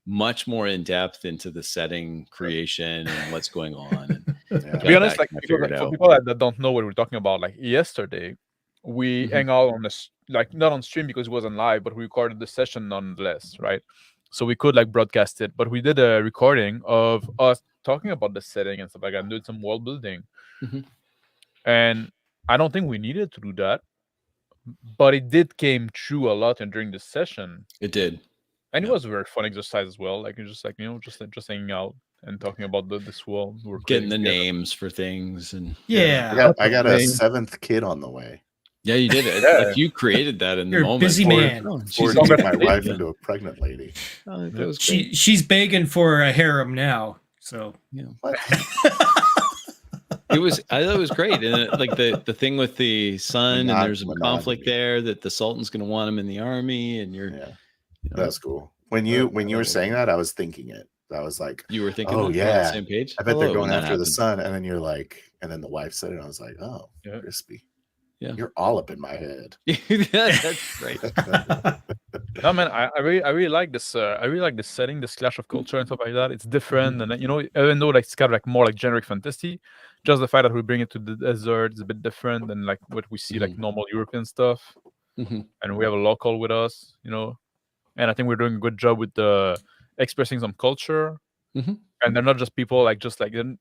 much more in depth into the setting creation and what's going on. And to be honest, like for people that don't know what we're talking about, like yesterday we hang out on this, like not on stream because it wasn't live, but we recorded the session nonetheless, right? So we could like broadcast it, but we did a recording of us talking about the setting and stuff like that, and doing some world building. And I don't think we needed to do that, but it did came true a lot and during the session. It did. And it was a very fun exercise as well. Like, it's just like, just hanging out and talking about this world. We're getting the names for things. And I got a 7th kid on the way. Yeah, you did it. Like, you created that in the moment. Busy man. She's turning my wife into a pregnant lady. That was she's begging for a harem now. So I thought it was great. And like the thing with the son, and there's a conflict there that the Sultan's going to want him in the army, and you're. That's cool. When you were saying that, I was thinking it. I was like, you were thinking, oh yeah, on the same page. I bet they're going after the son, and then you're like, and then the wife said it. And I was like, oh, crispy. Yeah, you're all up in my head. That's great. No, man, I really like this. I really like this setting, this clash of culture and stuff like that. It's different, and even though like it's kind of like more like generic fantasy, just the fact that we bring it to the desert is a bit different than like what we see like normal European stuff. And we have a local with us, and I think we're doing a good job with expressing some culture. And they're not just people like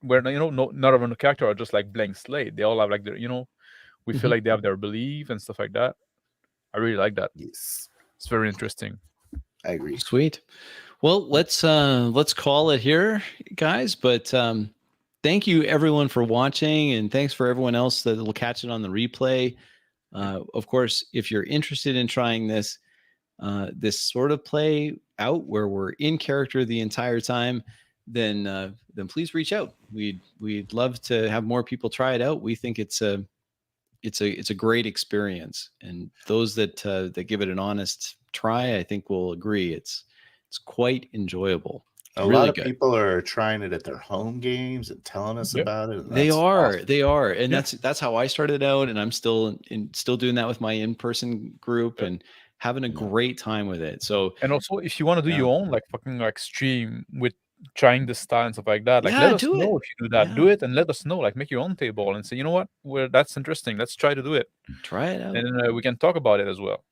we're not even a character are just like blank slate. They all have like their we feel like they have their belief and stuff like that. I really like that. Yes, it's very interesting. I agree. Sweet. Well, let's call it here, guys. But thank you everyone for watching, and thanks for everyone else that will catch it on the replay. Of course, if you're interested in trying this sort of play out where we're in character the entire time, then please reach out. We'd love to have more people try it out. We think it's a great experience, and those that give it an honest try, I think will agree it's quite enjoyable. A lot of people are trying it at their home games and telling us about it. They are, and that's how I started out, and I'm still doing that with my in-person group and having a great time with it. So, and also if you want to do your own like fucking like stream with trying the style and stuff like that, like let us know if you do that. Do it and let us know. Like make your own table and say, you know what, that's interesting. Let's try to do it. Try it out, and we can talk about it as well.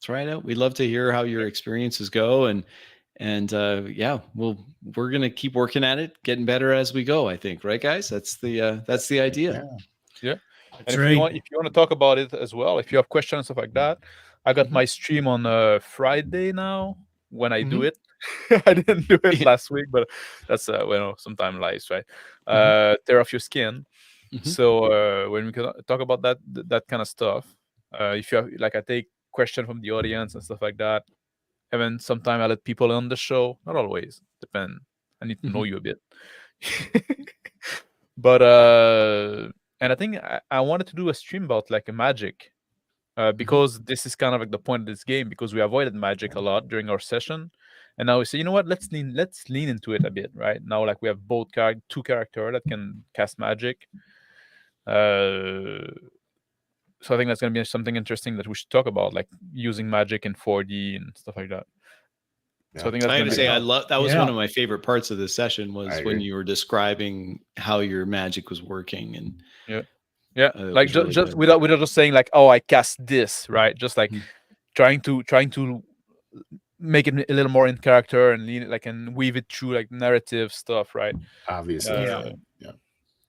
Try it out. We'd love to hear how your experiences go, and we're gonna keep working at it, getting better as we go. I think, right, guys? That's the idea. Yeah. And if you want to talk about it as well, if you have questions and stuff like that, I got my stream on Friday now when I do it. I didn't do it last week, but that's sometime live, right? Tear off your skin. So when we can talk about that kind of stuff, if you have like I take question from the audience and stuff like that. And then sometimes I let people on the show. Not always. Depend. I need to know you a bit. But and I think I wanted to do a stream about like a magic. Because this is kind of like the point of this game, because we avoided magic a lot during our session. And now we say, you know what? Let's lean into it a bit, right? Now, like we have both two characters that can cast magic. So I think that's going to be something interesting that we should talk about, like using magic in 4D and stuff like that. Yeah. So I think that's I going gotta to be say, I love that was Yeah. one of my favorite parts of this session I was when agree. you were describing how your magic was working, and yeah, it like was really just good. without just saying like, oh, I cast this, right? Just like Mhm. trying to make it a little more in character and lean it, like, and weave it through like narrative stuff, right? Obviously. Yeah. Yeah.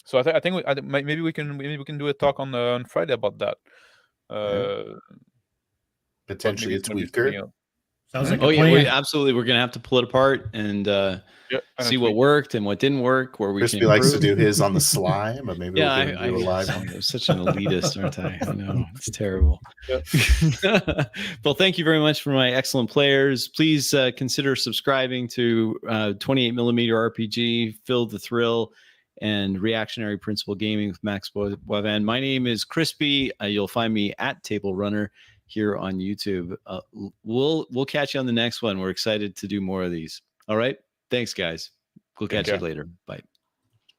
So I think maybe we can do a talk on Friday about that. But Potentially maybe a it's gonna be tweaker. something else. Sounds like Oh a yeah, plan. absolutely. We're gonna have to pull it apart and Yeah, and see a what tweak. worked and what didn't work, where we can Crispy likes to improve. do his on the sly, but maybe Yeah, we'll get him to do a live one. I'm such an elitist, aren't I? I know it's terrible. Yeah. Well, thank you very much for my excellent players. Please consider subscribing to 28mm RPG, Fill the Thrill, and Reactionary Principle Gaming with Max Boivin. My name is Crispy. You'll find me at Table Runner here on YouTube. We'll catch you on the next one. We're excited to do more of these. All right. Thanks, guys. We'll catch you later. Bye.